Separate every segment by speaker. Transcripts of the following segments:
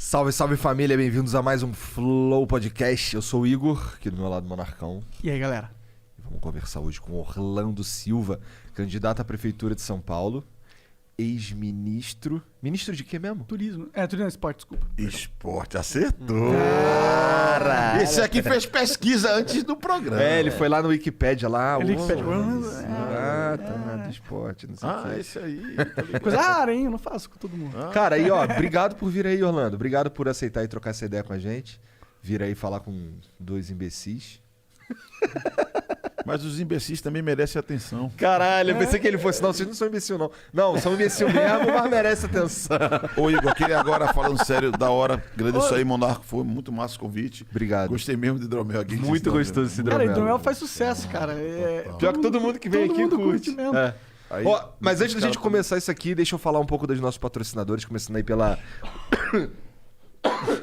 Speaker 1: Salve, salve família, bem-vindos a mais um Flow Podcast. Eu sou o Igor, aqui do meu lado Monarcão.
Speaker 2: E aí, galera?
Speaker 1: Vamos conversar hoje com Orlando Silva, candidato à Prefeitura de São Paulo, ex-ministro... Ministro de quê mesmo?
Speaker 2: Turismo. Turismo e esporte, desculpa.
Speaker 3: Esporte, acertou.
Speaker 1: Cara!
Speaker 3: Esse aqui fez pesquisa antes do programa.
Speaker 1: Ele foi lá no Wikipedia lá.
Speaker 2: Wikipedia.
Speaker 1: Do esporte, não sei o quê.
Speaker 3: Esse aí.
Speaker 2: Coisa rara, hein? Eu não faço com todo mundo.
Speaker 1: Cara, aí ó, obrigado por vir aí, Orlando. Obrigado por aceitar e trocar essa ideia com a gente. Vir aí falar com dois imbecis.
Speaker 3: Mas os imbecis também merecem atenção.
Speaker 1: Caralho, eu pensei que ele fosse. Não, vocês não são imbecil, não. Não, são imbecil mesmo, mas merece atenção.
Speaker 3: Ô, Igor, queria agora, falando sério, da hora. Agradeço aí, Monarco. Foi muito massa o convite.
Speaker 1: Obrigado.
Speaker 3: Gostei mesmo de hidromel aqui.
Speaker 1: Muito gostoso esse
Speaker 2: Cara,
Speaker 1: hidromel.
Speaker 2: hidromel faz sucesso, cara.
Speaker 1: Pior que todo mundo que vem aqui curte
Speaker 2: mesmo.
Speaker 1: É.
Speaker 3: Aí,
Speaker 1: Ó, mas antes da gente começar isso aqui, deixa eu falar um pouco dos nossos patrocinadores, começando aí pela...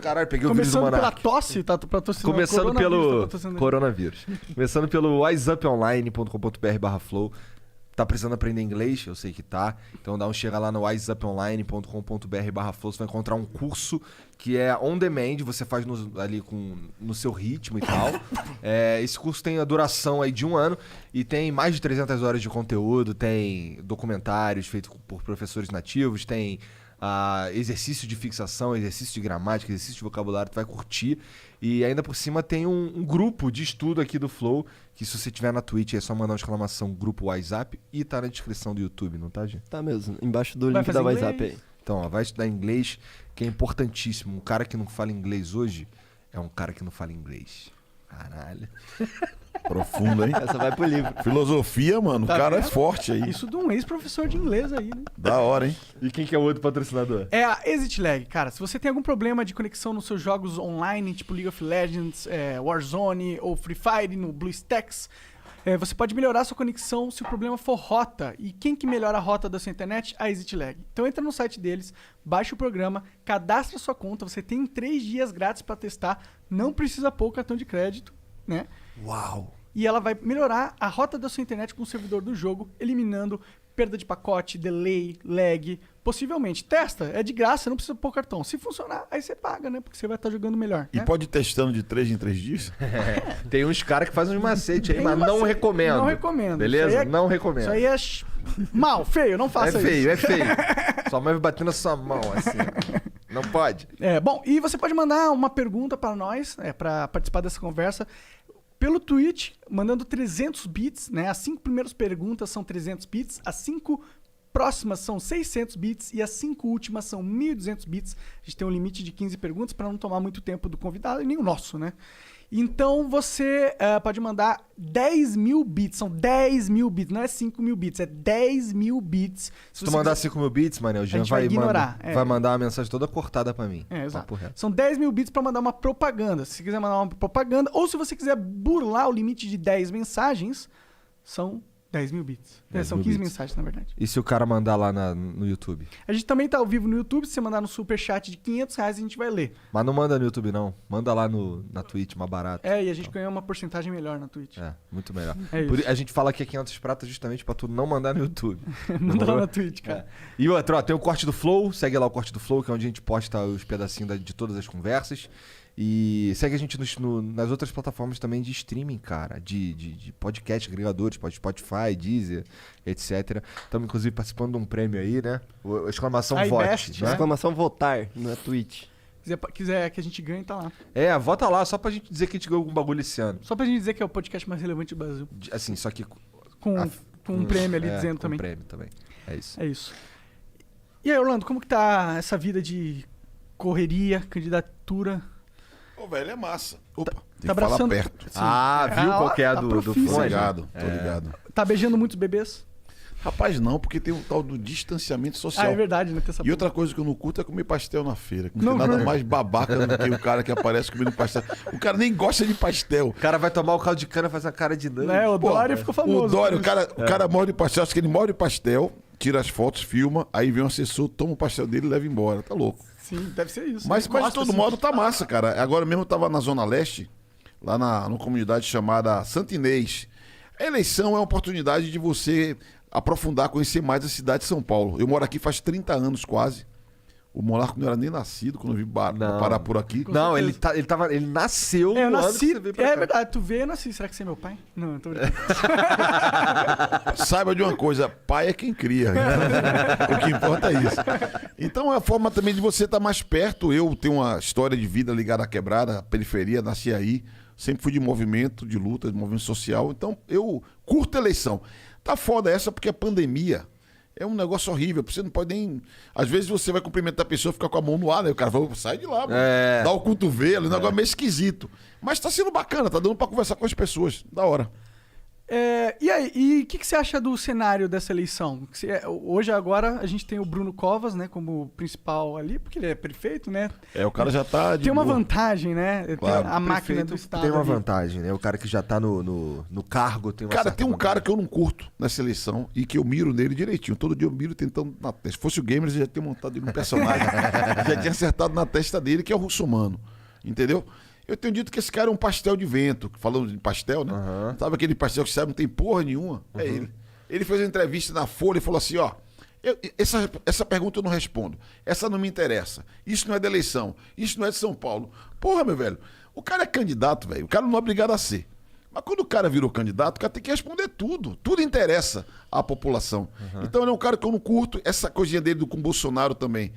Speaker 1: Caralho, peguei o vírus do
Speaker 2: Começando pela
Speaker 1: Monark.
Speaker 2: tosse, tá patrocinando.
Speaker 1: Começando pelo
Speaker 2: patrocinando.
Speaker 1: coronavírus. Começando pelo wiseuponline.com.br/flow. Tá precisando aprender inglês? Eu sei que tá. Então dá um chega lá no wiseuponline.com.br/flow. Você vai encontrar um curso que é on demand, você faz ali no seu ritmo e tal. Esse curso tem a duração aí de 1 ano e tem mais de 300 horas de conteúdo, tem documentários feitos por professores nativos, tem exercício de fixação, exercício de gramática, exercício de vocabulário, tu vai curtir. E ainda por cima tem um grupo de estudo aqui do Flow, que se você tiver na Twitch é só mandar uma exclamação grupo WhatsApp e tá na descrição do YouTube, não tá, gente?
Speaker 4: Tá mesmo, embaixo do
Speaker 2: Vai
Speaker 4: link
Speaker 2: fazer
Speaker 4: da WhatsApp
Speaker 2: inglês?
Speaker 4: aí.
Speaker 1: Então, ó, vai estudar inglês, que é importantíssimo. Um cara que não fala inglês hoje é um cara que não fala inglês. Caralho.
Speaker 3: Profundo, hein?
Speaker 4: Essa vai pro livro.
Speaker 3: Filosofia, mano.
Speaker 2: Tá
Speaker 3: o cara
Speaker 2: vendo?
Speaker 3: é forte aí.
Speaker 2: Isso de um ex-professor de inglês aí, né?
Speaker 3: Da hora, hein?
Speaker 1: E quem que é o outro patrocinador?
Speaker 2: É a Exit Lag. Cara, se você tem algum problema de conexão nos seus jogos online, tipo League of Legends, Warzone ou Free Fire, no BlueStacks, você pode melhorar a sua conexão se o problema for rota. E quem que melhora a rota da sua internet? A Exit Lag. Então entra no site deles, baixa o programa, cadastra sua conta, você tem 3 dias grátis para testar, não precisa pôr o cartão de crédito, né?
Speaker 1: Uau!
Speaker 2: E ela vai melhorar a rota da sua internet com o servidor do jogo, eliminando perda de pacote, delay, lag. Possivelmente. Testa, é de graça, não precisa pôr cartão. Se funcionar, aí você paga, né? Porque você vai estar jogando melhor.
Speaker 3: E
Speaker 2: né?
Speaker 3: pode ir testando de 3 em 3 dias?
Speaker 1: Tem uns caras que fazem uns macete aí,
Speaker 2: Tem
Speaker 1: mas
Speaker 2: um
Speaker 1: não
Speaker 2: macete.
Speaker 1: recomendo.
Speaker 2: Não recomendo.
Speaker 1: Beleza?
Speaker 2: Isso aí
Speaker 1: Não recomendo.
Speaker 2: Isso aí é mal, feio, não
Speaker 1: É
Speaker 2: faça
Speaker 1: feio,
Speaker 2: isso.
Speaker 1: é feio. Sua mãe vai bater na sua mão, assim. Não pode.
Speaker 2: Bom, e você pode mandar uma pergunta para nós, para participar dessa conversa, pelo Twitch, mandando 300 bits, né? As 5 primeiras perguntas são 300 bits, as 5 próximas são 600 bits e as 5 últimas são 1.200 bits. A gente tem um limite de 15 perguntas para não tomar muito tempo do convidado e nem o nosso, né? Então você pode mandar 10.000 bits, são 10.000 bits, não é 5.000 bits, é 10.000 bits.
Speaker 1: Se tu mandar 5.000 bits, mano, o Jean
Speaker 2: gente vai ignorar,
Speaker 1: vai mandar uma mensagem toda cortada pra mim.
Speaker 2: Exato.
Speaker 1: Papo reto.
Speaker 2: São 10.000 bits para mandar uma propaganda. Se você quiser mandar uma propaganda, ou se você quiser burlar o limite de 10 mensagens, são 10.000 bits.
Speaker 1: 10
Speaker 2: São
Speaker 1: mil
Speaker 2: 15
Speaker 1: bits.
Speaker 2: mensagens, na verdade.
Speaker 1: E se o cara mandar lá no YouTube?
Speaker 2: A gente também tá ao vivo no YouTube. Se você mandar no superchat de R$500, a gente vai ler.
Speaker 1: Mas não manda no YouTube, não. Manda lá na Twitch, mais barato.
Speaker 2: E a gente ganha uma porcentagem melhor na Twitch.
Speaker 1: Muito melhor.
Speaker 2: É isso.
Speaker 1: A gente fala que é 500 pratas justamente pra tu não mandar no YouTube.
Speaker 2: Manda lá
Speaker 1: Demorou?
Speaker 2: na Twitch, cara.
Speaker 1: E outro, ó, tem o Corte do Flow. Segue lá o Corte do Flow, que é onde a gente posta os pedacinhos de todas as conversas. E segue a gente nas outras plataformas também de streaming, cara. De podcast, agregadores, Spotify, Deezer, etc. Estamos, inclusive, participando de um prêmio aí, né? A exclamação
Speaker 2: iBest,
Speaker 1: vote, né?
Speaker 4: Exclamação votar na Twitch.
Speaker 2: Quiser que a gente ganhe, tá lá.
Speaker 1: Vota lá, só pra gente dizer que a gente ganhou algum bagulho esse ano.
Speaker 2: Só pra gente dizer que é o podcast mais relevante do Brasil.
Speaker 1: Assim, só que...
Speaker 2: Com um prêmio ali dizendo
Speaker 1: com
Speaker 2: também.
Speaker 1: Um prêmio também. É isso.
Speaker 2: É isso. E aí, Orlando, como que tá essa vida de correria, candidatura?
Speaker 3: Ô, velho, é massa. Opa, tem que
Speaker 2: abraçando-
Speaker 3: falar perto.
Speaker 2: Sim.
Speaker 1: Viu qual que é a
Speaker 2: tá
Speaker 1: do
Speaker 2: profício,
Speaker 3: Tô
Speaker 1: fone?
Speaker 3: ligado, tô ligado.
Speaker 2: Tá beijando muitos bebês?
Speaker 3: Rapaz, não, porque tem o tal do distanciamento social.
Speaker 2: É verdade, né? Tem essa
Speaker 3: E outra coisa que eu não curto é comer pastel na feira. Que
Speaker 2: Não,
Speaker 3: não tem nada
Speaker 2: não.
Speaker 3: mais babaca do que o cara que aparece comendo pastel. O cara nem gosta de pastel.
Speaker 1: O cara vai tomar o caldo de cana e faz a cara de dano.
Speaker 2: O
Speaker 3: Pô,
Speaker 2: Dória ficou famoso.
Speaker 3: O Dória,
Speaker 2: por isso.
Speaker 3: o cara morre de pastel, acho que ele morre de pastel, tira as fotos, filma, aí vem um assessor, toma o pastel dele e leva embora. Tá louco.
Speaker 2: Sim, deve ser isso.
Speaker 3: Mas
Speaker 2: Gosta,
Speaker 3: de todo
Speaker 2: assim,
Speaker 3: modo tá massa, cara. Agora mesmo eu tava na Zona Leste, lá numa comunidade chamada Santo Inês. A eleição é uma oportunidade de você aprofundar, conhecer mais a cidade de São Paulo. Eu moro aqui faz 30 anos quase. O Monarca não era nem nascido quando eu vi
Speaker 1: Não.
Speaker 3: parar por aqui.
Speaker 1: Não,
Speaker 2: certeza.
Speaker 1: ele nasceu
Speaker 2: Eu
Speaker 1: no ano
Speaker 2: nasci.
Speaker 1: que você veio pra
Speaker 2: É
Speaker 1: cá.
Speaker 2: verdade, tu veio, eu nasci. Será que você é meu pai? Não, eu tô brincando.
Speaker 3: Saiba de uma coisa, pai é quem cria. Então, o que importa é isso. Então é a forma também de você estar mais perto. Eu tenho uma história de vida ligada à quebrada, à periferia, nasci aí. Sempre fui de movimento, de luta, de movimento social. Então eu curto a eleição. Tá foda essa porque a pandemia é um negócio horrível. Você não pode nem... Às vezes você vai cumprimentar a pessoa, fica com a mão no ar, né? O cara fala, sai de lá, mano. Dá o cotovelo, um negócio meio esquisito. Mas tá sendo bacana, tá dando pra conversar com as pessoas. Da hora.
Speaker 2: E aí, e o que você acha do cenário dessa eleição? Hoje, agora, a gente tem o Bruno Covas, né, como principal ali, porque ele é prefeito, né?
Speaker 3: O cara já tá de
Speaker 2: Tem uma
Speaker 3: boa.
Speaker 2: vantagem, né?
Speaker 3: Claro.
Speaker 2: Tem a máquina
Speaker 1: Prefeito
Speaker 2: do Estado.
Speaker 1: tem uma
Speaker 2: ali.
Speaker 1: vantagem, né? O cara que já tá no cargo tem uma
Speaker 3: Cara,
Speaker 1: certa
Speaker 3: tem um
Speaker 1: vantagem.
Speaker 3: cara que eu não curto nessa eleição e que eu miro nele direitinho. Todo dia eu miro tentando na testa. Se fosse o Gamers, eu já tinha montado ele no personagem. Já tinha acertado na testa dele, que é o Russomano. Entendeu? Eu tenho dito que esse cara é um pastel de vento. Falando de pastel, né? Sabe aquele pastel que sabe não tem porra nenhuma? É ele. Ele fez uma entrevista na Folha e falou assim, ó... Essa pergunta eu não respondo. Essa não me interessa. Isso não é da eleição. Isso não é de São Paulo. Porra, meu velho. O cara é candidato, velho. O cara não é obrigado a ser. Mas quando o cara virou candidato, o cara tem que responder tudo. Tudo interessa à população. Então ele é um cara que eu não curto. Essa coisinha dele com o Bolsonaro também.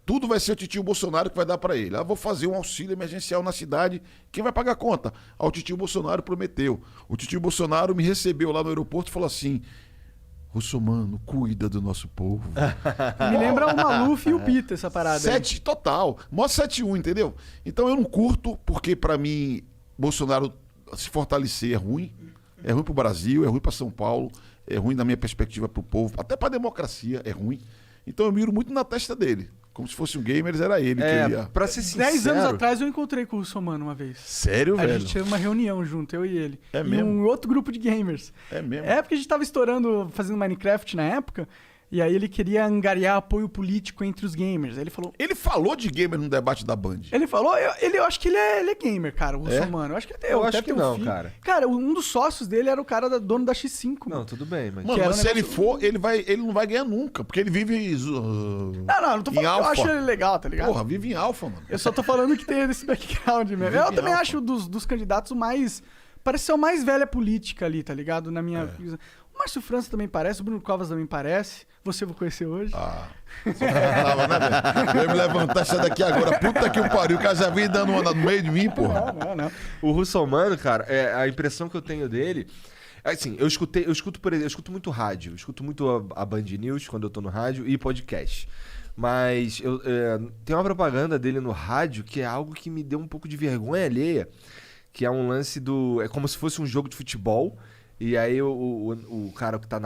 Speaker 3: Tudo vai ser o titio Bolsonaro que vai dar pra ele. Vou fazer um auxílio emergencial na cidade. Quem vai pagar a conta? O titio Bolsonaro prometeu. O titio Bolsonaro me recebeu lá no aeroporto e falou assim... Russomano, cuida do nosso povo.
Speaker 2: Me lembra o Maluf e o Peter, essa parada aí.
Speaker 3: 7 total. Mó 7-1, entendeu? Então eu não curto, porque pra mim, Bolsonaro se fortalecer é ruim. É ruim pro Brasil, é ruim pra São Paulo, é ruim da minha perspectiva pro povo, até pra democracia é ruim. Então eu miro muito na testa dele. Como se fosse um Gamers, era ele que ia.
Speaker 1: Pra ser sincero...
Speaker 2: 10 anos atrás eu encontrei com o Russomano uma vez.
Speaker 3: Sério,
Speaker 2: A
Speaker 3: velho?
Speaker 2: gente teve uma reunião junto, eu e ele.
Speaker 3: É
Speaker 2: em
Speaker 3: mesmo?
Speaker 2: um outro grupo de gamers.
Speaker 3: É mesmo?
Speaker 2: É porque a gente tava estourando, fazendo Minecraft na época, e aí ele queria angariar apoio político entre os gamers. Aí ele falou...
Speaker 3: Ele falou de gamer no debate da Band.
Speaker 2: Ele falou, eu acho que ele é gamer, cara, o Russomano. Eu acho que até
Speaker 1: Eu acho
Speaker 2: deve
Speaker 1: que
Speaker 2: ter um
Speaker 1: não,
Speaker 2: filho.
Speaker 1: cara.
Speaker 2: Cara, um dos sócios dele era o cara dono da X5.
Speaker 1: Não, tudo bem, mas...
Speaker 3: Mano,
Speaker 2: era
Speaker 3: mas
Speaker 2: um
Speaker 3: se ele
Speaker 2: negócio-
Speaker 3: for, ele não vai ganhar nunca, porque ele vive...
Speaker 2: Não tô
Speaker 3: em
Speaker 2: falando que eu
Speaker 3: alfa.
Speaker 2: acho ele legal, tá ligado?
Speaker 3: Porra, vive em alfa, mano.
Speaker 2: Eu só tô falando que tem esse background mesmo.
Speaker 3: Vive
Speaker 2: Eu também
Speaker 3: alfa.
Speaker 2: acho dos candidatos o mais... Parece ser o mais velha política ali, tá ligado? Na minha visão. O Márcio França também parece, o Bruno Covas também parece. Você eu vou conhecer hoje.
Speaker 3: Só faltava, né, velho? Eu ia me levantar, sai daqui agora. Puta que o pariu, o cara já veio dando uma no meio de mim, porra.
Speaker 2: Não.
Speaker 1: O Russomano, cara, a impressão que eu tenho dele... Assim, eu escuto muito rádio. Eu escuto muito a Band News quando eu tô no rádio e podcast. Mas tem uma propaganda dele no rádio que é algo que me deu um pouco de vergonha alheia. Que é um lance do... É como se fosse um jogo de futebol. E aí o cara que tá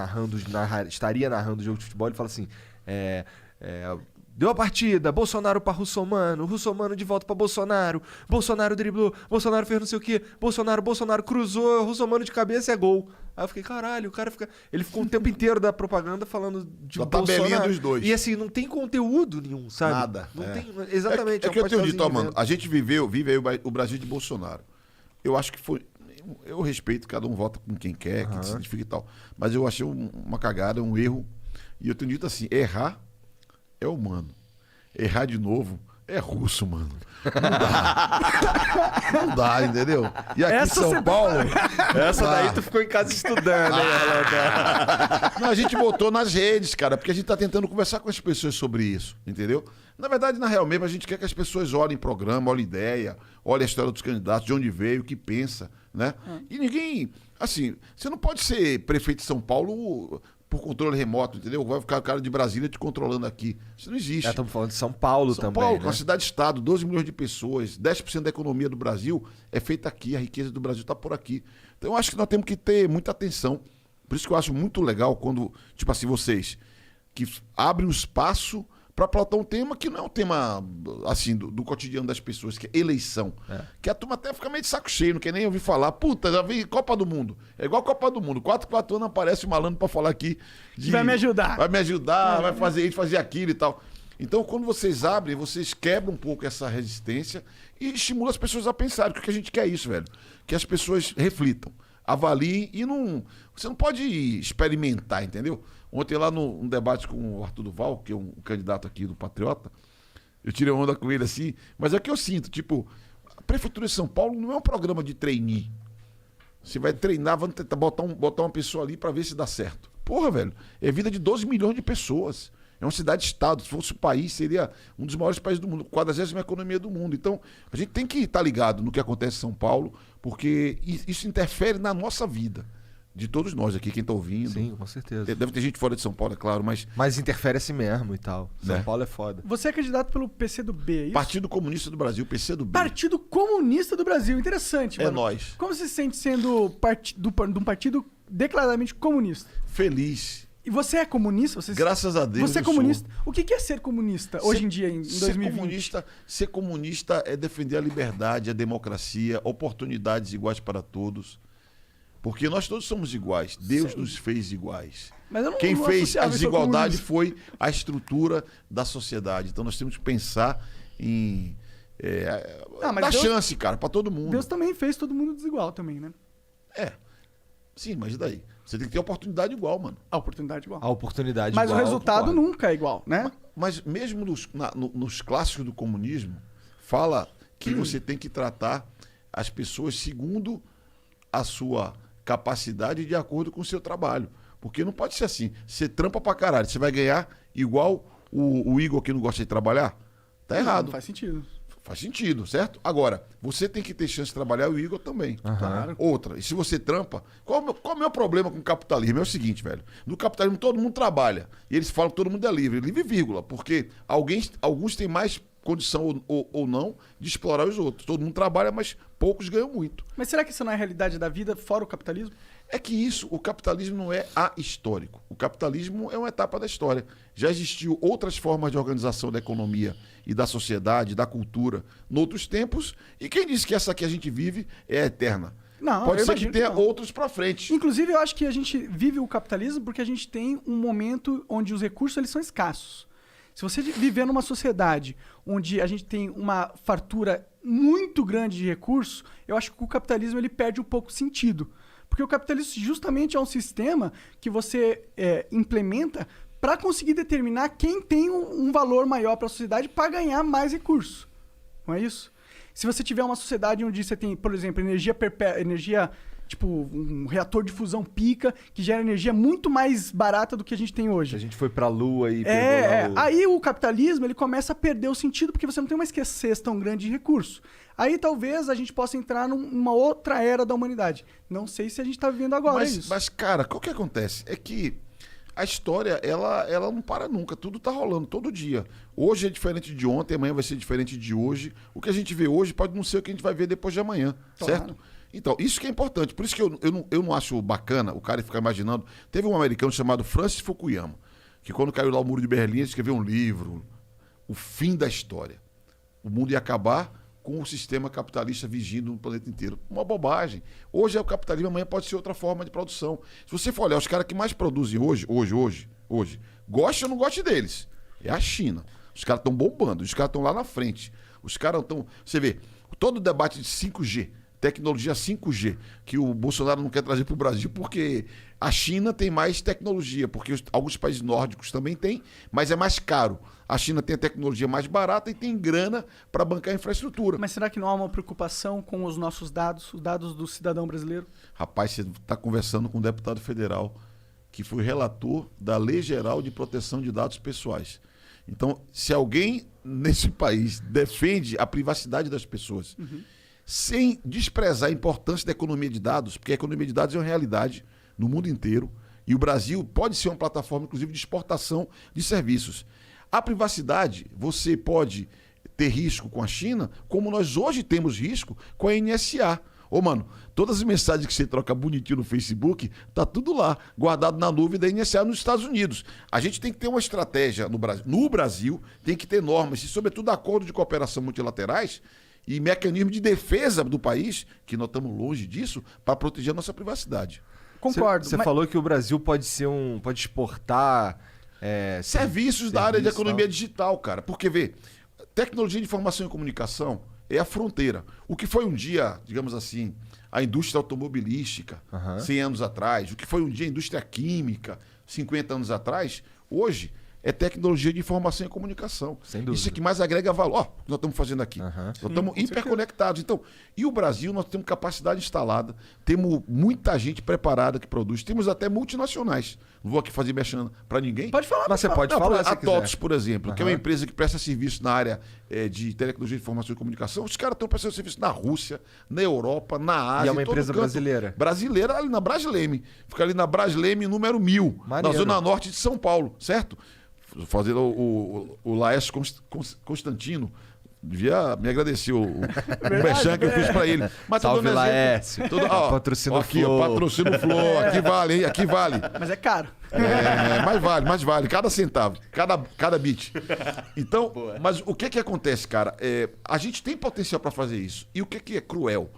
Speaker 1: estaria narrando o jogo de futebol, ele fala assim... Deu a partida, Bolsonaro pra Russomano, Russomano de volta pra Bolsonaro, Bolsonaro driblou, Bolsonaro fez não sei o quê, Bolsonaro cruzou, Russomano de cabeça é gol. Aí eu fiquei, caralho, o cara fica... Ele ficou um tempo inteiro da propaganda falando de
Speaker 3: Da tabelinha
Speaker 1: Bolsonaro.
Speaker 3: dos dois.
Speaker 1: E assim, não tem conteúdo nenhum, sabe?
Speaker 3: Nada,
Speaker 1: Não
Speaker 3: é.
Speaker 1: tem... Exatamente.
Speaker 3: É que eu tenho
Speaker 1: pastelzinho
Speaker 3: dito, ó,
Speaker 1: de
Speaker 3: mano,
Speaker 1: vento.
Speaker 3: a gente vive aí o Brasil de Bolsonaro. Eu acho que foi... Eu respeito, cada um vota com quem quer, quem se identifica e tal. Mas eu achei uma cagada, um erro. E eu tenho dito assim, errar é humano. Errar de novo é russo, mano. Não dá. Não dá, entendeu? E aqui em
Speaker 2: Essa
Speaker 3: São
Speaker 2: você-
Speaker 3: Paulo...
Speaker 1: Essa
Speaker 3: dá.
Speaker 1: daí tu ficou em casa estudando, hein, Rolando?
Speaker 3: Não, a gente botou nas redes, cara, porque a gente tá tentando conversar com as pessoas sobre isso, entendeu? Na verdade, na real mesmo, a gente quer que as pessoas olhem programa, olhem ideia, olhem a história dos candidatos, de onde veio, o que pensa, né? E ninguém... Assim, você não pode ser prefeito de São Paulo por controle remoto, entendeu? Vai ficar o cara de Brasília te controlando aqui. Isso não existe.
Speaker 1: Estamos falando de São Paulo
Speaker 3: São
Speaker 1: também,
Speaker 3: Paulo,
Speaker 1: né?
Speaker 3: uma cidade-estado, 12 milhões de pessoas, 10% da economia do Brasil é feita aqui, a riqueza do Brasil está por aqui. Então eu acho que nós temos que ter muita atenção. Por isso que eu acho muito legal quando, tipo assim, vocês que abrem um espaço para plantar um tema que não é um tema, assim, do cotidiano das pessoas, que é eleição. Que a turma até fica meio de saco cheio, não quer nem ouvir falar. Puta, já vi Copa do Mundo. É igual Copa do Mundo. 4 anos aparece um malandro para falar aqui.
Speaker 2: Vai me ajudar.
Speaker 3: Vai me ajudar, vai fazer isso, fazer aquilo e tal. Então, quando vocês abrem, vocês quebram um pouco essa resistência e estimulam as pessoas a pensarem. Porque a gente quer isso, velho. Que as pessoas reflitam, avaliem e não... Você não pode experimentar, entendeu? Ontem lá num debate com o Arthur Duval, que é um candidato aqui do Patriota, Eu tirei onda com ele assim, mas é o que eu sinto, tipo, a Prefeitura de São Paulo não é um programa de trainee. Você vai treinar, vamos tentar botar uma pessoa ali pra ver se dá certo. Porra, velho, é vida de 12 milhões de pessoas. É uma cidade-estado. Se fosse o país, seria um dos maiores países do mundo, 40ª economia do mundo. Então, a gente tem que estar ligado no que acontece em São Paulo, porque isso interfere na nossa vida. De todos nós aqui, quem está ouvindo.
Speaker 1: Sim, com certeza.
Speaker 3: Deve ter gente fora de São Paulo, é claro, mas...
Speaker 1: Mas interfere assim mesmo e tal. São
Speaker 3: Né?
Speaker 1: Paulo é foda.
Speaker 2: Você é candidato pelo PCdoB, é isso?
Speaker 3: Partido Comunista do Brasil, PCdoB.
Speaker 2: Partido Comunista do Brasil. Interessante,
Speaker 3: É
Speaker 2: mano.
Speaker 3: nóis.
Speaker 2: Como você se sente sendo de um partido declaradamente comunista?
Speaker 3: Feliz.
Speaker 2: E você é comunista?
Speaker 3: Graças a Deus
Speaker 2: Você é
Speaker 3: eu sou.
Speaker 2: comunista? O que é ser comunista hoje em dia, em 2020?
Speaker 3: Ser comunista é defender a liberdade, a democracia, oportunidades iguais para todos. Porque nós todos somos iguais. Deus nos fez iguais.
Speaker 2: Mas eu não,
Speaker 3: Quem
Speaker 2: não
Speaker 3: fez
Speaker 2: associava
Speaker 3: a
Speaker 2: isso ao
Speaker 3: desigualdade
Speaker 2: comunismo.
Speaker 3: foi a estrutura da sociedade. Então nós temos que pensar em
Speaker 2: mas
Speaker 3: dar
Speaker 2: Deus-
Speaker 3: chance, cara, para todo mundo.
Speaker 2: Deus também fez todo mundo desigual também, né?
Speaker 3: É. Sim, mas e daí? Você tem que ter oportunidade igual, mano.
Speaker 2: A oportunidade igual.
Speaker 1: A oportunidade
Speaker 2: Mas o
Speaker 1: igual,
Speaker 2: resultado
Speaker 1: concordo.
Speaker 2: nunca é igual, né?
Speaker 3: Mas mesmo nos clássicos do comunismo, fala que você tem que tratar as pessoas segundo a sua capacidade de acordo com o seu trabalho. Porque não pode ser assim. Você trampa pra caralho, você vai ganhar igual o Igor que não gosta de trabalhar? Tá errado.
Speaker 2: Não faz sentido.
Speaker 3: Faz sentido, certo? Agora, você tem que ter chance de trabalhar e o Igor também.
Speaker 2: Claro.
Speaker 3: Outra, e se você trampa, qual é o meu problema com o capitalismo? É o seguinte, velho. No capitalismo todo mundo trabalha. E eles falam que todo mundo é livre. Livre, vírgula. Porque alguns têm mais condição ou não de explorar os outros. Todo mundo trabalha, mas poucos ganham muito.
Speaker 2: Mas será que isso não é a realidade da vida fora o capitalismo?
Speaker 3: É que o capitalismo não é ahistórico. O capitalismo é uma etapa da história. Já existiu outras formas de organização da economia e da sociedade, da cultura, noutros tempos. E quem disse que essa que a gente vive é eterna?
Speaker 2: Não,
Speaker 3: Pode
Speaker 2: eu
Speaker 3: ser que
Speaker 2: imagino
Speaker 3: tenha
Speaker 2: que não.
Speaker 3: outros pra frente.
Speaker 2: Inclusive, eu acho que a gente vive o capitalismo porque a gente tem um momento onde os recursos eles são escassos. Se você viver numa sociedade onde a gente tem uma fartura muito grande de recursos, eu acho que o capitalismo ele perde um pouco sentido. Porque o capitalismo justamente é um sistema que você implementa para conseguir determinar quem tem um valor maior para a sociedade para ganhar mais recursos. Não é isso? Se você tiver uma sociedade onde você tem, por exemplo, energia tipo um reator de fusão pica, que gera energia muito mais barata do que a gente tem hoje.
Speaker 1: A gente foi pra Lua e pegou lá o...
Speaker 2: Aí o capitalismo ele começa a perder o sentido porque você não tem uma escassez tão grande de recursos. Aí talvez a gente possa entrar numa outra era da humanidade. Não sei se a gente está vivendo agora isso.
Speaker 3: Mas, cara, o que acontece? É que a história, ela não para nunca. Tudo tá rolando todo dia. Hoje é diferente de ontem, amanhã vai ser diferente de hoje. O que a gente vê hoje pode não ser o que a gente vai ver depois de amanhã,
Speaker 2: Claro.
Speaker 3: certo? Então, isso que é importante. Por isso que eu não acho bacana o cara ficar imaginando. Teve um americano chamado Francis Fukuyama, que quando caiu lá o Muro de Berlim, ele escreveu um livro, O Fim da História. O mundo ia acabar com o sistema capitalista vigindo no planeta inteiro. Uma bobagem. Hoje é o capitalismo, amanhã pode ser outra forma de produção. Se você for olhar, os caras que mais produzem hoje, goste ou não goste deles, é a China. Os caras estão bombando, os caras estão lá na frente. Os caras estão... Você vê, todo o debate de 5G, tecnologia 5G, que o Bolsonaro não quer trazer para o Brasil, porque a China tem mais tecnologia, porque alguns países nórdicos também têm, mas é mais caro. A China tem a tecnologia mais barata e tem grana para bancar a infraestrutura.
Speaker 2: Mas será que não há uma preocupação com os nossos dados, os dados do cidadão brasileiro?
Speaker 3: Rapaz, você está conversando com um deputado federal que foi relator da Lei Geral de Proteção de Dados Pessoais. Então, se alguém nesse país defende a privacidade das pessoas, sem desprezar a importância da economia de dados, porque a economia de dados é uma realidade no mundo inteiro, e o Brasil pode ser uma plataforma, inclusive, de exportação de serviços. A privacidade, você pode ter risco com a China, como nós hoje temos risco com a NSA. Ô, mano, todas as mensagens que você troca bonitinho no Facebook, tá tudo lá, guardado na nuvem da NSA nos Estados Unidos. A gente tem que ter uma estratégia no Brasil. No Brasil, tem que ter normas e, sobretudo, acordos de cooperação multilaterais e mecanismos de defesa do país, que nós estamos longe disso, para proteger a nossa privacidade.
Speaker 2: Concordo.
Speaker 1: Você
Speaker 2: mas-
Speaker 1: falou que o Brasil pode exportar
Speaker 3: Serviços da área de
Speaker 1: serviço,
Speaker 3: economia
Speaker 1: tal.
Speaker 3: digital, cara. Porque, vê, tecnologia de informação e comunicação é a fronteira. O que foi um dia, digamos assim, a indústria automobilística, 100 anos atrás, o que foi um dia a indústria química, 50 anos atrás, hoje é tecnologia de informação e comunicação.
Speaker 1: Sem dúvida.
Speaker 3: Isso é que mais agrega valor. Ó, o que nós estamos fazendo aqui.
Speaker 1: Aham.
Speaker 3: Nós estamos hiperconectados. Então, e o Brasil, nós temos capacidade instalada, temos muita gente preparada que produz, temos até multinacionais. Não vou aqui fazer mexendo para ninguém.
Speaker 2: Pode falar.
Speaker 1: Mas você pode
Speaker 3: Não,
Speaker 1: falar se
Speaker 3: a
Speaker 1: quiser.
Speaker 3: TOTS, por exemplo, que é uma empresa que presta serviço na área de tecnologia de informação e comunicação, os caras estão prestando serviço na Rússia, na Europa, na Ásia.
Speaker 1: E é uma
Speaker 3: em todo
Speaker 1: empresa
Speaker 3: canto.
Speaker 1: brasileira?
Speaker 3: Brasileira, ali na Brasleme. Fica ali na Brasleme número 1000, na
Speaker 1: Maneiro.
Speaker 3: zona norte de São Paulo, certo? Fazendo o Laércio Constantino. Devia me agradecer o mexão que eu fiz pra ele. Mas tô
Speaker 1: Salve,
Speaker 3: dando exemplo.
Speaker 1: Laércio.
Speaker 3: Todo, ó,
Speaker 1: Patrocínio
Speaker 3: ó, aqui,
Speaker 1: Flow.
Speaker 3: ó, patrocínio Flow. Aqui vale, hein? Aqui vale.
Speaker 2: Mas é caro.
Speaker 3: Mais vale. Cada centavo, cada bit. Então, mas o que acontece, cara? A gente tem potencial para fazer isso. E o que é cruel?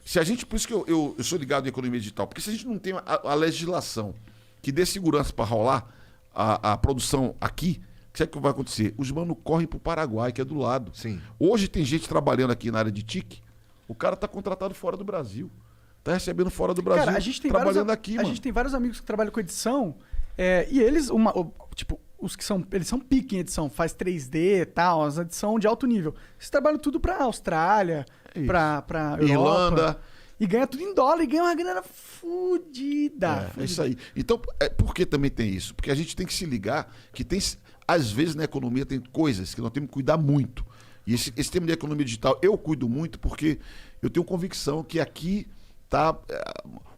Speaker 3: Se a gente, por isso que eu sou ligado em economia digital, porque se a gente não tem a legislação que dê segurança para rolar a produção aqui, o que é que vai acontecer? Os manos correm pro Paraguai, que é do lado.
Speaker 1: Sim.
Speaker 3: Hoje tem gente trabalhando aqui na área de TIC, o cara tá contratado fora do Brasil. Tá recebendo fora do Brasil,
Speaker 2: Cara, a gente tem
Speaker 3: trabalhando
Speaker 2: vários,
Speaker 3: aqui,
Speaker 2: a
Speaker 3: mano.
Speaker 2: gente tem vários amigos que trabalham com edição, e eles, tipo, os que são, eles são pique em edição, faz 3D e tal, as edição de alto nível. Eles trabalham tudo pra Austrália,
Speaker 3: Isso.
Speaker 2: pra Europa.
Speaker 3: Irlanda.
Speaker 2: E ganha tudo em dólar, e ganha uma grana fudida.
Speaker 3: É isso aí. Então, por que também tem isso? Porque a gente tem que se ligar que tem, às vezes na economia tem coisas que nós temos que cuidar muito. E esse tema de economia digital eu cuido muito porque eu tenho convicção que aqui está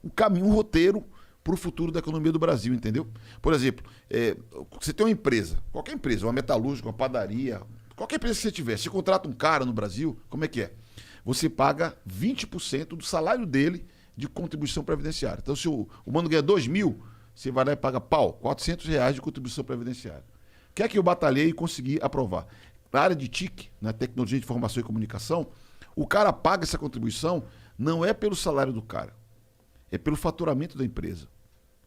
Speaker 3: o caminho, o roteiro para o futuro da economia do Brasil, entendeu? Por exemplo, você tem uma empresa, qualquer empresa, uma metalúrgica, uma padaria, qualquer empresa que você tiver, você contrata um cara no Brasil, como é que é? Você paga 20% do salário dele de contribuição previdenciária. Então, se o mano ganha 2 mil, você vai lá e paga R$400 de contribuição previdenciária. O que é que eu batalhei e consegui aprovar? Na área de TIC, na tecnologia de informação e comunicação, o cara paga essa contribuição não é pelo salário do cara, é pelo faturamento da empresa.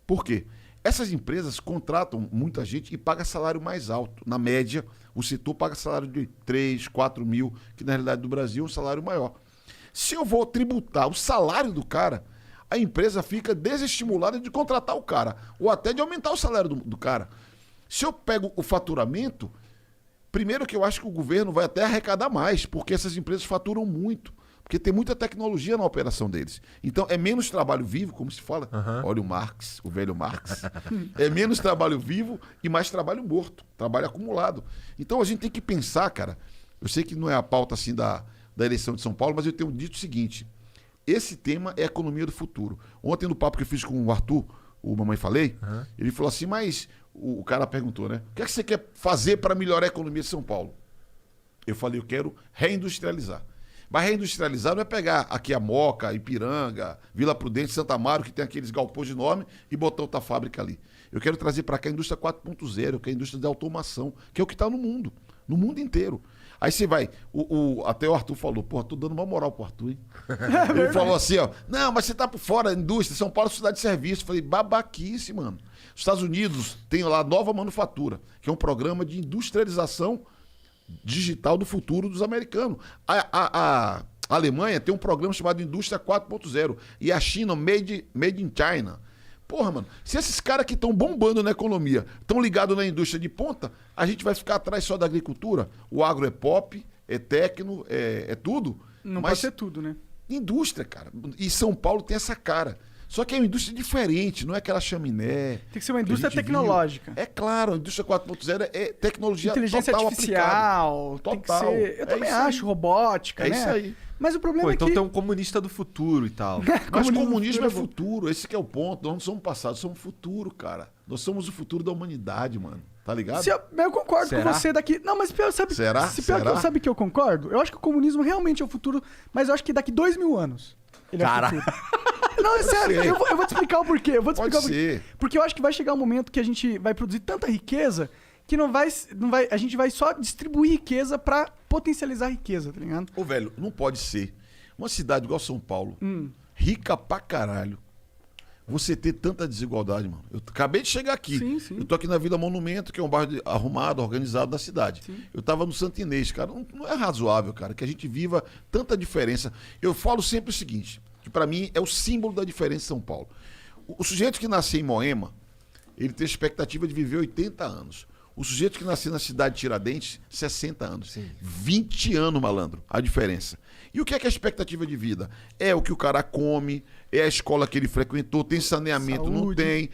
Speaker 3: Por quê? Essas empresas contratam muita gente e pagam salário mais alto. Na média, o setor paga salário de 3, 4 mil, que na realidade do Brasil é um salário maior. Se eu vou tributar o salário do cara, a empresa fica desestimulada de contratar o cara, ou até de aumentar o salário do cara. Se eu pego o faturamento, primeiro que eu acho que o governo vai até arrecadar mais, porque essas empresas faturam muito. Porque tem muita tecnologia na operação deles. Então, é menos trabalho vivo, como se fala. Olha o Marx, o velho Marx. É menos trabalho vivo e mais trabalho morto, trabalho acumulado. Então, a gente tem que pensar, cara. Eu sei que não é a pauta assim da eleição de São Paulo, mas eu tenho dito o seguinte. Esse tema é a economia do futuro. Ontem, no papo que eu fiz com o Arthur, o Mamãe Falei, ele falou assim, mas o cara perguntou, né? O que é que você quer fazer para melhorar a economia de São Paulo? Eu falei, eu quero reindustrializar. Mas reindustrializar não é pegar aqui a Moca, Ipiranga, Vila Prudente, Santa Amaro, que tem aqueles galpões enormes, e botar outra fábrica ali. Eu quero trazer para cá a indústria 4.0, que é a indústria de automação, que é o que está no mundo inteiro. Aí você vai, até o Arthur falou, pô, tô dando uma moral pro Arthur, hein? Ele falou assim, ó, não, mas você tá por fora da indústria, São Paulo é cidade de serviço. Eu falei, babaquice, mano. Os Estados Unidos tem lá a Nova Manufatura, que é um programa de industrialização digital do futuro dos americanos. A Alemanha tem um programa chamado Indústria 4.0 e a China Made in China. Porra, mano, se esses caras que estão bombando na economia estão ligados na indústria de ponta, a gente vai ficar atrás só da agricultura? O agro é pop, é tecno, é tudo.
Speaker 2: Não
Speaker 3: mas
Speaker 2: pode ser tudo, né?
Speaker 3: indústria, cara. E São Paulo tem essa cara. Só que é uma indústria diferente, não é aquela chaminé.
Speaker 2: Tem que ser uma
Speaker 3: que a
Speaker 2: indústria
Speaker 3: gente
Speaker 2: tecnológica.
Speaker 3: viu. É claro, a indústria 4.0 é tecnologia
Speaker 2: Inteligência
Speaker 3: total
Speaker 2: artificial,
Speaker 3: aplicada.
Speaker 2: tem que
Speaker 3: Total.
Speaker 2: ser... Eu
Speaker 3: É
Speaker 2: também
Speaker 3: isso aí.
Speaker 2: acho, robótica,
Speaker 3: É
Speaker 2: né?
Speaker 3: isso aí.
Speaker 2: Mas o problema
Speaker 1: Pô,
Speaker 2: é
Speaker 1: então
Speaker 2: que...
Speaker 1: tem um comunista do futuro e tal.
Speaker 3: Mas comunismo é
Speaker 2: bom.
Speaker 3: futuro, esse que é o ponto. Nós não somos passado, somos futuro, cara. Nós somos o futuro da humanidade, mano. Tá ligado?
Speaker 2: Eu concordo
Speaker 1: Será?
Speaker 2: com você daqui... Não, mas pior, sabe...
Speaker 3: Será?
Speaker 2: Se pior
Speaker 3: Será?
Speaker 2: que sabe que eu concordo? Eu acho que o comunismo realmente é o futuro, mas eu acho que daqui 2000 anos ele é o
Speaker 1: Cara.
Speaker 2: futuro. Não, é sério,
Speaker 3: ser.
Speaker 2: eu vou te explicar o porquê. Eu vou te
Speaker 3: Pode
Speaker 2: explicar o porquê.
Speaker 3: ser.
Speaker 2: Porque eu acho que vai chegar um momento que a gente vai produzir tanta riqueza que a gente vai só distribuir riqueza pra potencializar a riqueza, tá ligado?
Speaker 3: Ô, velho, não pode ser. Uma cidade igual São Paulo, rica pra caralho, você ter tanta desigualdade, mano. Eu acabei de chegar aqui.
Speaker 2: Sim, sim.
Speaker 3: Eu tô aqui na Vila Monumento, que é um bairro arrumado, organizado da cidade.
Speaker 2: Sim.
Speaker 3: Eu tava no Santo Inês, cara. Não é razoável, cara, que a gente viva tanta diferença. Eu falo sempre o seguinte, que pra mim é o símbolo da diferença em São Paulo. O sujeito que nasceu em Moema, ele tem a expectativa de viver 80 anos. O sujeito que nasceu na cidade de Tiradentes, 60 anos.
Speaker 1: Sim.
Speaker 3: 20 anos, malandro, a diferença. E o que é a expectativa de vida? É o que o cara come, é a escola que ele frequentou, tem saneamento, não
Speaker 2: Saúde.
Speaker 3: tem,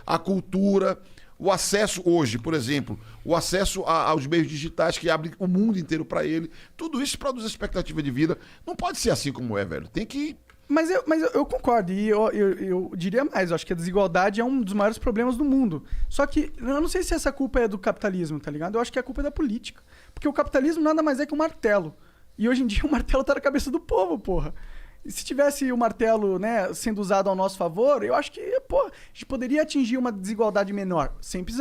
Speaker 3: a cultura, o acesso hoje, por exemplo, o acesso aos meios digitais que abrem o mundo inteiro para ele. Tudo isso produz expectativa de vida. Não pode ser assim como é, velho. Tem que...
Speaker 2: Mas eu concordo, e eu diria mais, eu acho que a desigualdade é um dos maiores problemas do mundo. Só que eu não sei se essa culpa é do capitalismo, tá ligado? Eu acho que a culpa é da política. Porque o capitalismo nada mais é que um martelo. E hoje em dia o martelo tá na cabeça do povo, porra. E se tivesse o martelo, né, sendo usado ao nosso favor, eu acho que, pô, a gente poderia atingir uma desigualdade menor. Sempre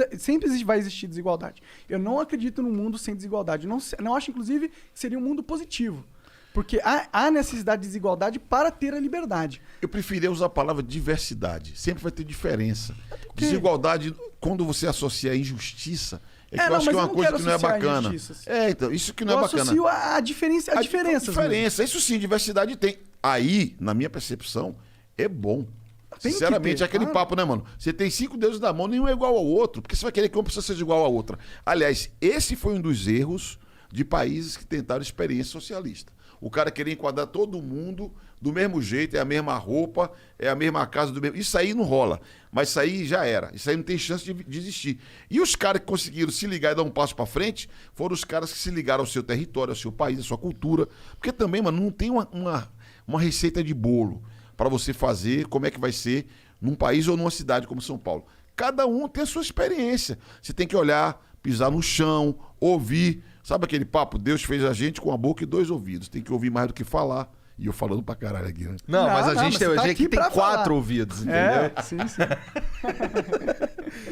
Speaker 2: vai existir desigualdade. Eu não acredito num mundo sem desigualdade. Não acho, inclusive, que seria um mundo positivo. Porque há necessidade de desigualdade para ter a liberdade.
Speaker 3: Eu preferia usar a palavra diversidade. Sempre vai ter diferença.
Speaker 2: quê?
Speaker 3: Desigualdade, quando você associa a injustiça, que eu
Speaker 2: não,
Speaker 3: acho
Speaker 2: mas
Speaker 3: que é
Speaker 2: eu
Speaker 3: uma
Speaker 2: não
Speaker 3: coisa
Speaker 2: quero
Speaker 3: que não é
Speaker 2: associar a
Speaker 3: bacana.
Speaker 2: injustiças.
Speaker 3: Então, isso que não
Speaker 2: Eu
Speaker 3: é bacana.
Speaker 2: associo a diferença.
Speaker 3: Diferença. Isso sim, diversidade tem. Aí, na minha percepção, é bom.
Speaker 2: Tem que
Speaker 3: Sinceramente,
Speaker 2: ter,
Speaker 3: é aquele
Speaker 2: claro.
Speaker 3: papo, né, mano? Você tem 5 dedos na mão, nenhum é igual ao outro, porque você vai querer que uma pessoa seja igual à outra. Aliás, esse foi um dos erros de países que tentaram experiência socialista. O cara querer enquadrar todo mundo do mesmo jeito, é a mesma roupa, é a mesma casa do mesmo. Isso aí não rola. Mas isso aí já era. Isso aí não tem chance de existir. E os caras que conseguiram se ligar e dar um passo pra frente foram os caras que se ligaram ao seu território, ao seu país, à sua cultura. Porque também, mano, não tem uma receita de bolo pra você fazer como é que vai ser num país ou numa cidade como São Paulo. Cada um tem a sua experiência. Você tem que olhar, pisar no chão, ouvir. Sabe aquele papo? Deus fez a gente com a boca e 2 ouvidos. Tem que ouvir mais do que falar. E eu falando pra caralho aqui, né?
Speaker 1: Não, mas a gente
Speaker 2: você tá
Speaker 1: aqui
Speaker 2: aqui
Speaker 1: tem
Speaker 2: pra
Speaker 1: 4
Speaker 2: falar.
Speaker 1: ouvidos, entendeu?
Speaker 2: É, sim.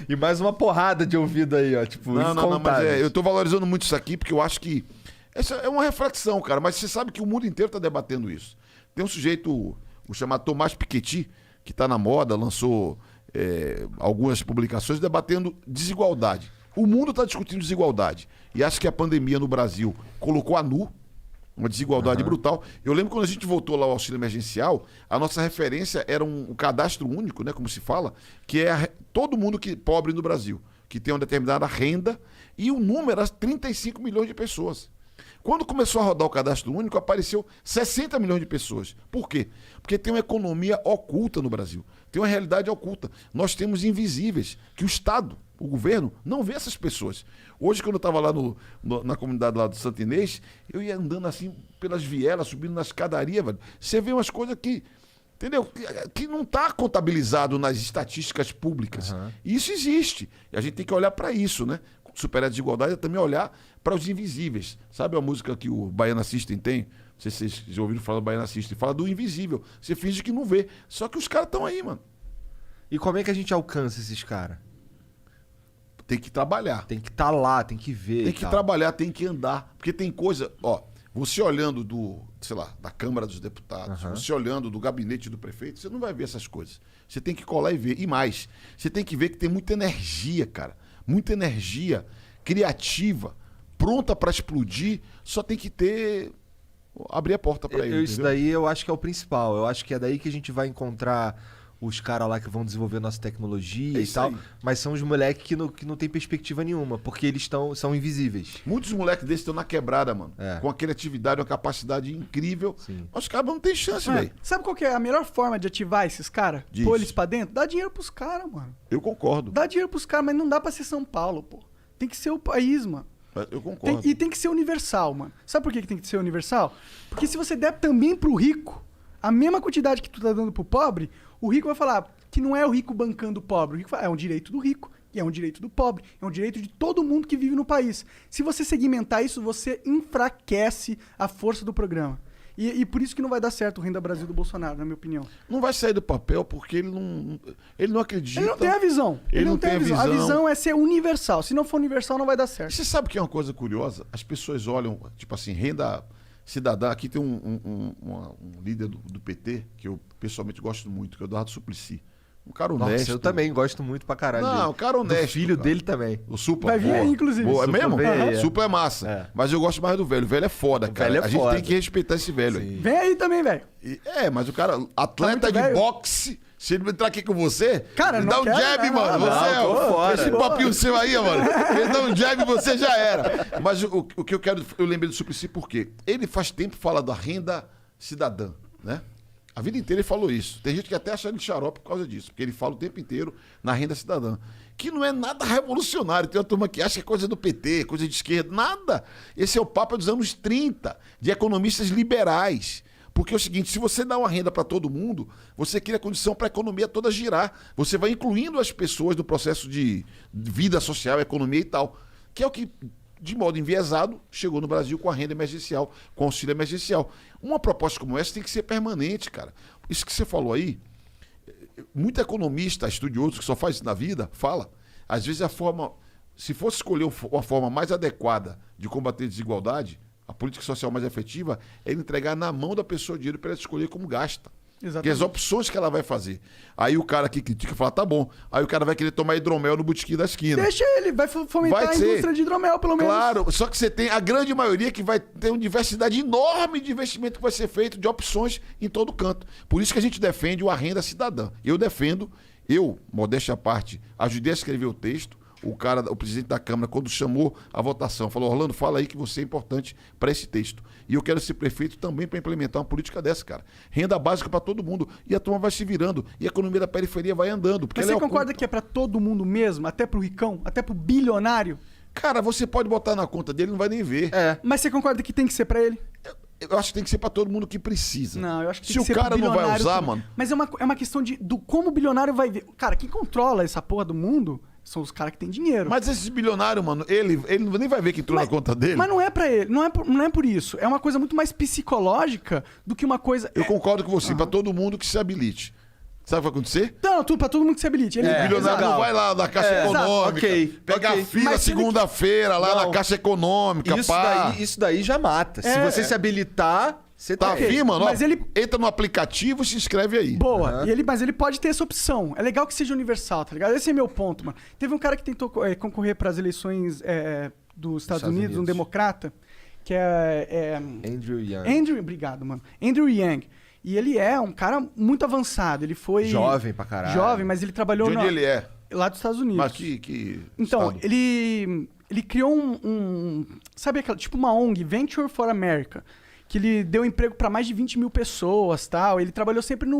Speaker 1: E mais uma porrada de ouvido aí, ó. Tipo,
Speaker 3: Não, mas
Speaker 1: incontáveis.
Speaker 3: eu tô valorizando muito isso aqui porque eu acho que essa é uma reflexão, cara. Mas você sabe que o mundo inteiro tá debatendo isso. Tem um sujeito, o chamado Tomás Piketty, que tá na moda, lançou algumas publicações debatendo desigualdade. O mundo tá discutindo desigualdade. E acho que a pandemia no Brasil colocou a nu uma desigualdade brutal. Eu lembro quando a gente voltou lá ao auxílio emergencial, a nossa referência era um cadastro único, né, como se fala, que é todo mundo pobre no Brasil, que tem uma determinada renda, e o número era 35 milhões de pessoas. Quando começou a rodar o cadastro único, apareceu 60 milhões de pessoas. Por quê? Porque tem uma economia oculta no Brasil. Tem uma realidade oculta. Nós temos invisíveis, que o Estado, o governo, não vê essas pessoas. Hoje, quando eu estava lá na comunidade lá do Santo Inês, eu ia andando assim pelas vielas, subindo na escadaria, velho. Você vê umas coisas que, entendeu? Que não está contabilizado nas estatísticas públicas. E isso existe. E a gente tem que olhar para isso, né? Superar a desigualdade é também olhar para os invisíveis. Sabe a música que o Baiana System tem? Não sei se vocês já ouviram falar do Baiana System. Fala do invisível. Você finge que não vê. Só que os caras estão aí, mano.
Speaker 1: E como é que a gente alcança esses caras?
Speaker 3: Tem que trabalhar.
Speaker 1: Tem que estar lá, tem que ver.
Speaker 3: Tem que trabalhar, tem que andar. Porque tem coisa... Ó, você olhando da Câmara dos Deputados, você olhando do gabinete do prefeito, você não vai ver essas coisas. Você tem que colar e ver. E mais, você tem que ver que tem muita energia, cara. Muita energia criativa, pronta para explodir, só tem que abrir a porta para ele.
Speaker 1: Isso daí eu acho que é o principal. Eu acho que é daí que a gente vai encontrar os caras lá que vão desenvolver nossa tecnologia e tal.
Speaker 3: aí.
Speaker 1: Mas são os moleques que não tem perspectiva nenhuma, porque eles são invisíveis.
Speaker 3: Muitos moleques desses estão na quebrada, mano.
Speaker 1: É.
Speaker 3: Com a criatividade, uma capacidade incrível.
Speaker 1: Sim.
Speaker 3: Mas os caras não tem chance, velho.
Speaker 2: Sabe qual que é a melhor forma de ativar esses caras?
Speaker 3: Diz.
Speaker 2: Pôr eles pra dentro? Dá dinheiro pros caras, mano.
Speaker 3: Eu concordo.
Speaker 2: Dá dinheiro pros caras, mas não dá pra ser São Paulo, pô. Tem que ser o país, mano.
Speaker 3: Eu concordo.
Speaker 2: E tem que ser universal, mano. Sabe por que tem que ser universal? Porque se você der também pro rico a mesma quantidade que tu tá dando pro pobre, o rico vai falar que não é o rico bancando o pobre. O rico fala, é um direito do rico e é um direito do pobre. É um direito de todo mundo que vive no país. Se você segmentar isso, você enfraquece a força do programa. E por isso que não vai dar certo o Renda Brasil do Bolsonaro, na minha opinião.
Speaker 3: Não vai sair do papel porque ele não acredita.
Speaker 2: Ele não tem a visão.
Speaker 3: Ele não tem a visão.
Speaker 2: A visão é ser universal. Se não for universal, não vai dar
Speaker 3: E
Speaker 2: certo.
Speaker 3: você sabe que é uma coisa curiosa? As pessoas olham, tipo assim, renda cidadã. Aqui tem um líder do PT, que eu pessoalmente gosto muito, que é o Eduardo Suplicy. Um cara honesto.
Speaker 1: Nossa, eu também gosto muito pra caralho
Speaker 3: Não,
Speaker 1: dele.
Speaker 3: o cara honesto.
Speaker 1: Do filho
Speaker 3: cara.
Speaker 1: dele também.
Speaker 3: O Supla.
Speaker 2: Vai vir aí, inclusive.
Speaker 3: Boa, é
Speaker 1: Supla
Speaker 3: mesmo?
Speaker 1: vem aí, é.
Speaker 3: Supla é massa.
Speaker 1: É.
Speaker 3: Mas eu gosto mais do velho. O velho é foda, cara.
Speaker 1: velho é
Speaker 3: a gente
Speaker 1: foda.
Speaker 3: tem que respeitar esse velho aí.
Speaker 2: Vem aí também, velho.
Speaker 3: Mas o cara, atleta
Speaker 2: muito
Speaker 3: de
Speaker 2: velho.
Speaker 3: boxe, Se ele entrar aqui com você,
Speaker 2: Cara,
Speaker 3: ele
Speaker 2: não
Speaker 3: dá um
Speaker 2: quero,
Speaker 3: jab,
Speaker 2: não,
Speaker 3: mano.
Speaker 2: não,
Speaker 3: Você
Speaker 1: tô fora.
Speaker 3: esse papinho seu aí, mano. Ele dá um jab e você já era. Mas o que eu quero, eu lembrei do Suplicy porque ele faz tempo fala da renda cidadã, né? A vida inteira ele falou isso. Tem gente que até acha ele xarope por causa disso, porque ele fala o tempo inteiro na renda cidadã. Que não é nada revolucionário. Tem uma turma que acha que é coisa do PT, coisa de esquerda. Nada. Esse é o papo dos anos 30, de economistas liberais. Porque é o seguinte, se você dá uma renda para todo mundo, você cria condição para a economia toda girar. Você vai incluindo as pessoas no processo de vida social, economia e tal. Que é o que, de modo enviesado, chegou no Brasil com a renda emergencial, com o auxílio emergencial. Uma proposta como essa tem que ser permanente, cara. Isso que você falou aí, muito economista, estudioso que só faz isso na vida, fala. Às vezes a forma, se fosse escolher uma forma mais adequada de combater a desigualdade, a política social mais efetiva é ele entregar na mão da pessoa o dinheiro para ela escolher como gasta.
Speaker 2: Exatamente.
Speaker 3: Que as opções que ela vai fazer. Aí o cara que critica fala, tá bom. Aí o cara vai querer tomar hidromel no botequim da esquina.
Speaker 2: Deixa ele, vai fomentar
Speaker 3: Vai
Speaker 2: a
Speaker 3: ser.
Speaker 2: indústria de hidromel, pelo menos.
Speaker 3: Claro, só que você tem a grande maioria que vai ter uma diversidade enorme de investimento que vai ser feito, de opções em todo canto. Por isso que a gente defende a renda cidadã. Eu defendo, modéstia à parte, ajudei a escrever o texto. O presidente da Câmara, quando chamou a votação, falou, Orlando, fala aí que você é importante para esse texto. E eu quero ser prefeito também para implementar uma política dessa, cara. Renda básica para todo mundo. E a turma vai se virando. E a economia da periferia vai andando. Porque
Speaker 2: Mas
Speaker 3: ela
Speaker 2: você
Speaker 3: é
Speaker 2: concorda
Speaker 3: oculta.
Speaker 2: que é pra todo mundo mesmo? Até pro ricão? Até pro bilionário?
Speaker 3: Cara, você pode botar na conta dele, não vai nem ver.
Speaker 1: É.
Speaker 2: Mas você concorda que tem que ser pra ele?
Speaker 3: Eu acho que tem que ser para todo mundo que precisa.
Speaker 2: Não, eu acho que tem
Speaker 3: Se
Speaker 2: que
Speaker 3: o
Speaker 2: ser pro
Speaker 3: cara não vai
Speaker 2: bilionário
Speaker 3: usar,
Speaker 2: também.
Speaker 3: mano...
Speaker 2: Mas é uma questão do como o bilionário vai ver. Cara, quem controla essa porra do mundo são os caras que têm dinheiro.
Speaker 3: Mas esses bilionários, mano, ele nem vai ver que entrou na conta dele.
Speaker 2: Mas não é pra ele, não é por isso. É uma coisa muito mais psicológica do que uma coisa...
Speaker 3: Eu concordo com você, para todo mundo que se habilite. Sabe o que vai acontecer?
Speaker 2: Não, pra todo mundo que se habilite. Ele,
Speaker 3: O bilionário
Speaker 1: exato.
Speaker 3: não vai lá na Caixa Econômica,
Speaker 1: ok,
Speaker 3: pegar
Speaker 1: ok.
Speaker 3: fila
Speaker 2: Mas se ele-
Speaker 3: segunda-feira lá
Speaker 1: Não.
Speaker 3: na Caixa Econômica,
Speaker 1: Isso daí já mata. Se
Speaker 2: É.
Speaker 1: você se habilitar, você
Speaker 3: Tá
Speaker 1: tá
Speaker 3: afim, mano? Ó,
Speaker 2: Mas ele-
Speaker 3: entra no aplicativo e se inscreve aí.
Speaker 2: Boa. Mas ele pode ter essa opção. É legal que seja universal, tá ligado? Esse é meu ponto, mano. Teve um cara que tentou concorrer para as eleições dos Estados Unidos, um democrata, que é
Speaker 1: Andrew Yang.
Speaker 2: Andrew, obrigado, mano. Andrew Yang. E ele é um cara muito avançado. Ele foi
Speaker 1: Jovem pra caralho.
Speaker 2: Jovem, mas ele trabalhou
Speaker 3: De onde ele é?
Speaker 2: lá dos Estados Unidos.
Speaker 3: Mas que
Speaker 2: Então,
Speaker 3: estado?
Speaker 2: ele criou sabe aquela, tipo uma ONG, Venture for America, que ele deu emprego para mais de 20 mil pessoas, tal. Ele trabalhou sempre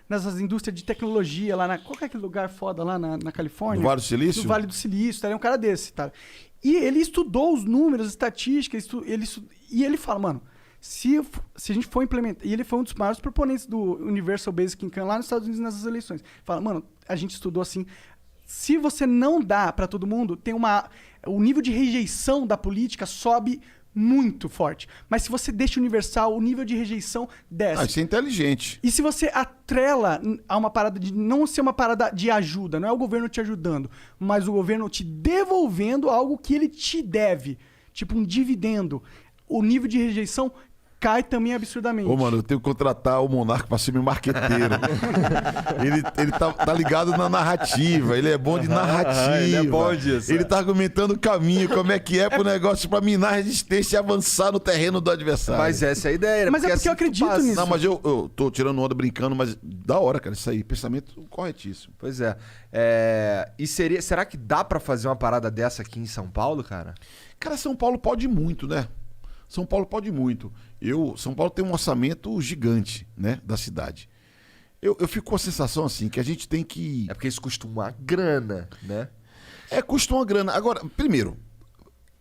Speaker 2: nessas indústrias de tecnologia lá qual que é aquele lugar foda lá na Califórnia?
Speaker 3: No Vale do Silício?
Speaker 2: No Vale do Silício, tá? Ele é um cara desse, tá? E ele estudou os números, as estatísticas, e ele fala, mano, se a gente for implementar... E ele foi um dos maiores proponentes do Universal Basic Income lá nos Estados Unidos nessas eleições. Fala, mano, a gente estudou assim... Se você não dá pra todo mundo, o nível de rejeição da política sobe muito forte. Mas se você deixa universal, o nível de rejeição desce.
Speaker 3: Isso é inteligente.
Speaker 2: E se você atrela a uma parada de não ser uma parada de ajuda, não é o governo te ajudando, mas o governo te devolvendo algo que ele te deve, tipo um dividendo, o nível de rejeição cai também absurdamente.
Speaker 3: Ô, mano, eu tenho que contratar o Monarca pra ser meu marqueteiro. ele tá ligado na narrativa, ele é bom de narrativa.
Speaker 1: ele é bom disso,
Speaker 3: Ele
Speaker 1: é.
Speaker 3: tá argumentando o caminho, como é que é pro negócio pra minar a resistência e avançar no terreno do adversário.
Speaker 1: Mas essa é a ideia. né?
Speaker 2: Mas é porque eu
Speaker 1: assim tu
Speaker 2: acredito
Speaker 1: passa.
Speaker 2: nisso.
Speaker 3: Não, mas eu tô tirando onda brincando, mas da hora, cara, isso aí, pensamento corretíssimo.
Speaker 1: Pois é. E será que dá pra fazer uma parada dessa aqui em São Paulo, cara?
Speaker 3: Cara, São Paulo pode muito, né? São Paulo pode muito. São Paulo tem um orçamento gigante, né, da cidade. Eu fico com a sensação, assim, que a gente tem que...
Speaker 1: É porque isso custa uma grana, né?
Speaker 3: Custa uma grana. Agora, primeiro,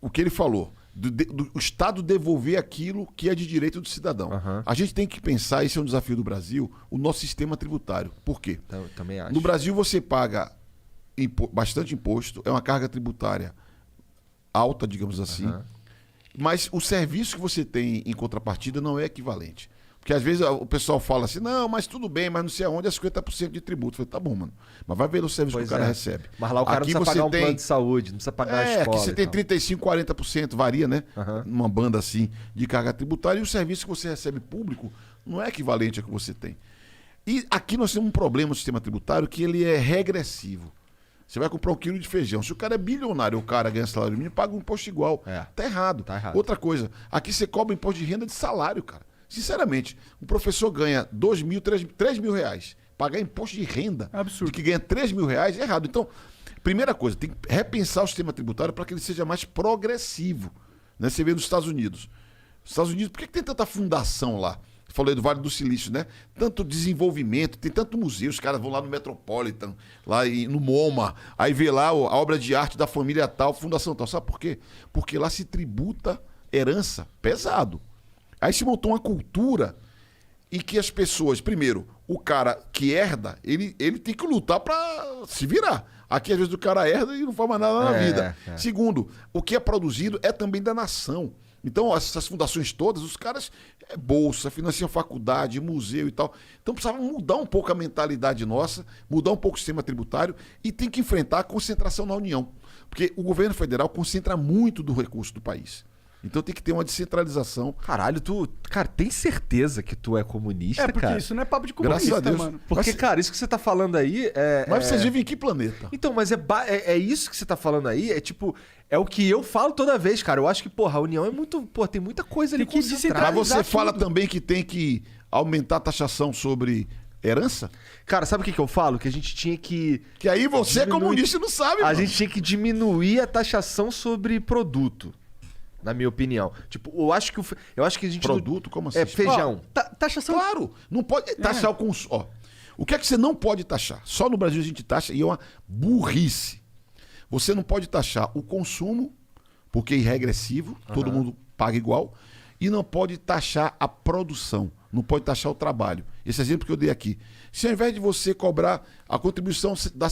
Speaker 3: o que ele falou, do Estado devolver aquilo que é de direito do cidadão.
Speaker 1: Aham.
Speaker 3: A gente tem que pensar, esse é um desafio do Brasil, o nosso sistema tributário. Por quê?
Speaker 1: Também acho.
Speaker 3: No Brasil você paga bastante imposto, é uma carga tributária alta, digamos assim,
Speaker 1: Aham.
Speaker 3: mas o serviço que você tem em contrapartida não é equivalente. Porque às vezes o pessoal fala assim, não, mas tudo bem, mas não sei aonde é 50% de tributo. Eu falei, tá bom, mano, mas vai ver o serviço
Speaker 1: Pois
Speaker 3: que o cara
Speaker 1: é.
Speaker 3: recebe.
Speaker 1: Mas lá o cara
Speaker 3: Aqui
Speaker 1: não precisa
Speaker 3: você
Speaker 1: pagar um
Speaker 3: tem-
Speaker 1: plano de saúde, não precisa pagar a escola.
Speaker 3: aqui você
Speaker 1: e
Speaker 3: tem
Speaker 1: tal.
Speaker 3: 35%, 40%, varia, né?
Speaker 1: Aham.
Speaker 3: Numa banda assim de carga tributária, e o serviço que você recebe público não é equivalente ao que você tem. E aqui nós temos um problema no sistema tributário que ele é regressivo. Você vai comprar um quilo de feijão. Se o cara é bilionário, o cara ganha salário mínimo, paga um imposto igual.
Speaker 1: É.
Speaker 3: Tá errado.
Speaker 1: Tá errado.
Speaker 3: Outra coisa, aqui você cobra imposto de renda de salário, cara. Sinceramente, um professor ganha 2 mil, 3 mil reais. pagar imposto de renda.
Speaker 2: Absurdo.
Speaker 3: De que ganha 3 mil reais, é errado. Então, primeira coisa, tem que repensar o sistema tributário para que ele seja mais progressivo. Né? Você vê nos Estados Unidos. Os Estados Unidos, por que tem tanta fundação lá? Falei do Vale do Silício, né? Tanto desenvolvimento, tem tanto museu, os caras vão lá no Metropolitan, no MoMA, aí vê lá a obra de arte da família tal, fundação tal. Sabe por quê? Porque lá se tributa herança pesado. Aí se montou uma cultura em que as pessoas, primeiro, o cara que herda, ele tem que lutar para se virar. Aqui, às vezes, o cara herda e não faz mais nada na vida. Segundo, o que é produzido é também da nação. Então, essas fundações todas, os caras, bolsa, financiam faculdade, museu e tal. Então, precisava mudar um pouco a mentalidade nossa, mudar um pouco o sistema tributário e tem que enfrentar a concentração na União. Porque o governo federal concentra muito do recurso do país. Então tem que ter uma descentralização.
Speaker 1: Caralho, cara, tem certeza que tu é comunista,
Speaker 2: É, porque
Speaker 1: cara?
Speaker 2: isso não é papo de
Speaker 3: Graças
Speaker 2: comunista,
Speaker 3: a Deus.
Speaker 2: mano.
Speaker 1: Porque, cara, isso que você tá falando aí é...
Speaker 3: Mas vocês vivem em que planeta?
Speaker 1: Então, mas é isso que você tá falando aí, é tipo... É o que eu falo toda vez, cara. Eu acho que, porra, a União é muito... Pô, tem muita coisa ali
Speaker 2: Tem que
Speaker 1: concentrada.
Speaker 3: Mas você
Speaker 2: Analisar
Speaker 3: fala
Speaker 2: tudo.
Speaker 3: também que tem que aumentar a taxação sobre herança?
Speaker 1: Cara, sabe o que eu falo? Que a gente tinha que...
Speaker 3: Que aí você é comunista e não sabe,
Speaker 1: A
Speaker 3: mano.
Speaker 1: gente tinha que diminuir a taxação sobre produto. Na minha opinião. Tipo, eu acho que a gente...
Speaker 3: Produto? Como assim?
Speaker 1: É feijão.
Speaker 2: Ó, taxação...
Speaker 3: Claro, não pode taxar o consumo. Ó, o que é que você não pode taxar? Só no Brasil a gente taxa e é uma burrice. Você não pode taxar o consumo, porque é irregressivo, todo mundo paga igual, e não pode taxar a produção, não pode taxar o trabalho. Esse exemplo que eu dei aqui. Se ao invés de você cobrar a contribuição da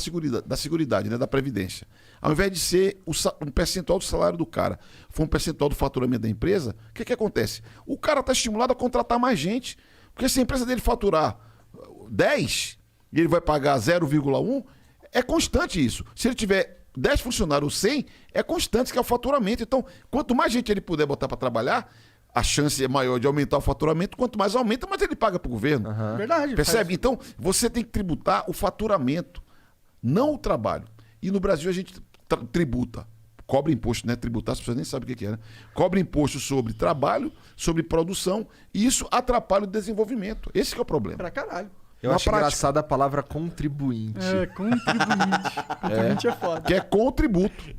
Speaker 3: Seguridade, né, da Previdência, ao invés de ser um percentual do salário do cara, for um percentual do faturamento da empresa, o que acontece? O cara está estimulado a contratar mais gente, porque se a empresa dele faturar 10 e ele vai pagar 0,1, é constante isso. Se ele tiver 10 funcionários ou 100, é constante, que é o faturamento. Então, quanto mais gente ele puder botar para trabalhar, a chance é maior de aumentar o faturamento. Quanto mais aumenta, mais ele paga para o governo.
Speaker 2: Verdade.
Speaker 3: Percebe? Então, você tem que tributar o faturamento, não o trabalho. E no Brasil a gente tributa, cobra imposto, né? Tributar, as pessoas nem sabem o que é, né? Cobra imposto sobre trabalho, sobre produção, e isso atrapalha o desenvolvimento. Esse que é o problema.
Speaker 2: Pra caralho.
Speaker 1: Eu
Speaker 3: Na
Speaker 1: acho
Speaker 3: prática.
Speaker 1: engraçada a palavra contribuinte.
Speaker 2: É, contribuinte. Contribuinte é foda.
Speaker 3: Que é contributo.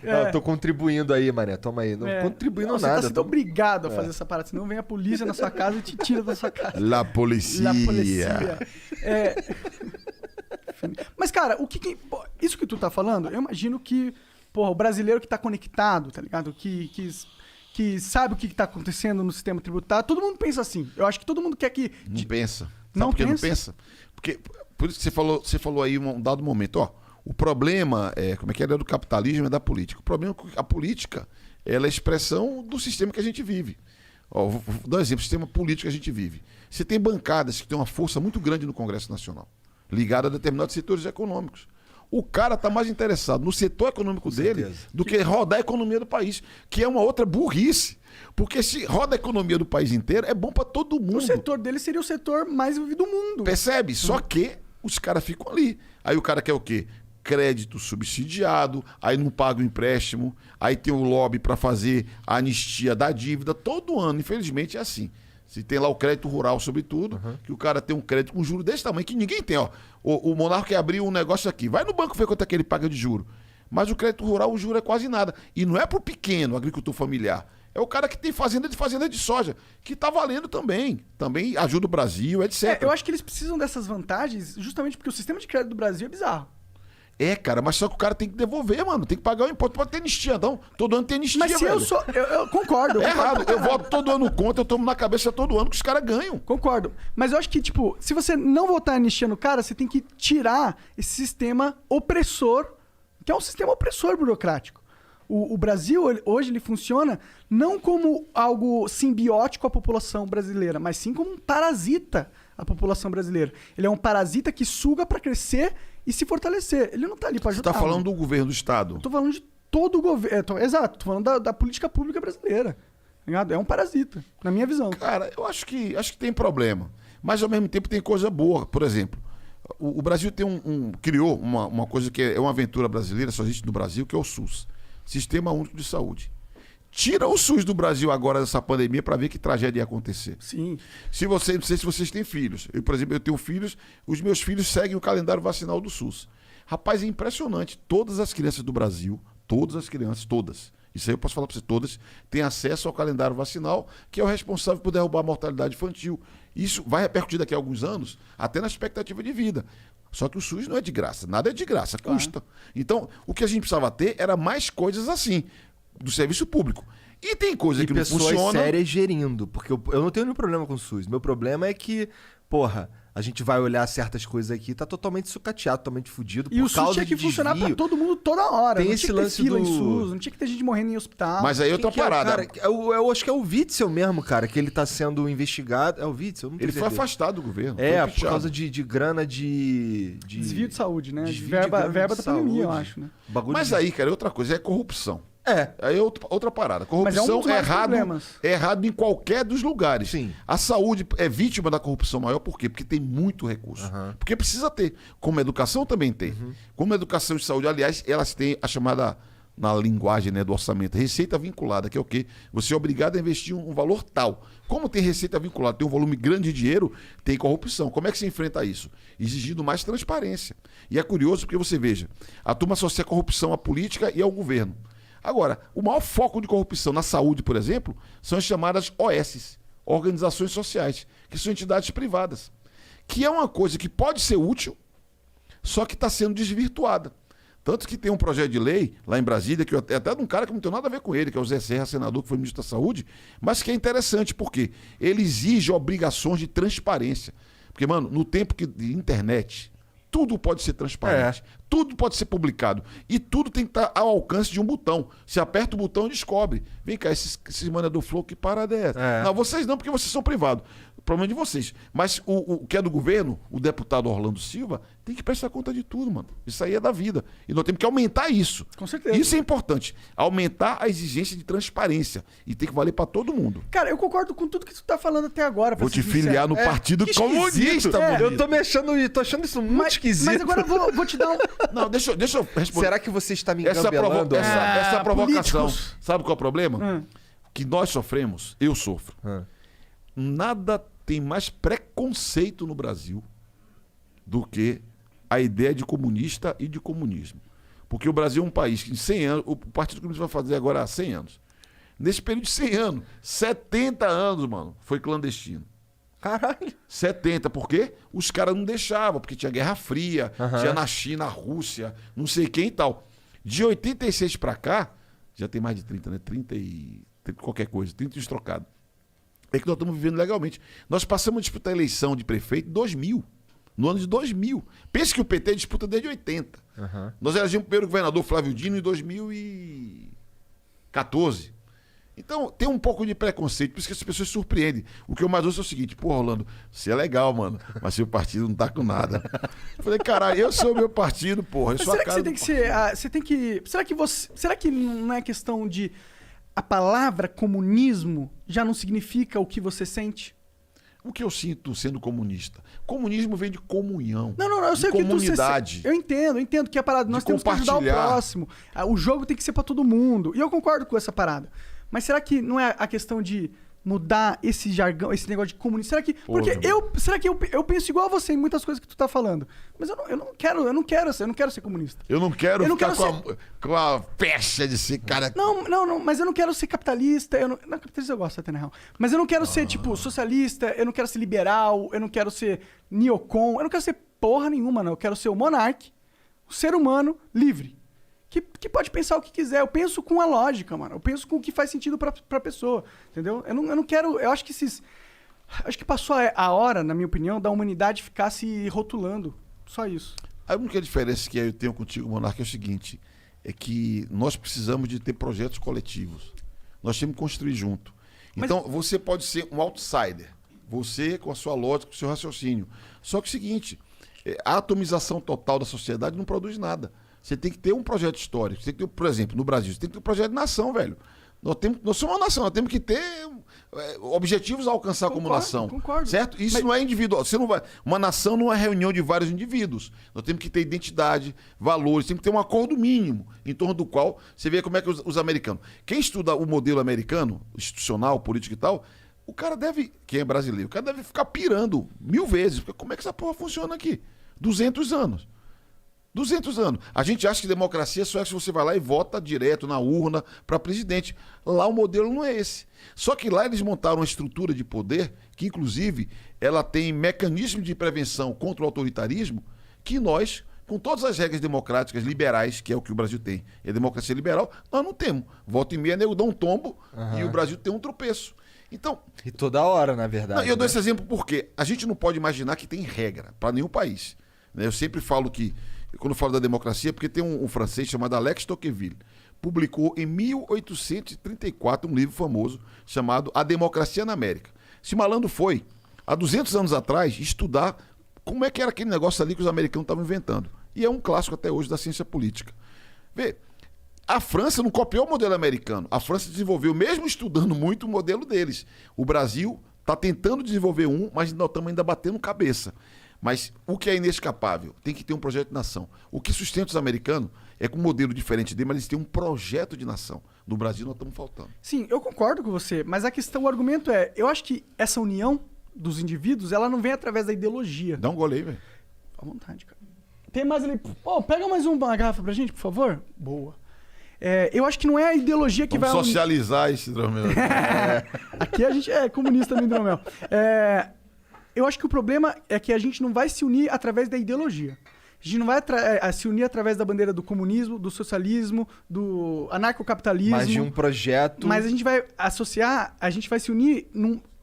Speaker 1: Não, eu tô contribuindo aí, mané. Toma aí. Não
Speaker 2: É.
Speaker 1: contribuindo
Speaker 2: Não,
Speaker 1: nada.
Speaker 2: Você tá sendo obrigado a fazer essa parada, senão vem a polícia na sua casa e te tira da sua casa.
Speaker 3: La policia.
Speaker 2: La policia. É... Mas, cara, pô, isso que tu tá falando, eu imagino que, porra, o brasileiro que tá conectado, tá ligado? Que sabe o que tá acontecendo no sistema tributário, todo mundo pensa assim. Eu acho que todo mundo quer que...
Speaker 3: Não pensa. Sabe
Speaker 2: Não
Speaker 3: por que
Speaker 2: pensa?
Speaker 3: não pensa? Porque, por isso que você falou aí um dado momento, ó. O problema é do capitalismo e da política. O problema é que a política, ela é a expressão do sistema que a gente vive. Ó, vou dar um exemplo, o sistema político que a gente vive. Você tem bancadas que têm uma força muito grande no Congresso Nacional, ligada a determinados setores econômicos. O cara está mais interessado no setor econômico dele
Speaker 1: certeza.
Speaker 3: do que rodar a economia do país, que é uma outra burrice. Porque se roda a economia do país inteiro, é bom para todo mundo.
Speaker 2: O setor dele seria o setor mais vivido do mundo.
Speaker 3: Percebe? Só que os caras ficam ali. Aí o cara quer o quê? Crédito subsidiado, aí não paga o empréstimo, aí tem o lobby para fazer a anistia da dívida. Todo ano, infelizmente, é assim. Se tem lá o crédito rural, sobretudo, que o cara tem um crédito com juro desse tamanho, que ninguém tem. Ó. O Monarca quer abrir um negócio aqui. Vai no banco ver quanto é que ele paga de juro. Mas o crédito rural, o juro é quase nada. E não é para o pequeno agricultor familiar. É o cara que tem fazenda de soja, que está valendo também. Também ajuda o Brasil, etc.
Speaker 2: Eu acho que eles precisam dessas vantagens justamente porque o sistema de crédito do Brasil é bizarro.
Speaker 3: É, cara, mas só que o cara tem que devolver, mano. Tem que pagar o imposto. Pode ter anistia, não. Todo ano tem anistia,
Speaker 2: Mas se
Speaker 3: velho.
Speaker 2: eu sou... Eu concordo.
Speaker 3: É
Speaker 2: eu concordo
Speaker 3: errado.
Speaker 2: pra
Speaker 3: Eu
Speaker 2: caralho.
Speaker 3: voto todo ano contra, eu tomo na cabeça todo ano que os caras ganham.
Speaker 2: Concordo. Mas eu acho que, tipo, se você não votar anistia no cara, você tem que tirar esse sistema opressor, que é um sistema opressor burocrático. O Brasil, hoje, ele funciona não como algo simbiótico à população brasileira, mas sim como um parasita à população brasileira. Ele é um parasita que suga pra crescer e se fortalecer. Ele não tá ali pra
Speaker 3: Você
Speaker 2: ajudar.
Speaker 3: tá falando do governo do Estado.
Speaker 2: Eu tô falando de todo o governo. Exato, tô falando da política pública brasileira. Tá ligado? É um parasita, na minha visão.
Speaker 3: Cara, eu acho que tem problema. Mas, ao mesmo tempo, tem coisa boa. Por exemplo, o Brasil criou uma coisa que é uma aventura brasileira, só existe no Brasil, que é o SUS. Sistema Único de Saúde. Tira o SUS do Brasil agora dessa pandemia para ver que tragédia ia acontecer.
Speaker 2: Sim.
Speaker 3: Não sei se vocês têm filhos. Eu, por exemplo, eu tenho filhos, os meus filhos seguem o calendário vacinal do SUS. Rapaz, é impressionante. Todas as crianças do Brasil, todas as crianças, todas, isso aí eu posso falar para você, todas, têm acesso ao calendário vacinal, que é o responsável por derrubar a mortalidade infantil. Isso vai repercutir daqui a alguns anos, até na expectativa de vida. Só que o SUS não é de graça, nada é de graça, custa. Então, o que a gente precisava ter era mais coisas assim, do serviço público. E tem coisa que não funciona.
Speaker 1: pessoas sérias gerindo, porque eu não tenho nenhum problema com o SUS. Meu problema é que, porra, a gente vai olhar certas coisas aqui, tá totalmente sucateado, totalmente fudido,
Speaker 2: E
Speaker 1: por
Speaker 2: o SUS
Speaker 1: causa
Speaker 2: tinha que
Speaker 1: de
Speaker 2: funcionar pra
Speaker 1: desvio.
Speaker 2: todo mundo toda hora.
Speaker 1: Tem
Speaker 2: não
Speaker 1: esse
Speaker 2: tinha que ter
Speaker 1: lance
Speaker 2: fila em
Speaker 1: do-
Speaker 2: SUS, não tinha que ter gente morrendo em hospital.
Speaker 3: Mas aí outra
Speaker 1: Quem que é,
Speaker 3: parada.
Speaker 1: cara? Eu acho que é o Witzel mesmo, cara, que ele tá sendo investigado. É o Witzel? Eu não tenho
Speaker 3: Ele foi
Speaker 1: certeza.
Speaker 3: afastado do governo.
Speaker 1: É,
Speaker 3: foi
Speaker 1: por
Speaker 3: pichado.
Speaker 1: causa de grana de...
Speaker 2: Desvio de saúde, né? De
Speaker 1: Desvio de
Speaker 2: verba
Speaker 1: grana de
Speaker 2: da pandemia, eu
Speaker 1: saúde.
Speaker 2: acho, né?
Speaker 1: Bagulho
Speaker 3: Mas
Speaker 1: de...
Speaker 3: aí, cara, é outra coisa, é corrupção.
Speaker 1: É.
Speaker 3: Aí é outra parada.
Speaker 2: Mas é um
Speaker 3: Corrupção
Speaker 2: dos
Speaker 3: é
Speaker 2: maiores
Speaker 3: errado,
Speaker 2: problemas.
Speaker 3: é errado em qualquer dos lugares.
Speaker 1: Sim.
Speaker 3: A saúde é vítima da corrupção maior, por quê? Porque tem muito recurso.
Speaker 1: Aham.
Speaker 3: Porque precisa ter. Como a educação também tem. Como a educação e saúde, aliás, elas têm a chamada, na linguagem, né, do orçamento, receita vinculada, que é o quê? Você é obrigado a investir um valor tal. Como tem receita vinculada, tem um volume grande de dinheiro, tem corrupção. Como é que se enfrenta isso? Exigindo mais transparência. E é curioso porque você veja, a turma associa a corrupção à política e ao governo. Agora, o maior foco de corrupção na saúde, por exemplo, são as chamadas OS, Organizações Sociais, que são entidades privadas. Que é uma coisa que pode ser útil, só que está sendo desvirtuada. Tanto que tem um projeto de lei lá em Brasília, que até de um cara que não tem nada a ver com ele, que é o Zé Serra, senador, que foi ministro da Saúde, mas que é interessante, porque ele exige obrigações de transparência. Porque, mano, no tempo de internet, tudo pode ser transparente, tudo pode ser publicado, e tudo tem que estar ao alcance de um botão. Se aperta o botão, descobre. Vem cá, esses mano do Flow, que parada é essa?
Speaker 1: É.
Speaker 3: Não, vocês não, porque vocês são privados. O problema é de vocês. Mas o que é do governo, o deputado Orlando Silva, tem que prestar conta de tudo, mano. Isso aí é da vida. E nós temos que aumentar isso.
Speaker 2: Com certeza.
Speaker 3: Isso é importante. Aumentar a exigência de transparência. E tem que valer para todo mundo.
Speaker 2: Cara, eu concordo com tudo que tu tá falando até agora. pra
Speaker 3: Vou
Speaker 2: ser
Speaker 3: te filiar
Speaker 2: sincero.
Speaker 3: no Partido
Speaker 1: Que
Speaker 3: Comunista,
Speaker 1: esquisito.
Speaker 3: bonito.
Speaker 1: Eu tô achando isso muito esquisito.
Speaker 2: Mas agora eu vou te dar um...
Speaker 3: Não, deixa eu responder.
Speaker 1: Será que você está me
Speaker 3: Essa
Speaker 1: engambelando?
Speaker 3: provocação.
Speaker 2: políticos.
Speaker 3: Sabe qual é o problema? Que nós sofremos, eu sofro. Nada tem mais preconceito no Brasil do que a ideia de comunista e de comunismo. Porque o Brasil é um país que em 100 anos, o Partido Comunista vai fazer agora há 100 anos. Nesse período de 100 anos, 70 anos, mano, foi clandestino.
Speaker 1: Caralho.
Speaker 3: 70, por quê? Os caras não deixavam, porque tinha Guerra Fria, tinha na China, a Rússia, não sei quem e tal. De 86 pra cá, já tem mais de 30, né? 30 e qualquer coisa, 30 e trocado. É que nós estamos vivendo legalmente. Nós passamos a disputar a eleição de prefeito em 2000, no ano de 2000. Pense que o PT disputa desde 80. Nós elegemos o primeiro governador Flávio Dino em 2014. Então, tem um pouco de preconceito, por isso que as pessoas se surpreendem. O que eu mais ouço é o seguinte: pô, Rolando, você é legal, mano, mas seu partido não tá com nada. Eu falei, caralho, eu sou o meu partido, porra. Eu
Speaker 2: Mas
Speaker 3: sou
Speaker 2: será
Speaker 3: a
Speaker 2: que
Speaker 3: cara
Speaker 2: você tem
Speaker 3: do
Speaker 2: que ser... você tem que... Será que não é questão de... A palavra comunismo já não significa o que você sente?
Speaker 3: O que eu sinto sendo comunista? Comunismo vem de comunhão.
Speaker 2: Não, eu sei
Speaker 3: de
Speaker 2: o que
Speaker 3: comunidade.
Speaker 2: Eu entendo que a parada. Nós temos que ajudar o
Speaker 3: compartilhar.
Speaker 2: próximo. O jogo tem que ser pra todo mundo. E eu concordo com essa parada. Mas será que não é a questão de mudar esse jargão, esse negócio de comunista? Será que. Porque será que eu penso igual a você em muitas coisas que tu tá falando. Mas eu não quero ser comunista.
Speaker 3: Eu não quero
Speaker 2: Eu não
Speaker 3: ficar
Speaker 2: quero
Speaker 3: com a pecha de ser cara.
Speaker 2: Não, mas eu não quero ser capitalista. Não, capitalista eu gosto até, na real. Mas eu não quero ser, tipo, socialista, eu não quero ser liberal, eu não quero ser neocon, eu não quero ser porra nenhuma, não. Eu quero ser o monarca, o ser humano livre. Que pode pensar o que quiser. Eu penso com a lógica, mano. Eu penso com o que faz sentido pra pessoa. Entendeu? Eu não quero. Eu acho que acho que passou a hora, na minha opinião, da humanidade ficar se rotulando. Só isso.
Speaker 3: A única diferença que eu tenho contigo, Monarca, é o seguinte: é que nós precisamos de ter projetos coletivos. Nós temos que construir junto. Então, você pode ser um outsider. Você com a sua lógica, com o seu raciocínio. Só que é o seguinte: a atomização total da sociedade não produz nada. Você tem que ter um projeto histórico. Você tem que ter, por exemplo, no Brasil, você tem que ter um projeto de nação, velho. Nós somos uma nação, nós temos que ter objetivos a alcançar como nação.
Speaker 2: Concordo.
Speaker 3: Certo? Isso não é individual. Você não vai. Uma nação não é reunião de vários indivíduos. Nós temos que ter identidade, valores, temos que ter um acordo mínimo em torno do qual você vê como é que os americanos. Quem estuda o modelo americano, institucional, político e tal, o cara deve. Quem é brasileiro, o cara deve ficar pirando 1000 vezes. Porque como é que essa porra funciona aqui? 200 anos. 200 anos. A gente acha que democracia só é se você vai lá e vota direto na urna para presidente. Lá o modelo não é esse. Só que lá eles montaram uma estrutura de poder que, inclusive, ela tem mecanismos de prevenção contra o autoritarismo que nós, com todas as regras democráticas liberais, que é o que o Brasil tem, é democracia liberal, nós não temos. Volta e meia, nego dá um tombo e o Brasil tem um tropeço. Então...
Speaker 1: E toda hora, na verdade.
Speaker 3: Não, eu dou esse exemplo porque a gente não pode imaginar que tem regra para nenhum país. Eu sempre falo que quando eu falo da democracia, porque tem um francês chamado Alex Tocqueville, publicou em 1834 um livro famoso chamado A Democracia na América. Esse malandro foi, há 200 anos atrás, estudar como é que era aquele negócio ali que os americanos estavam inventando. E é um clássico até hoje da ciência política. Vê, a França não copiou o modelo americano. A França desenvolveu, mesmo estudando muito, o modelo deles. O Brasil está tentando desenvolver um, mas nós estamos ainda batendo cabeça. Mas o que é inescapável? Tem que ter um projeto de nação. O que sustenta os americanos é com um modelo diferente dele, mas eles têm um projeto de nação. No Brasil nós estamos faltando.
Speaker 2: Sim, eu concordo com você, mas a questão, o argumento é, eu acho que essa união dos indivíduos, ela não vem através da ideologia.
Speaker 3: Dá um gole aí, velho.
Speaker 2: À vontade, cara. Tem mais ali. Pô, pega mais uma garrafa pra gente, por favor. Boa. Eu acho que não é a ideologia que
Speaker 3: Vamos
Speaker 2: vai...
Speaker 3: socializar esse hidromel.
Speaker 2: Aqui a gente é comunista no hidromel. Eu acho que o problema é que a gente não vai se unir através da ideologia. A gente não vai se unir através da bandeira do comunismo, do socialismo, do anarcocapitalismo.
Speaker 1: Mas de um projeto...
Speaker 2: Mas a gente vai associar, a gente vai se unir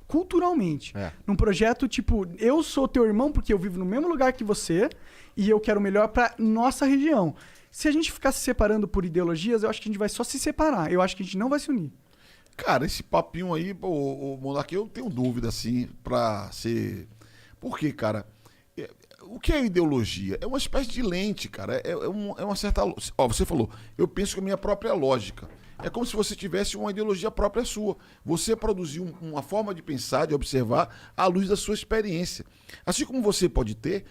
Speaker 2: culturalmente. Num projeto tipo, eu sou teu irmão porque eu vivo no mesmo lugar que você e eu quero o melhor pra nossa região. Se a gente ficar se separando por ideologias, eu acho que a gente vai só se separar. Eu acho que a gente não vai se unir.
Speaker 3: Cara, esse papinho aí, o Monark, eu tenho dúvida, assim, pra ser... Por quê, cara? O que é ideologia? É uma espécie de lente, cara. É uma certa... Ó, você falou, eu penso com a minha própria lógica. É como se você tivesse uma ideologia própria sua. Você produziu uma forma de pensar, de observar, à luz da sua experiência. Assim como você pode ter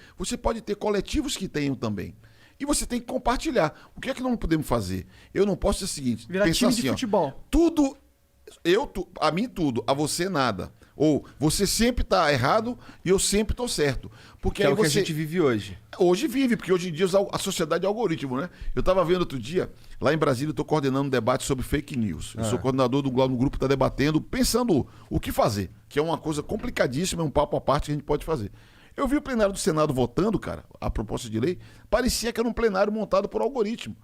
Speaker 3: coletivos que tenham também. E você tem que compartilhar. O que é que nós não podemos fazer? Eu não posso ser o seguinte...
Speaker 2: Virar
Speaker 3: pensar
Speaker 2: time
Speaker 3: assim,
Speaker 2: de futebol.
Speaker 3: Ó, tudo... a mim tudo, a você nada. Ou você sempre tá errado e eu sempre tô certo. Porque
Speaker 1: que
Speaker 3: aí
Speaker 1: é o que a gente vive hoje.
Speaker 3: Hoje vive, porque hoje em dia a sociedade é algoritmo, né? Eu tava vendo outro dia, lá em Brasília, eu tô coordenando um debate sobre fake news. Eu sou coordenador do grupo que tá debatendo, pensando o que fazer. Que é uma coisa complicadíssima, é um papo à parte que a gente pode fazer. Eu vi o plenário do Senado votando, cara, a proposta de lei, parecia que era um plenário montado por algoritmo.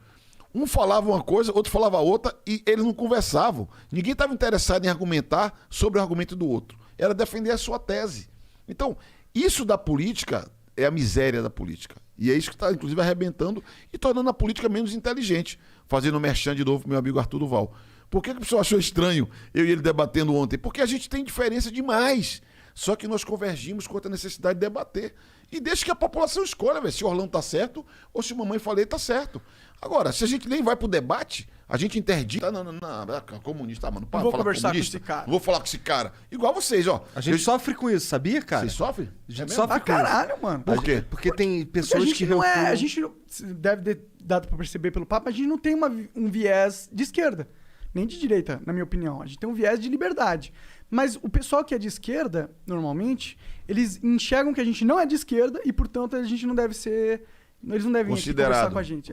Speaker 3: Um falava uma coisa, outro falava outra e eles não conversavam. Ninguém estava interessado em argumentar sobre o argumento do outro. Era defender a sua tese. Então, isso da política é a miséria da política. E é isso que está, inclusive, arrebentando e tornando a política menos inteligente. Fazendo merchan de novo pro meu amigo Arthur Duval. Por que a pessoa achou estranho eu e ele debatendo ontem? Porque a gente tem diferença demais. Só que nós convergimos contra a necessidade de debater. E deixa que a população escolha, véio, se o Orlando tá certo ou se o Mamãe Falei tá certo. Agora, se a gente nem vai pro debate, a gente interdita. Não, comunista, mano.
Speaker 2: Não vou conversar com esse cara.
Speaker 3: Não vou falar com esse cara. Igual vocês, ó.
Speaker 1: A gente sofre com isso, sabia, cara?
Speaker 3: Vocês sofrem?
Speaker 1: A gente
Speaker 3: É
Speaker 1: sofre
Speaker 2: Ah,
Speaker 1: com isso.
Speaker 2: caralho, mano.
Speaker 3: Por quê?
Speaker 1: Porque tem
Speaker 2: Porque
Speaker 1: pessoas que
Speaker 2: a gente não, deve ter dado pra perceber pelo papo, a gente não tem um viés de esquerda, nem de direita, na minha opinião. A gente tem um viés de liberdade. Mas o pessoal que é de esquerda, normalmente, eles enxergam que a gente não é de esquerda e, portanto, a gente não deve ser... Eles não devem aqui conversar com a gente.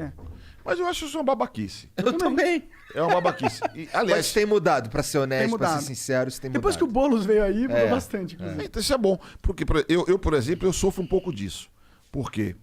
Speaker 3: Mas eu acho isso uma babaquice.
Speaker 1: Eu também.
Speaker 3: É uma babaquice. E, aliás,
Speaker 1: Mas tem mudado, pra ser honesto, pra
Speaker 2: mudado.
Speaker 1: ser sincero, isso tem
Speaker 2: Depois que o
Speaker 1: mudado.
Speaker 2: Boulos veio aí, mudou bastante, inclusive.
Speaker 3: então, isso é bom. Porque eu, por exemplo, eu sofro um pouco disso. Por quê?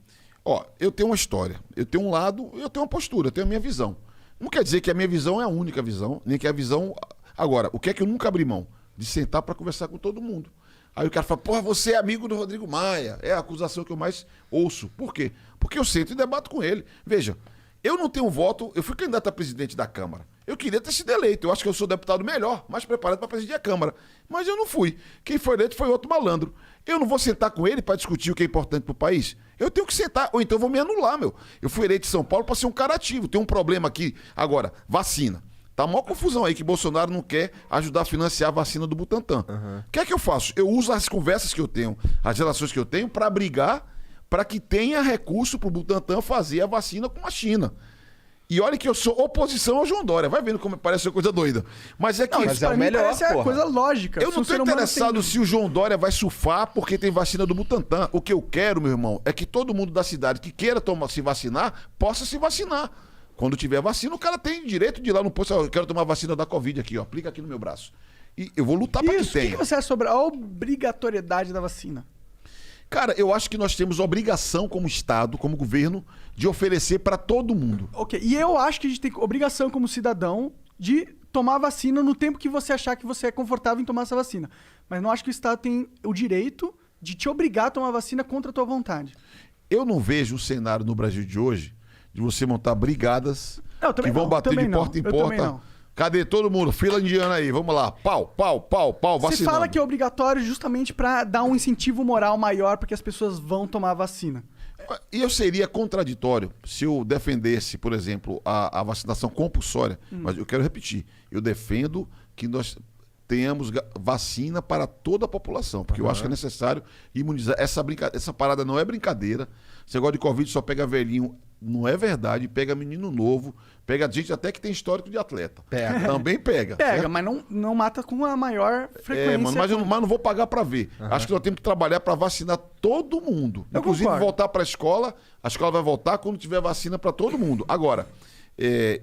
Speaker 3: Ó, eu tenho uma história. Eu tenho um lado, eu tenho uma postura, eu tenho a minha visão. Não quer dizer que a minha visão é a única visão, nem que a visão... Agora, o que é que eu nunca abri mão? De sentar para conversar com todo mundo. Aí o cara fala, porra, você é amigo do Rodrigo Maia. É a acusação que eu mais ouço. Por quê? Porque eu sento e debato com ele. Veja, eu não tenho voto, eu fui candidato a presidente da Câmara. Eu queria ter sido eleito. Eu acho que eu sou o deputado melhor, mais preparado para presidir a Câmara. Mas eu não fui. Quem foi eleito foi outro malandro. Eu não vou sentar com ele para discutir o que é importante para o país. Eu tenho que sentar, ou então eu vou me anular, meu. Eu fui eleito em São Paulo para ser um cara ativo. Tem um problema aqui. Agora, vacina. Tá a maior confusão aí que Bolsonaro não quer ajudar a financiar a vacina do Butantan. O que é que eu faço? Eu uso as conversas que eu tenho, as relações que eu tenho, para brigar para que tenha recurso pro Butantan fazer a vacina com a China. E olha que eu sou oposição ao João Dória. Vai vendo como parece uma coisa doida. Mas é que...
Speaker 1: Não, mas é o melhor,
Speaker 2: parece a
Speaker 1: porra.
Speaker 2: coisa lógica.
Speaker 3: Eu
Speaker 2: Se
Speaker 3: não
Speaker 2: o
Speaker 3: tô
Speaker 2: ser humano
Speaker 3: interessado
Speaker 2: tem-
Speaker 3: se o João Dória vai surfar porque tem vacina do Butantan. O que eu quero, meu irmão, é que todo mundo da cidade que queira se vacinar, possa se vacinar. Quando tiver vacina, o cara tem direito de ir lá no posto. Eu quero tomar vacina da Covid aqui, ó. Aplica aqui no meu braço. E eu vou lutar para que
Speaker 2: Isso, o que
Speaker 3: tenha.
Speaker 2: que você acha sobre a obrigatoriedade da vacina?
Speaker 3: Cara, eu acho que nós temos obrigação como Estado, como governo, de oferecer para todo mundo.
Speaker 2: Ok, e eu acho que a gente tem obrigação como cidadão de tomar a vacina no tempo que você achar que você é confortável em tomar essa vacina. Mas não acho que o Estado tem o direito de te obrigar a tomar a vacina contra a tua vontade.
Speaker 3: Eu não vejo um cenário no Brasil de hoje de você montar brigadas
Speaker 2: Não, também
Speaker 3: que vão
Speaker 2: não,
Speaker 3: bater
Speaker 2: também
Speaker 3: de
Speaker 2: não,
Speaker 3: porta em
Speaker 2: eu também
Speaker 3: porta.
Speaker 2: não.
Speaker 3: Cadê todo mundo? Fila indiana aí, vamos lá. Pau, vacinando.
Speaker 2: Você fala que é obrigatório justamente pra dar um incentivo moral maior para que as pessoas vão tomar a vacina.
Speaker 3: E eu seria contraditório se eu defendesse, por exemplo, a vacinação compulsória. Mas eu quero repetir, eu defendo que nós tenhamos vacina para toda a população, porque eu acho que é necessário imunizar. Essa parada não é brincadeira. Esse negócio de Covid só pega velhinho. Não é verdade, pega menino novo, pega gente até que tem histórico de atleta.
Speaker 1: Pega.
Speaker 3: Também pega.
Speaker 2: Pega,
Speaker 3: certo?
Speaker 2: mas não mata com a maior frequência.
Speaker 3: Mano, mas eu não vou pagar pra ver. Acho que nós temos que trabalhar pra vacinar todo mundo.
Speaker 2: Eu
Speaker 3: Inclusive
Speaker 2: concordo.
Speaker 3: voltar pra escola, a escola vai voltar quando tiver vacina pra todo mundo. Agora,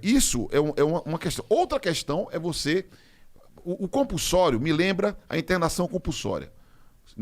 Speaker 3: isso é uma questão. Outra questão é você... O compulsório me lembra a internação compulsória.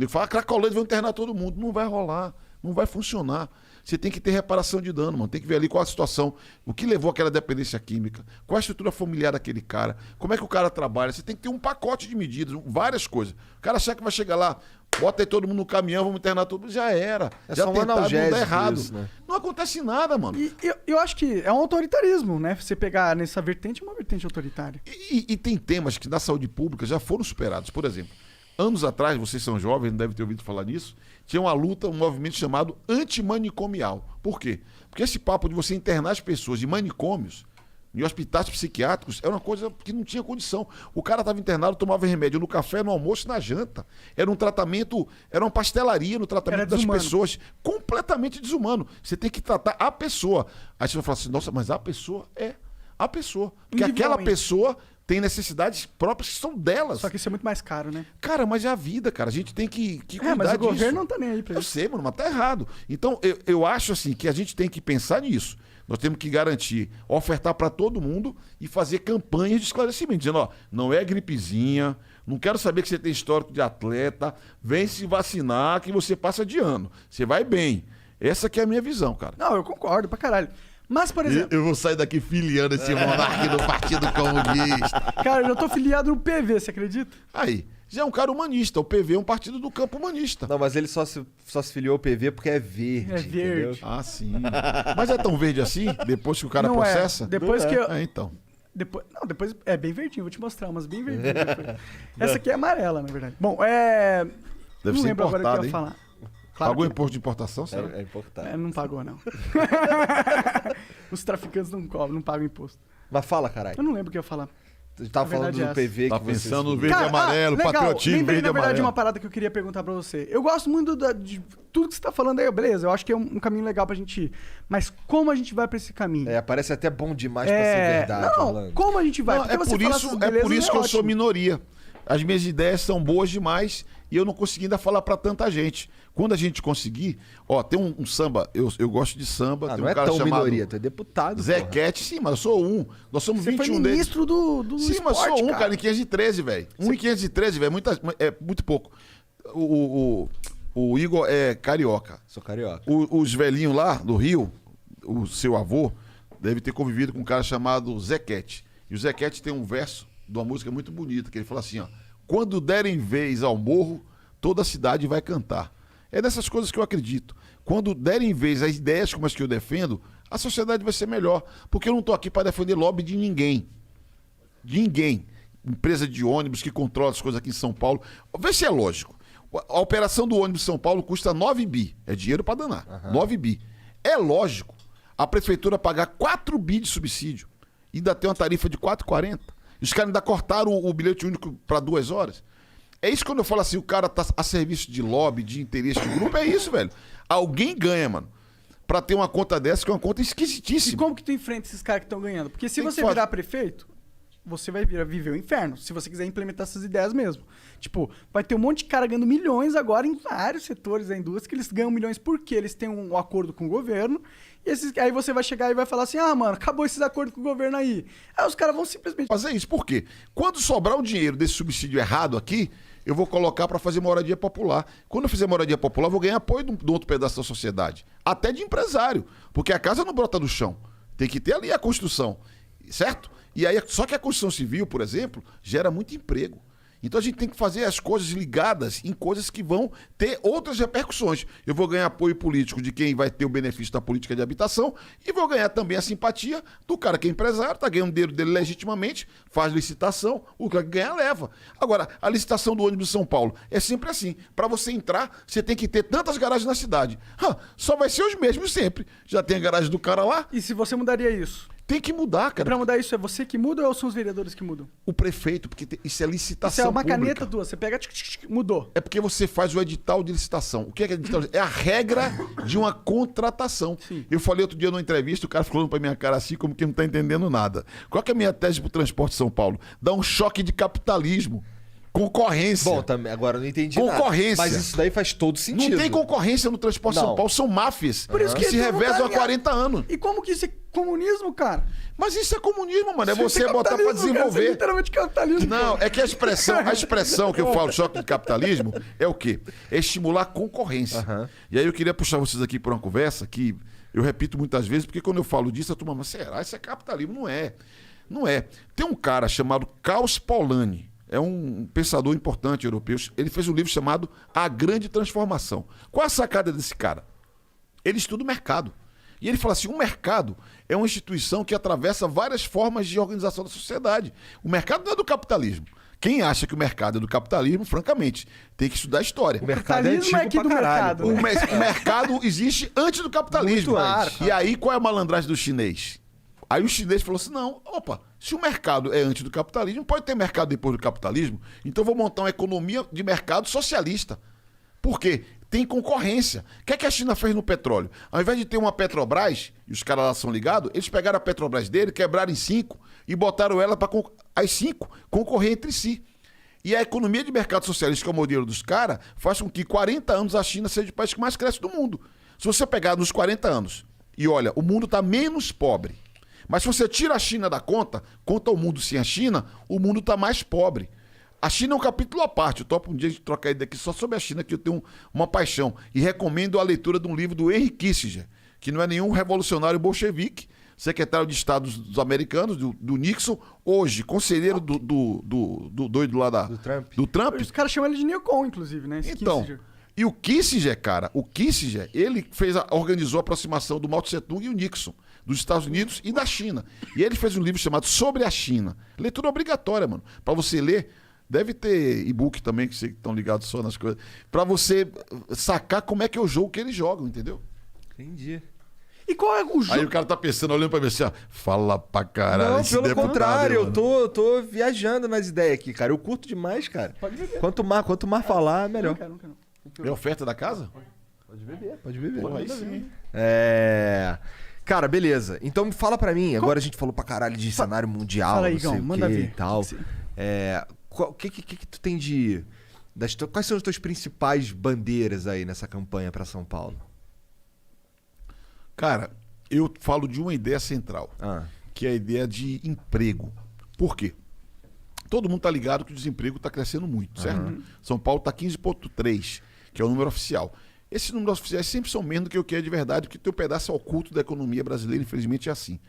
Speaker 3: Fala, Cracolândia vai internar todo mundo. Não vai rolar, não vai funcionar. Você tem que ter reparação de dano, mano. Tem que ver ali qual a situação, o que levou àquela dependência química, qual a estrutura familiar daquele cara, como é que o cara trabalha. Você tem que ter um pacote de medidas, várias coisas. O cara achar que vai chegar lá, bota aí todo mundo no caminhão, vamos internar todo mundo. Já era.
Speaker 1: É
Speaker 3: já
Speaker 1: só um
Speaker 3: tentaram, não
Speaker 1: analgésico
Speaker 3: dá errado.
Speaker 1: isso, né?
Speaker 3: Não acontece nada, mano.
Speaker 2: E eu acho que é um autoritarismo, né? Você pegar nessa vertente, uma vertente autoritária.
Speaker 3: E tem temas que na saúde pública já foram superados. Por exemplo, anos atrás, vocês são jovens, não devem ter ouvido falar nisso, tinha uma luta, um movimento chamado antimanicomial. Por quê? Porque esse papo de você internar as pessoas em manicômios, em hospitais psiquiátricos, era uma coisa que não tinha condição. O cara estava internado, tomava remédio no café, no almoço, na janta. Era um tratamento, era uma pastelaria no tratamento
Speaker 2: Era
Speaker 3: das
Speaker 2: desumano.
Speaker 3: pessoas. Completamente desumano. Você tem que tratar a pessoa. Aí você vai falar assim, nossa, mas a pessoa é a pessoa. Porque aquela
Speaker 2: Individualmente.
Speaker 3: pessoa tem necessidades próprias que são delas.
Speaker 2: Só que isso é muito mais caro, né?
Speaker 3: Cara, mas é a vida, cara. A gente tem que cuidar
Speaker 2: Mas o
Speaker 3: disso.
Speaker 2: governo não tá nem aí pra
Speaker 3: Eu
Speaker 2: isso.
Speaker 3: sei, mano, mas tá errado. Então, eu acho assim que a gente tem que pensar nisso. Nós temos que garantir, ofertar para todo mundo e fazer campanhas de esclarecimento, dizendo, ó, não é gripezinha, não quero saber que você tem histórico de atleta, vem se vacinar que você passa de ano. Você vai bem. Essa que é a minha visão, cara.
Speaker 2: Não, eu concordo pra caralho. Mas, por exemplo,
Speaker 3: Eu vou sair daqui filiando esse monarca do Partido Comunista.
Speaker 2: cara, eu tô filiado no PV, você acredita?
Speaker 3: Aí, já é um cara humanista. O PV é um partido do campo humanista.
Speaker 1: Não, mas ele só se filiou ao PV porque é verde.
Speaker 2: É verde.
Speaker 1: entendeu?
Speaker 3: Ah, sim. Mas é tão verde assim? Depois que o cara
Speaker 2: Não
Speaker 3: processa?
Speaker 2: É. Depois
Speaker 1: Não
Speaker 2: que
Speaker 1: é.
Speaker 2: eu...
Speaker 3: Então.
Speaker 2: Depois é bem verdinho, vou te mostrar umas bem verdinhas depois. Essa aqui é amarela, na verdade. Bom,
Speaker 3: Deve
Speaker 2: não
Speaker 3: ser
Speaker 2: lembro agora o que eu
Speaker 3: importado,
Speaker 2: ia
Speaker 3: hein?
Speaker 2: falar. Claro
Speaker 3: Pagou
Speaker 2: que-
Speaker 3: imposto de importação, será?
Speaker 1: É importante.
Speaker 2: Não pagou, não. Os traficantes não cobram, não pagam imposto.
Speaker 1: Mas fala, caralho.
Speaker 2: Eu não lembro o que eu ia falar.
Speaker 1: Tu tava
Speaker 2: A
Speaker 1: falando
Speaker 2: verdade
Speaker 1: do
Speaker 2: é
Speaker 1: PV
Speaker 3: Tá
Speaker 1: que você
Speaker 3: pensando no
Speaker 1: se
Speaker 3: verde
Speaker 1: filiou.
Speaker 3: e amarelo,
Speaker 2: legal.
Speaker 3: patriotismo,
Speaker 2: Lembrei,
Speaker 3: verde
Speaker 2: na
Speaker 3: e
Speaker 2: verdade,
Speaker 3: amarelo.
Speaker 2: uma parada que eu queria perguntar pra você. Eu gosto muito de tudo que você tá falando aí, beleza. Eu acho que é um caminho legal pra gente ir. Mas como a gente vai pra esse caminho?
Speaker 1: É, parece até bom demais pra ser verdade,
Speaker 2: Não,
Speaker 1: Orlando.
Speaker 2: como a gente vai?
Speaker 3: Não,
Speaker 2: Porque você fala essas
Speaker 3: é
Speaker 2: belezas,
Speaker 3: por isso que eu sou
Speaker 2: ótimo.
Speaker 3: minoria. As minhas ideias são boas demais e eu não consegui ainda falar pra tanta gente. Quando a gente conseguir... Ó, tem um samba, eu gosto de samba.
Speaker 1: Ah,
Speaker 3: tem
Speaker 1: não
Speaker 3: um
Speaker 1: é
Speaker 3: cara
Speaker 1: tão
Speaker 3: chamado
Speaker 1: minoria, tu é deputado,
Speaker 3: Zé
Speaker 1: porra.
Speaker 3: Cat. Sim, mas eu sou um. Nós somos
Speaker 2: Você foi
Speaker 3: 21 deles.
Speaker 2: ministro do
Speaker 3: Sim,
Speaker 2: esporte,
Speaker 3: mas sou um, cara, em
Speaker 2: cara.
Speaker 3: 513, velho. 1 em 513, velho. É muito pouco. O Igor é carioca.
Speaker 1: Sou carioca.
Speaker 3: Os velhinhos lá do Rio, o seu avô, deve ter convivido com um cara chamado Zequete. E o Zequete tem um verso de uma música muito bonita, que ele fala assim, ó. Quando derem vez ao morro, toda a cidade vai cantar. É dessas coisas que eu acredito. Quando derem vez às ideias como as que eu defendo, a sociedade vai ser melhor. Porque eu não estou aqui para defender lobby de ninguém. De ninguém. Empresa de ônibus que controla as coisas aqui em São Paulo. Vê se é lógico. A operação do ônibus em São Paulo custa 9 bi. É dinheiro para danar. 9 bi. É lógico a prefeitura pagar 4 bi de subsídio. ainda tem uma tarifa de R$4,40. E os caras ainda cortaram o bilhete único para 2 horas. É isso quando eu falo assim, o cara tá a serviço de lobby, de interesse de grupo, é isso, velho. Alguém ganha, mano, pra ter uma conta dessa, que é uma conta
Speaker 2: E
Speaker 3: esquisitíssima.
Speaker 2: como que tu enfrenta esses caras que estão ganhando? Porque se
Speaker 3: Tem que
Speaker 2: você
Speaker 3: fazer.
Speaker 2: virar prefeito, você vai viver o inferno. Se você quiser implementar essas ideias mesmo. Tipo, vai ter um monte de cara ganhando milhões agora em vários setores da indústria, que eles ganham milhões porque eles têm um acordo com o governo. E aí você vai chegar e vai falar assim, mano, acabou esses acordos com o governo aí. Aí os caras vão simplesmente...
Speaker 3: Fazer isso, por quê? Quando sobrar o dinheiro desse subsídio errado aqui, eu vou colocar para fazer moradia popular. Quando eu fizer moradia popular, eu vou ganhar apoio do outro pedaço da sociedade. Até de empresário. Porque a casa não brota do chão. Tem que ter ali a construção. Certo? E aí, só que a construção civil, por exemplo, gera muito emprego. Então a gente tem que fazer as coisas ligadas em coisas que vão ter outras repercussões. Eu vou ganhar apoio político de quem vai ter o benefício da política de habitação e vou ganhar também a simpatia do cara que é empresário, está ganhando dinheiro dele legitimamente, faz licitação, o cara que ganha leva. Agora, a licitação do ônibus de São Paulo é sempre assim. Para você entrar, você tem que ter tantas garagens na cidade. Só vai ser os mesmos sempre. Já tem a garagem do cara lá,
Speaker 2: E se você mudaria isso?
Speaker 3: tem que mudar,
Speaker 2: E
Speaker 3: cara.
Speaker 2: pra mudar isso, é você que muda ou são os vereadores que mudam?
Speaker 3: O prefeito, porque isso é licitação
Speaker 2: Isso é uma
Speaker 3: pública.
Speaker 2: caneta tua, você pega, mudou.
Speaker 3: É porque você faz o edital de licitação. O que é edital? É a regra de uma contratação.
Speaker 2: Sim.
Speaker 3: Eu falei outro dia numa entrevista, o cara falou pra minha cara assim, como que não tá entendendo nada. Qual que é a minha tese pro transporte de São Paulo? Dá um choque de capitalismo. Concorrência.
Speaker 1: Bom, também, agora eu não entendi
Speaker 3: Concorrência.
Speaker 1: nada. Mas isso daí faz todo sentido.
Speaker 3: Não tem concorrência no transporte de
Speaker 1: Não.
Speaker 3: São Paulo, são máfias.
Speaker 2: Por isso que
Speaker 3: se
Speaker 2: todo mundo
Speaker 3: revezam há
Speaker 2: tá
Speaker 3: 40 anos.
Speaker 2: E como que isso é comunismo, cara?
Speaker 3: Mas isso é comunismo, mano. É
Speaker 2: Isso
Speaker 3: você botar pra
Speaker 2: capitalismo, cara, isso é
Speaker 3: desenvolver.
Speaker 2: literalmente capitalismo.
Speaker 3: Não, é que a expressão que eu falo, choque de capitalismo, é o quê? É estimular a concorrência.
Speaker 1: Aham.
Speaker 3: E aí eu queria puxar vocês aqui para uma conversa que eu repito muitas vezes, porque quando eu falo disso, a turma, mas será? Isso é capitalismo? Não é. Não é. Tem um cara chamado Klaus Polanyi, é um pensador importante europeu, ele fez um livro chamado A Grande Transformação. Qual a sacada desse cara? Ele estuda o mercado. E ele fala assim, o mercado é uma instituição que atravessa várias formas de organização da sociedade. O mercado não é do capitalismo. Quem acha que o mercado é do capitalismo, francamente, tem que estudar história.
Speaker 1: O mercado é
Speaker 2: capitalismo
Speaker 1: antigo
Speaker 2: é aqui
Speaker 1: pra
Speaker 2: do
Speaker 1: caralho.
Speaker 2: mercado,
Speaker 3: O,
Speaker 2: né?
Speaker 3: o mercado existe antes do capitalismo.
Speaker 1: Muito antes.
Speaker 3: E aí, qual é a malandragem do chinês? Aí o chinês falou assim, não, opa, se o mercado é antes do capitalismo, pode ter mercado depois do capitalismo, então eu vou montar uma economia de mercado socialista. Por quê? Tem concorrência. O que é que a China fez no petróleo? Ao invés de ter uma Petrobras, e os caras lá são ligados, eles pegaram a Petrobras dele, quebraram em 5 e botaram ela para as 5 concorrer entre si. E a economia de mercado socialista, que é o modelo dos caras, faz com que 40 anos a China seja o país que mais cresce do mundo. Se você pegar nos 40 anos e olha, o mundo está menos pobre. Mas se você tira a China da conta, conta o mundo sem a China, o mundo está mais pobre. A China é um capítulo à parte. Eu topo um dia a gente trocar ideia aqui só sobre a China, que eu tenho uma paixão. E recomendo a leitura de um livro do Henry Kissinger, que não é nenhum revolucionário bolchevique, secretário de Estado dos americanos, do Nixon, hoje, conselheiro do doido lá
Speaker 1: Do Trump.
Speaker 3: do Trump.
Speaker 2: Os caras chamam ele de neocon, inclusive, né? Esse
Speaker 3: Então,
Speaker 2: Kissinger.
Speaker 3: e o Kissinger, cara, ele organizou a aproximação do Mao Tse Tung e o Nixon, dos Estados Unidos e da China. E ele fez um livro chamado Sobre a China. Leitura obrigatória, mano. Pra você ler, deve ter e-book também, que vocês estão ligados só nas coisas. Pra você sacar como é que é o jogo que eles jogam, entendeu?
Speaker 1: Entendi.
Speaker 2: E qual é o jogo?
Speaker 3: Aí o cara tá pensando, olhando pra mim assim, ó, fala pra caralho.
Speaker 1: Não,
Speaker 3: esse
Speaker 1: pelo
Speaker 3: deputado,
Speaker 1: contrário,
Speaker 3: mano.
Speaker 1: eu tô viajando nas ideias aqui, cara. Eu curto demais, cara.
Speaker 2: Pode beber.
Speaker 1: Quanto mais falar, melhor.
Speaker 2: Não quero.
Speaker 3: É oferta da casa?
Speaker 1: Pode beber, pode beber.
Speaker 3: Porra, aí sim.
Speaker 1: Cara, beleza. Então fala pra mim, agora a gente falou pra caralho de cenário mundial,
Speaker 2: Fala aí,
Speaker 1: não sei
Speaker 2: Igão,
Speaker 1: o
Speaker 2: manda
Speaker 1: quê
Speaker 2: ver.
Speaker 1: e tal.
Speaker 2: Sim.
Speaker 1: O que tu tem de... Quais são as tuas principais bandeiras aí nessa campanha pra São Paulo?
Speaker 3: Cara, eu falo de uma ideia central, que é a ideia de emprego. Por quê? Todo mundo tá ligado que o desemprego está crescendo muito, certo? São Paulo tá 15,3, que é o número oficial. Esses números oficiais sempre são menos do que o que é de verdade, porque o teu pedaço é oculto da economia brasileira, infelizmente é assim.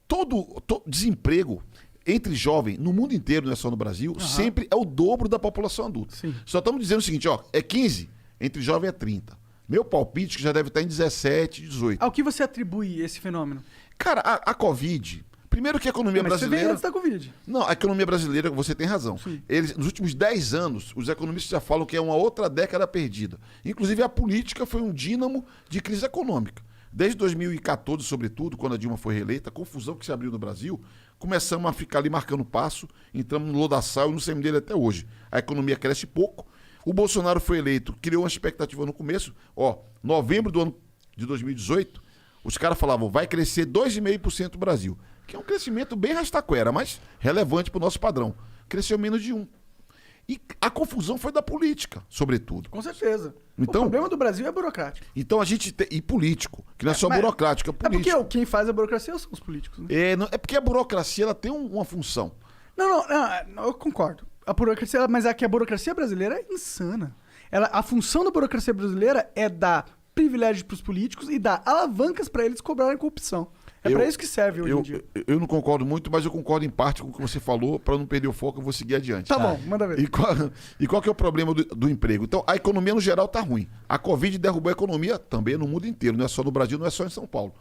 Speaker 3: Todo desemprego entre jovem, no mundo inteiro, não é só no Brasil, sempre é o dobro da população adulta.
Speaker 2: Sim.
Speaker 3: Só estamos dizendo o seguinte, ó, é 15, entre jovem é 30. Meu palpite que já deve estar em 17, 18.
Speaker 2: Ao que você atribui esse fenômeno?
Speaker 3: Cara, a Covid... Primeiro que a economia
Speaker 2: Mas você vem
Speaker 3: brasileira...
Speaker 2: antes da Covid.
Speaker 3: Não, a economia brasileira, você tem razão.
Speaker 2: Sim.
Speaker 3: Nos últimos 10 anos, os economistas já falam que é uma outra década perdida. Inclusive, a política foi um dínamo de crise econômica. Desde 2014, sobretudo, quando a Dilma foi reeleita, a confusão que se abriu no Brasil, começamos a ficar ali marcando passo, entramos no lodaçal e no semi dele até hoje. A economia cresce pouco. O Bolsonaro foi eleito, criou uma expectativa no começo. Novembro do ano de 2018, os caras falavam, vai crescer 2,5% o Brasil. Que é um crescimento bem rastaquera, mas relevante para o nosso padrão. Cresceu menos de 1%. E a confusão foi da política, sobretudo.
Speaker 2: Com certeza.
Speaker 3: Então,
Speaker 2: o problema do Brasil é burocrático.
Speaker 3: Então a gente tem. E político, que não é só burocrático, é político.
Speaker 2: É porque quem faz a burocracia são os políticos, né?
Speaker 3: É porque a burocracia ela tem uma função.
Speaker 2: Não, eu concordo. A burocracia, mas é que a burocracia brasileira é insana. A função da burocracia brasileira é dar privilégio para os políticos e dar alavancas para eles cobrarem corrupção. Para isso que serve hoje em dia.
Speaker 3: Eu não concordo muito, mas eu concordo em parte com o que você falou. Para não perder o foco, eu vou seguir adiante.
Speaker 2: Tá bom, manda ver.
Speaker 3: E qual que é o problema do emprego? Então, a economia no geral tá ruim. A Covid derrubou a economia também no mundo inteiro. Não é só no Brasil, não é só em São Paulo.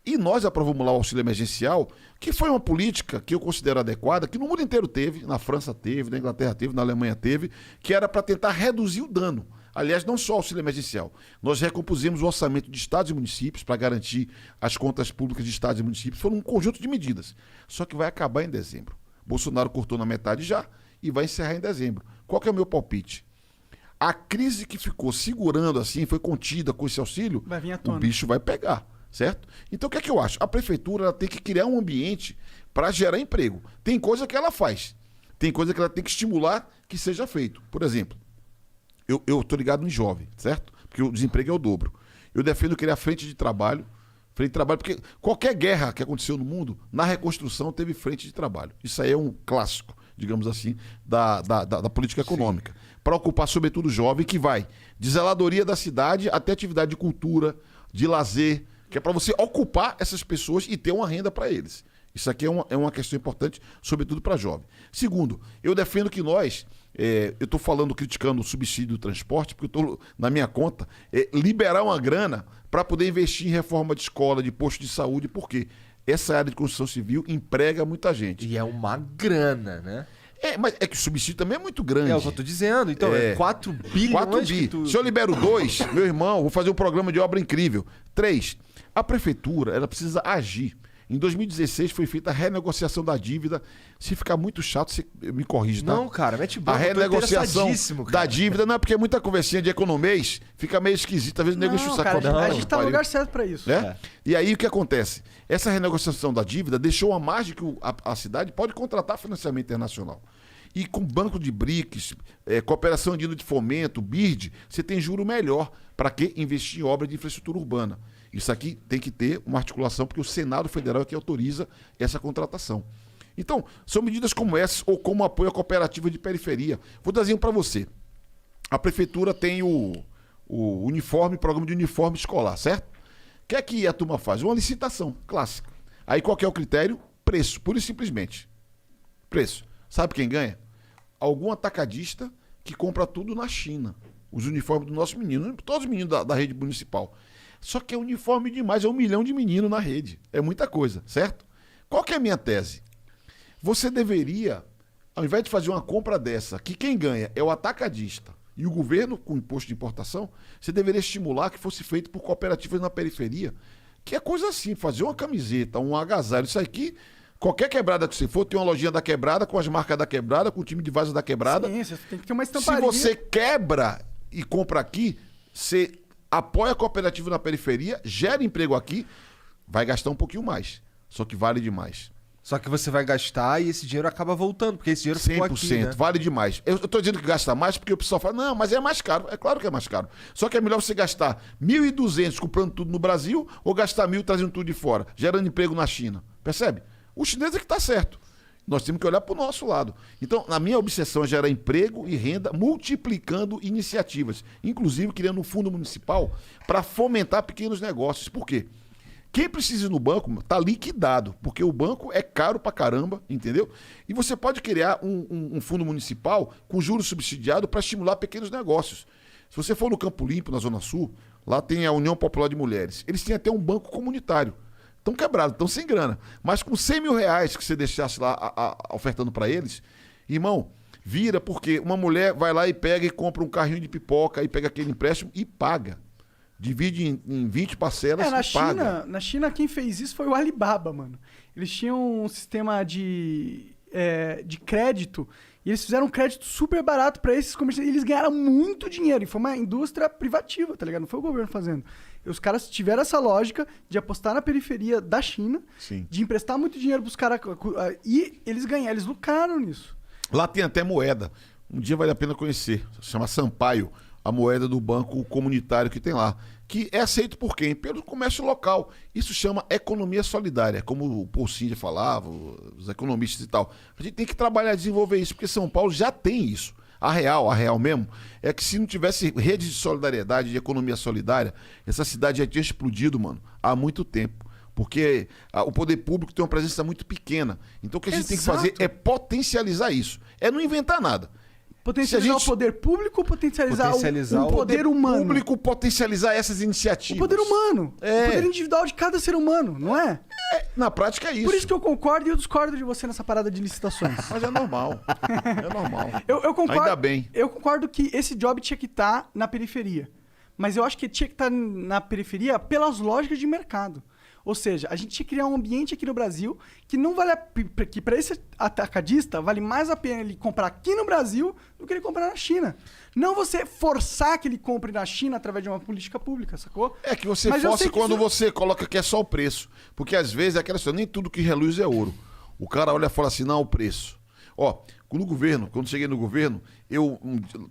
Speaker 3: E nós aprovamos lá o auxílio emergencial, que foi uma política que eu considero adequada, que no mundo inteiro teve, na França teve, na Inglaterra teve, na Alemanha teve, que era para tentar reduzir o dano. Aliás, não só o auxílio emergencial. Nós recompusemos o orçamento de estados e municípios para garantir as contas públicas de estados e municípios. Foram um conjunto de medidas. Só que vai acabar em dezembro. Bolsonaro cortou na metade já e vai encerrar em dezembro. Qual que é o meu palpite? A crise que ficou segurando assim, foi contida com esse auxílio,
Speaker 2: vai vir à tona.
Speaker 3: O bicho vai pegar, certo? Então o que é que eu acho? A prefeitura ela tem que criar um ambiente para gerar emprego. Tem coisa que ela faz. Tem coisa que ela tem que estimular que seja feito. Por exemplo, eu tô ligado em jovem, certo? Porque o desemprego é o dobro. Eu defendo criar frente de trabalho, porque qualquer guerra que aconteceu no mundo, na reconstrução teve frente de trabalho. Isso aí é um clássico, digamos assim, da política econômica. Para ocupar, sobretudo, o jovem que vai de zeladoria da cidade até atividade de cultura, de lazer, que é para você ocupar essas pessoas e ter uma renda para eles. Isso aqui é uma questão importante, sobretudo para jovem. Segundo, eu defendo que nós, eu estou criticando o subsídio do transporte, porque eu estou, na minha conta, liberar uma grana para poder investir em reforma de escola, de posto de saúde, porque essa área de construção civil emprega muita gente.
Speaker 1: E é uma grana, né?
Speaker 3: Mas é que o subsídio também é muito grande.
Speaker 1: É o que eu tô dizendo. Então, é 4 bilhões.
Speaker 3: 4 bi. Se eu libero 2, meu irmão, vou fazer um programa de obra incrível. 3, a prefeitura, ela precisa agir. Em 2016 foi feita a renegociação da dívida. Se ficar muito chato, você me corrige, tá?
Speaker 1: Não, cara, mete bronca.
Speaker 3: A renegociação da dívida, não é porque é muita conversinha de economês, fica meio esquisito. Às vezes o nego enche o saco.
Speaker 2: A gente tá no lugar certo pra isso.
Speaker 3: E aí o que acontece? Essa renegociação da dívida deixou uma margem que a cidade pode contratar financiamento internacional. E com banco de BRICS, cooperação andina de fomento, BIRD, você tem juro melhor. Para que investir em obra de infraestrutura urbana? Isso aqui tem que ter uma articulação, porque o Senado Federal é que autoriza essa contratação. Então, são medidas como essas, ou como apoio à cooperativa de periferia. Vou dar exemplo para você. A prefeitura tem o programa de uniforme escolar, certo? O que é que a turma faz? Uma licitação clássica. Aí qual que é o critério? Preço, pura e simplesmente. Preço. Sabe quem ganha? Algum atacadista que compra tudo na China. Os uniformes dos nossos meninos, todos os meninos da rede municipal. Só que é uniforme demais, é 1 milhão de meninos na rede. É muita coisa, certo? Qual que é a minha tese? Você deveria, ao invés de fazer uma compra dessa, que quem ganha é o atacadista e o governo com imposto de importação, você deveria estimular que fosse feito por cooperativas na periferia, que é coisa assim, fazer uma camiseta, um agasalho, isso aqui, qualquer quebrada que você for, tem uma lojinha da quebrada, com as marcas da quebrada, com o time de vaso da quebrada.
Speaker 2: Sim, você tem que ter uma estamparia.
Speaker 3: Se você quebra e compra aqui, você apoia a cooperativa na periferia, gera emprego aqui, vai gastar um pouquinho mais. Só que vale demais.
Speaker 1: Só que você vai gastar e esse dinheiro acaba voltando, porque esse dinheiro ficou aqui,
Speaker 3: 100%,
Speaker 1: né?
Speaker 3: vale demais. Eu estou dizendo que gasta mais porque o pessoal fala, não, mas é mais caro. É claro que é mais caro. Só que é melhor você gastar 1.200 comprando tudo no Brasil ou gastar 1.000 trazendo tudo de fora, gerando emprego na China. Percebe? O chinês é que está certo. Nós temos que olhar para o nosso lado. Então, a minha obsessão é gerar emprego e renda, multiplicando iniciativas, inclusive criando um fundo municipal para fomentar pequenos negócios. Por quê? Quem precisa ir no banco está liquidado, porque o banco é caro pra caramba, entendeu? E você pode criar um fundo municipal com juros subsidiados para estimular pequenos negócios. Se você for no Campo Limpo, na Zona Sul, lá tem a União Popular de Mulheres. Eles têm até um banco comunitário. Estão quebrados, estão sem grana. Mas com 100 mil reais que você deixasse lá ofertando para eles, irmão, vira porque uma mulher vai lá e pega e compra um carrinho de pipoca e pega aquele empréstimo e paga. Divide em 20 parcelas
Speaker 2: Na
Speaker 3: e paga.
Speaker 2: Na China, quem fez isso foi o Alibaba, mano. Eles tinham um sistema de crédito e eles fizeram um crédito super barato pra esses comerciantes. Eles ganharam muito dinheiro e foi uma indústria privativa, tá ligado? Não foi o governo fazendo. E os caras tiveram essa lógica de apostar na periferia da China,
Speaker 3: Sim.
Speaker 2: de emprestar muito dinheiro pros caras e eles ganharam, eles lucraram nisso.
Speaker 3: Lá tem até moeda. Um dia vale a pena conhecer. Se chama Sampaio, a moeda do banco comunitário que tem lá. Que é aceito por quem? Pelo comércio local. Isso chama economia solidária, como o Paul Singer falava, os economistas e tal. A gente tem que trabalhar e desenvolver isso, porque São Paulo já tem isso. A real mesmo, é que se não tivesse rede de solidariedade, de economia solidária, essa cidade já tinha explodido, mano, há muito tempo. Porque o poder público tem uma presença muito pequena. Então o que a gente tem que fazer é potencializar isso. É não inventar nada.
Speaker 2: Potencializar o poder público ou potencializar o poder humano?
Speaker 3: Público potencializar essas iniciativas.
Speaker 2: O poder humano.
Speaker 3: É.
Speaker 2: O poder individual de cada ser humano, não é?
Speaker 3: Na prática é isso.
Speaker 2: Por isso que eu concordo e eu discordo de você nessa parada de licitações.
Speaker 3: Mas é normal. É normal.
Speaker 2: Eu concordo,
Speaker 3: Ainda bem.
Speaker 2: Eu concordo que esse job tinha que estar na periferia. Mas eu acho que tinha que estar na periferia pelas lógicas de mercado. Ou seja, a gente tinha que criar um ambiente aqui no Brasil que não vale que para esse atacadista vale mais a pena ele comprar aqui no Brasil do que ele comprar na China. Não você forçar que ele compre na China através de uma política pública, sacou?
Speaker 3: É que você
Speaker 2: Mas
Speaker 3: força quando
Speaker 2: isso...
Speaker 3: você coloca que é só o preço. Porque às vezes é aquela história, nem tudo que reluz é ouro. O cara olha e fala assim, não, o preço. Ó, no governo, quando cheguei no governo,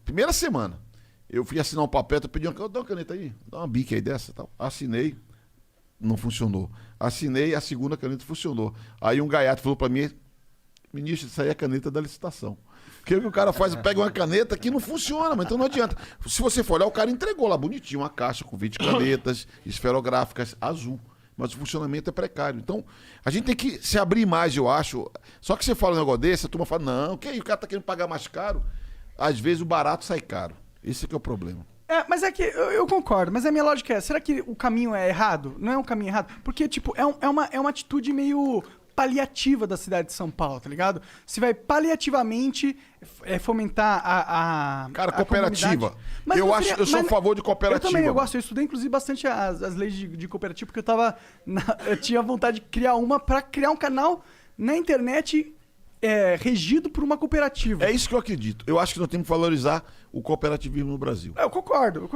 Speaker 3: primeira semana, eu fui assinar um papel, eu pedi dá uma caneta aí, dá uma bique aí dessa e tal. Assinei. Não funcionou. Assinei, a segunda caneta funcionou. Aí um gaiato falou pra mim, ministro, isso aí é a caneta da licitação. Porque o que o cara faz? Pega uma caneta que não funciona, mas então não adianta. Se você for olhar, o cara entregou lá bonitinho uma caixa com 20 canetas esferográficas azul. Mas o funcionamento é precário. Então, a gente tem que se abrir mais, eu acho. Só que você fala um negócio desse, a turma fala, não, que aí, o cara tá querendo pagar mais caro. Às vezes o barato sai caro. Esse que é o problema.
Speaker 2: Mas é que eu concordo, mas a minha lógica é, será que o caminho é errado? Não é um caminho errado? Porque, tipo, é uma atitude meio paliativa da cidade de São Paulo, tá ligado? Você vai paliativamente fomentar
Speaker 3: Cara,
Speaker 2: a
Speaker 3: cooperativa.
Speaker 2: Mas
Speaker 3: eu sou a favor de cooperativa.
Speaker 2: Eu também, eu gosto. Eu estudei, inclusive, bastante as leis de cooperativa, porque eu tinha vontade de criar uma pra criar um canal na internet regido por uma cooperativa.
Speaker 3: É isso que eu acredito. Eu acho que nós temos que valorizar o cooperativismo no Brasil.
Speaker 2: Eu concordo.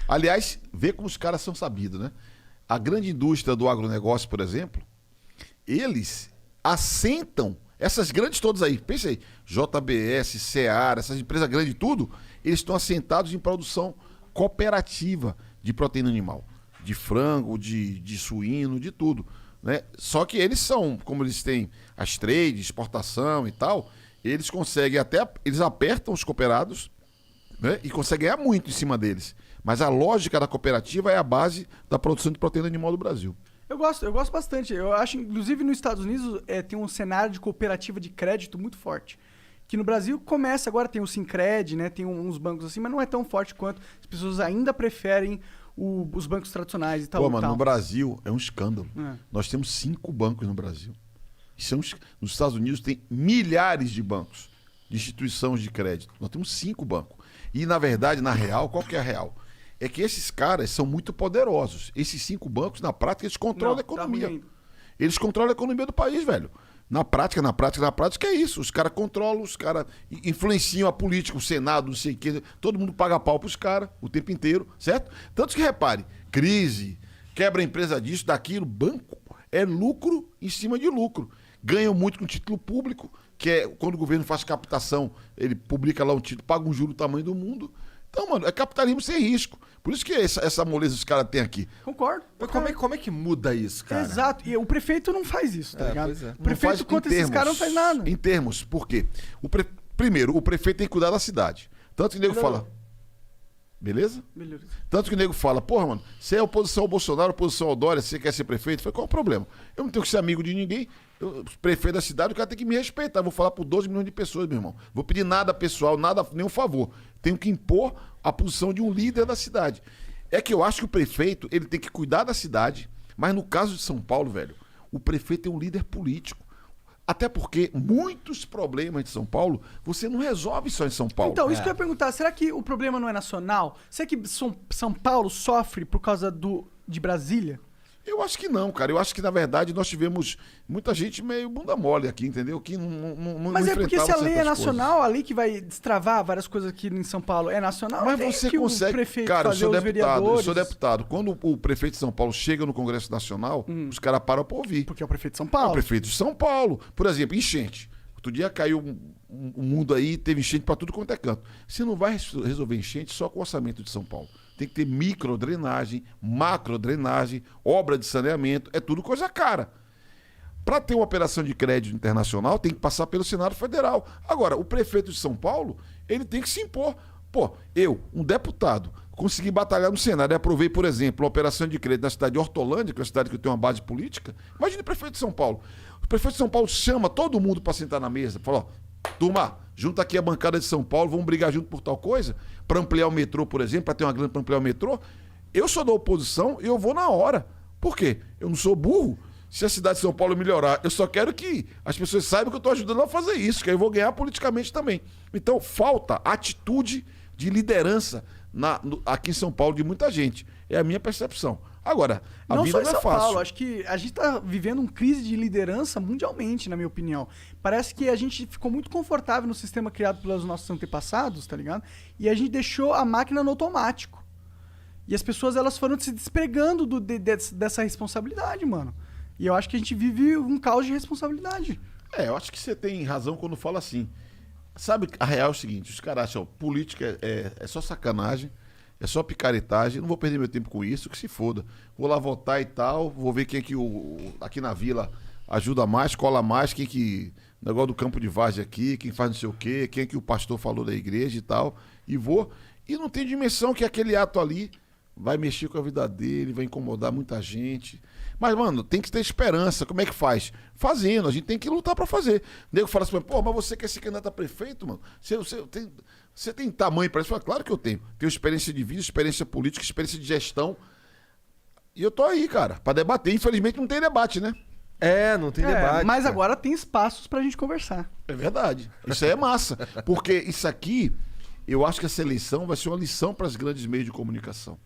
Speaker 3: Aliás, vê como os caras são sabidos, né? A grande indústria do agronegócio, por exemplo, eles assentam essas grandes todas aí. Pensa aí, JBS, Seara, essas empresas grandes tudo, eles estão assentados em produção cooperativa de proteína animal. De frango, de suíno, de tudo. Né? Só que eles são, como eles têm as trades, exportação e tal, eles conseguem eles apertam os cooperados, né? E conseguem ganhar muito em cima deles. Mas a lógica da cooperativa é a base da produção de proteína animal do Brasil.
Speaker 2: Eu gosto bastante. Eu acho, inclusive nos Estados Unidos, tem um cenário de cooperativa de crédito muito forte. Que no Brasil começa, agora tem o Sincred, né? Tem uns bancos assim, mas não é tão forte quanto. As pessoas ainda preferem os bancos tradicionais e tal.
Speaker 3: Pô, mano, no Brasil é um escândalo.
Speaker 2: É.
Speaker 3: Nós temos 5 bancos no Brasil. Nos Estados Unidos tem milhares de bancos, de instituições de crédito. Nós temos 5 bancos. E, na verdade, na real, qual que é a real? É que esses caras são muito poderosos. Esses 5 bancos, na prática, eles controlam a economia. Eles controlam a economia do país, velho. Na prática é isso. Os caras controlam, os caras influenciam a política, o Senado, não sei o quê. Todo mundo paga pau pros caras o tempo inteiro, certo? Tanto que, repare, crise, quebra a empresa disso, daquilo, banco é lucro em cima de lucro. Ganham muito com título público, que é quando o governo faz captação, ele publica lá um título, paga um juro do tamanho do mundo. Então, mano, é capitalismo sem risco. Por isso que essa moleza os caras têm aqui.
Speaker 2: Concordo.
Speaker 1: Mas como é que muda isso, cara?
Speaker 2: Exato. E o prefeito não faz isso, tá ligado?
Speaker 1: Pois é.
Speaker 2: O prefeito contra esses caras não faz nada.
Speaker 3: Em termos, por quê? Primeiro, o prefeito tem que cuidar da cidade. Tanto que o nego fala... Beleza?
Speaker 2: Beleza.
Speaker 3: Tanto que o nego fala, porra, mano, você é oposição ao Bolsonaro, oposição ao Dória, você quer ser prefeito? Eu falei, qual o problema? Eu não tenho que ser amigo de ninguém. Prefeito da cidade, o cara tem que me respeitar. Vou falar por 12 milhões de pessoas, meu irmão. Vou pedir nada pessoal, nenhum favor. Tenho que impor a posição de um líder da cidade. É que eu acho que o prefeito, ele tem que cuidar da cidade, mas no caso de São Paulo, velho, o prefeito é um líder político. Até porque muitos problemas de São Paulo, você não resolve só em São Paulo.
Speaker 2: Então, isso que eu ia perguntar, será que o problema não é nacional? Será que São Paulo sofre por causa de Brasília?
Speaker 3: Eu acho que não, cara. Eu acho que, na verdade, nós tivemos muita gente meio bunda mole aqui, entendeu? Que não
Speaker 2: Mas é porque se a lei é
Speaker 3: certas
Speaker 2: nacional,
Speaker 3: coisas.
Speaker 2: a lei que vai destravar várias coisas aqui em São Paulo é nacional,
Speaker 3: Mas
Speaker 2: tem
Speaker 3: você
Speaker 2: que
Speaker 3: consegue.
Speaker 2: o prefeito
Speaker 3: Cara, eu
Speaker 2: fazer
Speaker 3: sou
Speaker 2: os
Speaker 3: deputado. Eu
Speaker 2: vereadores.
Speaker 3: sou deputado. Quando o prefeito de São Paulo chega no Congresso Nacional, os caras param pra ouvir.
Speaker 2: Porque é o prefeito de São
Speaker 3: É o
Speaker 2: Paulo.
Speaker 3: prefeito de São Paulo. Por exemplo, enchente. Outro dia caiu um mundo aí, teve enchente pra tudo quanto é canto. Você não vai resolver enchente só com o orçamento de São Paulo. Tem que ter microdrenagem, macrodrenagem, obra de saneamento, é tudo coisa cara. Para ter uma operação de crédito internacional, tem que passar pelo Senado Federal. Agora, o prefeito de São Paulo, ele tem que se impor. Pô, eu, um deputado, consegui batalhar no Senado e aprovei, por exemplo, a operação de crédito na cidade de Hortolândia, que é uma cidade que tem uma base política. Imagine o prefeito de São Paulo. O prefeito de São Paulo chama todo mundo para sentar na mesa, fala, ó, turma, junta aqui a bancada de São Paulo, vamos brigar junto por tal coisa, para ampliar o metrô, por exemplo, para ter uma grana para ampliar o metrô. Eu sou da oposição e eu vou na hora. Por quê? Eu não sou burro. Se a cidade de São Paulo melhorar, eu só quero que as pessoas saibam que eu estou ajudando a fazer isso, que aí eu vou ganhar politicamente também. Então, falta atitude de liderança aqui em São Paulo de muita gente. É a minha percepção. Agora, a
Speaker 2: Não
Speaker 3: vida
Speaker 2: só em
Speaker 3: não é
Speaker 2: São
Speaker 3: fácil.
Speaker 2: Paulo, acho que a gente tá vivendo uma crise de liderança mundialmente, na minha opinião. Parece que a gente ficou muito confortável no sistema criado pelos nossos antepassados, tá ligado? E a gente deixou a máquina no automático. E as pessoas, elas foram se despregando dessa responsabilidade, mano. E eu acho que a gente vive um caos de responsabilidade.
Speaker 3: Eu acho que você tem razão quando fala assim. Sabe, a real é o seguinte, os caras acham, política é só sacanagem, é só picaretagem, não vou perder meu tempo com isso, que se foda. Vou lá votar e tal, vou ver quem é que aqui na vila ajuda mais, cola mais, quem que... Negócio do campo de várzea aqui, quem faz não sei o quê, quem é que o pastor falou da igreja e tal, e vou. E não tem dimensão que aquele ato ali vai mexer com a vida dele, vai incomodar muita gente. Mas, mano, tem que ter esperança. Como é que faz? Fazendo. A gente tem que lutar pra fazer. O nego fala assim, pô, mas você quer ser candidato a prefeito, mano? Você tem tamanho pra isso? Eu falo, claro que eu tenho. Tenho experiência de vida, experiência política, experiência de gestão. E eu tô aí, cara, pra debater. Infelizmente não tem debate, né?
Speaker 1: Não tem debate.
Speaker 2: Mas
Speaker 1: cara.
Speaker 2: agora tem espaços pra gente conversar.
Speaker 3: É verdade. Isso aí é massa. Porque isso aqui, eu acho que essa eleição vai ser uma lição para os grandes meios de comunicação.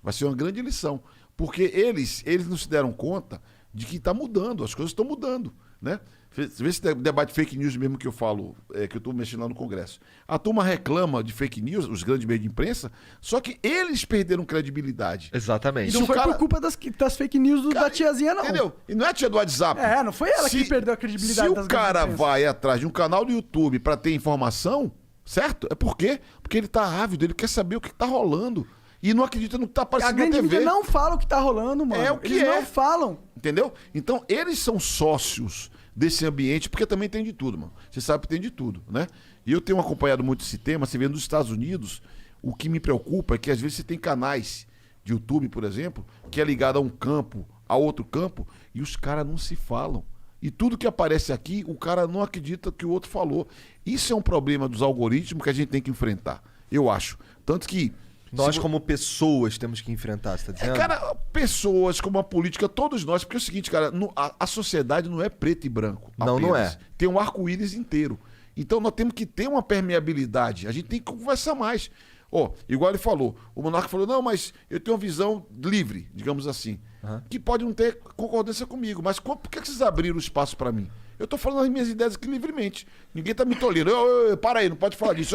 Speaker 3: Vai ser uma grande lição. Porque eles não se deram conta de que está mudando, as coisas estão mudando, né? Vê esse debate fake news mesmo que eu falo, que eu estou mexendo lá no Congresso. A turma reclama de fake news, os grandes meios de imprensa, só que eles perderam credibilidade.
Speaker 1: Exatamente.
Speaker 2: E
Speaker 3: Se
Speaker 2: não
Speaker 3: o
Speaker 2: foi
Speaker 3: cara-
Speaker 2: por culpa das fake news da tiazinha, não.
Speaker 3: Entendeu? E não é a tia do WhatsApp.
Speaker 2: Não foi ela que perdeu a credibilidade
Speaker 3: Se
Speaker 2: das
Speaker 3: o
Speaker 2: grandes
Speaker 3: cara
Speaker 2: empresas.
Speaker 3: vai atrás de um canal do YouTube para ter informação, certo? É por quê? Porque ele tá ávido, ele quer saber o que tá rolando. E não acredita no que tá
Speaker 2: A
Speaker 3: aparecendo na
Speaker 2: grande
Speaker 3: TV.
Speaker 2: mídia não fala o que tá rolando, mano.
Speaker 3: É o que
Speaker 2: Eles
Speaker 3: é.
Speaker 2: não falam.
Speaker 3: Entendeu? Então, eles são sócios desse ambiente, porque também tem de tudo, mano. Você sabe que tem de tudo, né? E eu tenho acompanhado muito esse tema, você vê nos Estados Unidos, o que me preocupa é que às vezes você tem canais de YouTube, por exemplo, que é ligado a um campo, a outro campo, e os caras não se falam. E tudo que aparece aqui, o cara não acredita que o outro falou. Isso é um problema dos algoritmos que a gente tem que enfrentar, eu acho. Tanto que...
Speaker 1: Nós,
Speaker 3: se-
Speaker 1: como pessoas, temos que enfrentar, você tá dizendo?
Speaker 3: Cara, pessoas como a política, todos nós, porque é o seguinte, cara, a sociedade não é preto e branco.
Speaker 1: Não, não
Speaker 3: apenas.
Speaker 1: é.
Speaker 3: Tem um arco-íris inteiro. Então nós temos que ter uma permeabilidade. A gente tem que conversar mais. Igual ele falou, o Monarca falou, não, mas eu tenho uma visão livre, digamos assim, que pode não ter concordância comigo, mas por que vocês abriram espaço para mim? Eu tô falando as minhas ideias aqui livremente. Ninguém tá me tolhendo. Para aí, não pode falar disso.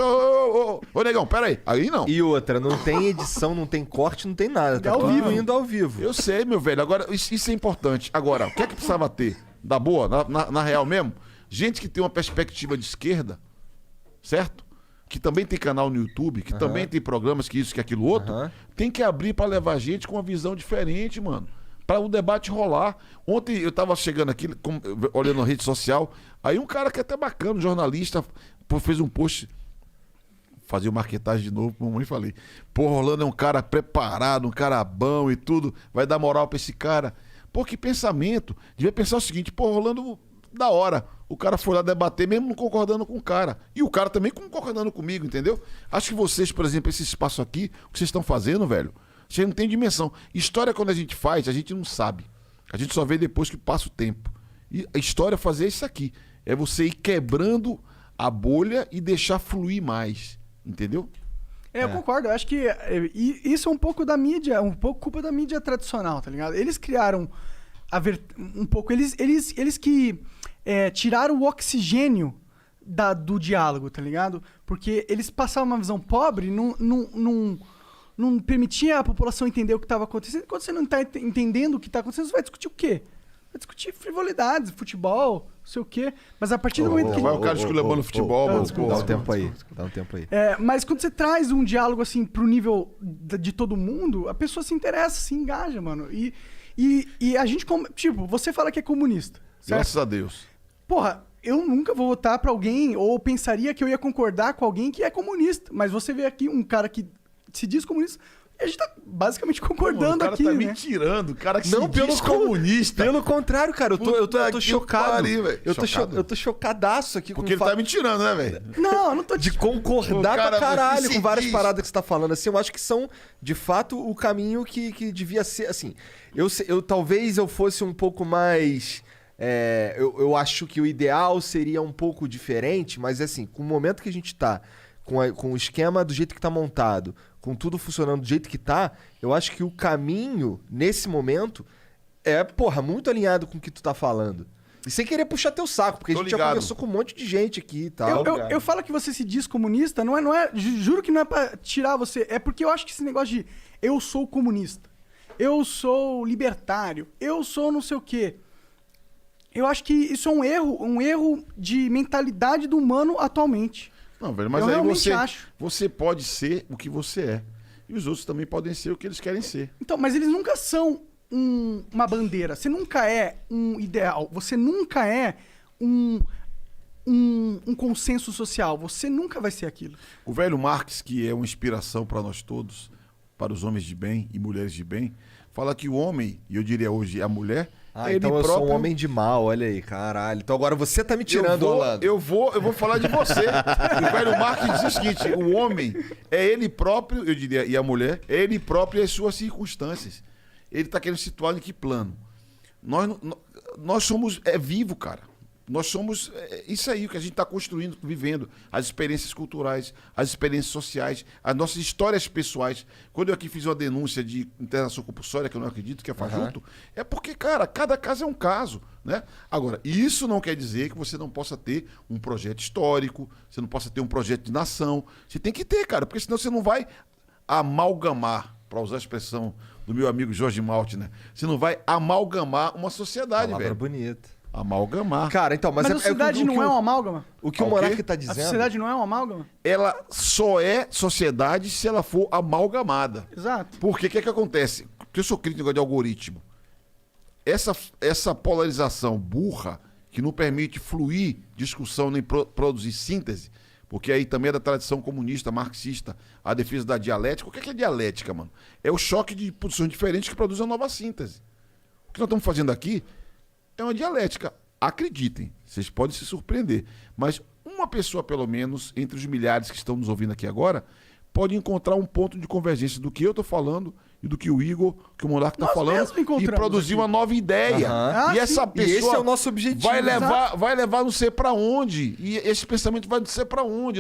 Speaker 3: Ô, negão, pera aí. Aí não.
Speaker 1: E outra, não tem edição, não tem corte, não tem nada. Tá
Speaker 2: ao
Speaker 1: tudo
Speaker 2: vivo.
Speaker 1: indo ao vivo.
Speaker 3: Eu sei, meu velho. Agora, isso é importante. Agora, o que é que precisava ter? Da boa, na real mesmo? Gente que tem uma perspectiva de esquerda, certo? Que também tem canal no YouTube, que também tem programas que isso, que aquilo outro, tem que abrir pra levar gente com uma visão diferente, mano. Pra o debate rolar. Ontem eu tava chegando aqui, olhando na rede social, aí um cara que é até bacana, um jornalista, fez um post, fazia marketagem de novo, mamãe falei, pô, Rolando é um cara preparado, um cara bom e tudo, vai dar moral pra esse cara. Pô, que pensamento. Devia pensar o seguinte, pô, Rolando, da hora. O cara foi lá debater, mesmo não concordando com o cara. E o cara também concordando comigo, entendeu? Acho que vocês, por exemplo, esse espaço aqui, o que vocês estão fazendo, velho, vocês não tem dimensão. História, quando a gente faz, a gente não sabe. A gente só vê depois que passa o tempo. E a história é fazer isso aqui. É você ir quebrando a bolha e deixar fluir mais. Entendeu?
Speaker 2: Eu concordo. Eu acho que isso é um pouco da mídia, um pouco culpa da mídia tradicional, tá ligado? Eles criaram um pouco. Eles que tiraram o oxigênio do diálogo, tá ligado? Porque eles passavam uma visão pobre, não permitia a população entender o que estava acontecendo. Quando você não está entendendo o que está acontecendo, você vai discutir o quê? Vai discutir frivolidades, futebol, não sei o quê. Mas a partir do momento que...
Speaker 3: Vai o cara esculhambando futebol, mano.
Speaker 1: Dá um tempo aí. Dá um tempo aí.
Speaker 2: Mas quando você traz um diálogo assim pro nível de todo mundo, a pessoa se interessa, se engaja, mano. E a gente, tipo, você fala que é comunista, certo?
Speaker 3: Graças a Deus.
Speaker 2: Porra, eu nunca vou votar pra alguém, ou pensaria que eu ia concordar com alguém que é comunista. Mas você vê aqui um cara que se diz comunista, e a gente tá basicamente concordando aqui,
Speaker 3: O cara tá
Speaker 2: né?
Speaker 3: me tirando, o cara que
Speaker 1: Não,
Speaker 3: se diz comunista.
Speaker 1: Pelo contrário, cara, eu tô chocado.
Speaker 3: pariu, velho.
Speaker 1: Eu tô chocadaço aqui
Speaker 3: Porque ele tá me tirando, né, velho?
Speaker 2: Não, não tô
Speaker 1: de
Speaker 2: te...
Speaker 1: concordar
Speaker 3: O cara
Speaker 1: pra caralho
Speaker 3: se
Speaker 1: com várias
Speaker 3: diz.
Speaker 1: paradas que você tá falando. Assim, eu acho que são, de fato, o caminho que devia ser. Assim, talvez eu fosse um pouco mais. Eu acho que o ideal seria um pouco diferente, mas assim, com o momento que a gente tá, com o esquema do jeito que tá montado, com tudo funcionando do jeito que tá, eu acho que o caminho, nesse momento, muito alinhado com o que tu tá falando. E sem querer puxar teu saco, porque a gente já conversou com um monte de gente aqui e tal.
Speaker 2: Eu falo que você se diz comunista, não é, juro que não é pra tirar você, é porque eu acho que esse negócio de eu sou comunista, eu sou libertário, eu sou não sei o quê. Eu acho que isso é um erro de mentalidade do humano atualmente.
Speaker 3: Não, velho, mas
Speaker 2: Eu
Speaker 3: aí
Speaker 2: realmente acho.
Speaker 3: você pode ser o que você é. E os outros também podem ser o que eles querem ser.
Speaker 2: Então, mas eles nunca são uma bandeira. Você nunca é um ideal. Você nunca é um consenso social. Você nunca vai ser aquilo.
Speaker 3: O velho Marx, que é uma inspiração para nós todos, para os homens de bem e mulheres de bem, fala que o homem, e eu diria hoje a mulher,
Speaker 1: então eu sou um homem de mal, olha aí, caralho. Então agora você tá me tirando, Orlando.
Speaker 3: Eu vou falar de você. O velho Marx diz o seguinte: o homem é ele próprio, eu diria, e a mulher, é ele próprio e as suas circunstâncias. Ele tá querendo situar em que plano? Nós somos vivo, cara. Nós somos isso aí, o que a gente está construindo, vivendo. As experiências culturais, as experiências sociais, as nossas histórias pessoais. Quando eu aqui fiz uma denúncia de internação compulsória, que eu não acredito que é fajuto, é porque, cara, cada caso é um caso, né? Agora, isso não quer dizer que você não possa ter um projeto histórico, você não possa ter um projeto de nação. Você tem que ter, cara, porque senão você não vai amalgamar, para usar a expressão do meu amigo Jorge Maltner, você não vai amalgamar uma sociedade,
Speaker 1: Palavra
Speaker 3: velho.
Speaker 1: bonita.
Speaker 3: Amalgamar.
Speaker 1: Cara, então, mas
Speaker 2: a sociedade não é uma amálgama?
Speaker 1: O que o Monark tá
Speaker 2: A
Speaker 1: dizendo...
Speaker 2: sociedade não é uma amálgama?
Speaker 3: Ela só é sociedade se ela for amalgamada.
Speaker 2: Exato.
Speaker 3: Porque o que acontece? Porque eu sou crítico de algoritmo. Essa polarização burra, que não permite fluir discussão nem produzir síntese, porque aí também é da tradição comunista, marxista, a defesa da dialética. O que é dialética, mano? É o choque de posições diferentes que produz a nova síntese. O que nós estamos fazendo aqui é uma dialética. Acreditem, vocês podem se surpreender. Mas uma pessoa, pelo menos, entre os milhares que estão nos ouvindo aqui agora, pode encontrar um ponto de convergência do que eu estou falando e do que o Igor, que o Monark está falando, e produzir uma nova ideia. E essa pessoa
Speaker 1: esse é o nosso objetivo.
Speaker 3: vai levar não sei para onde. E esse pensamento vai não sei para onde.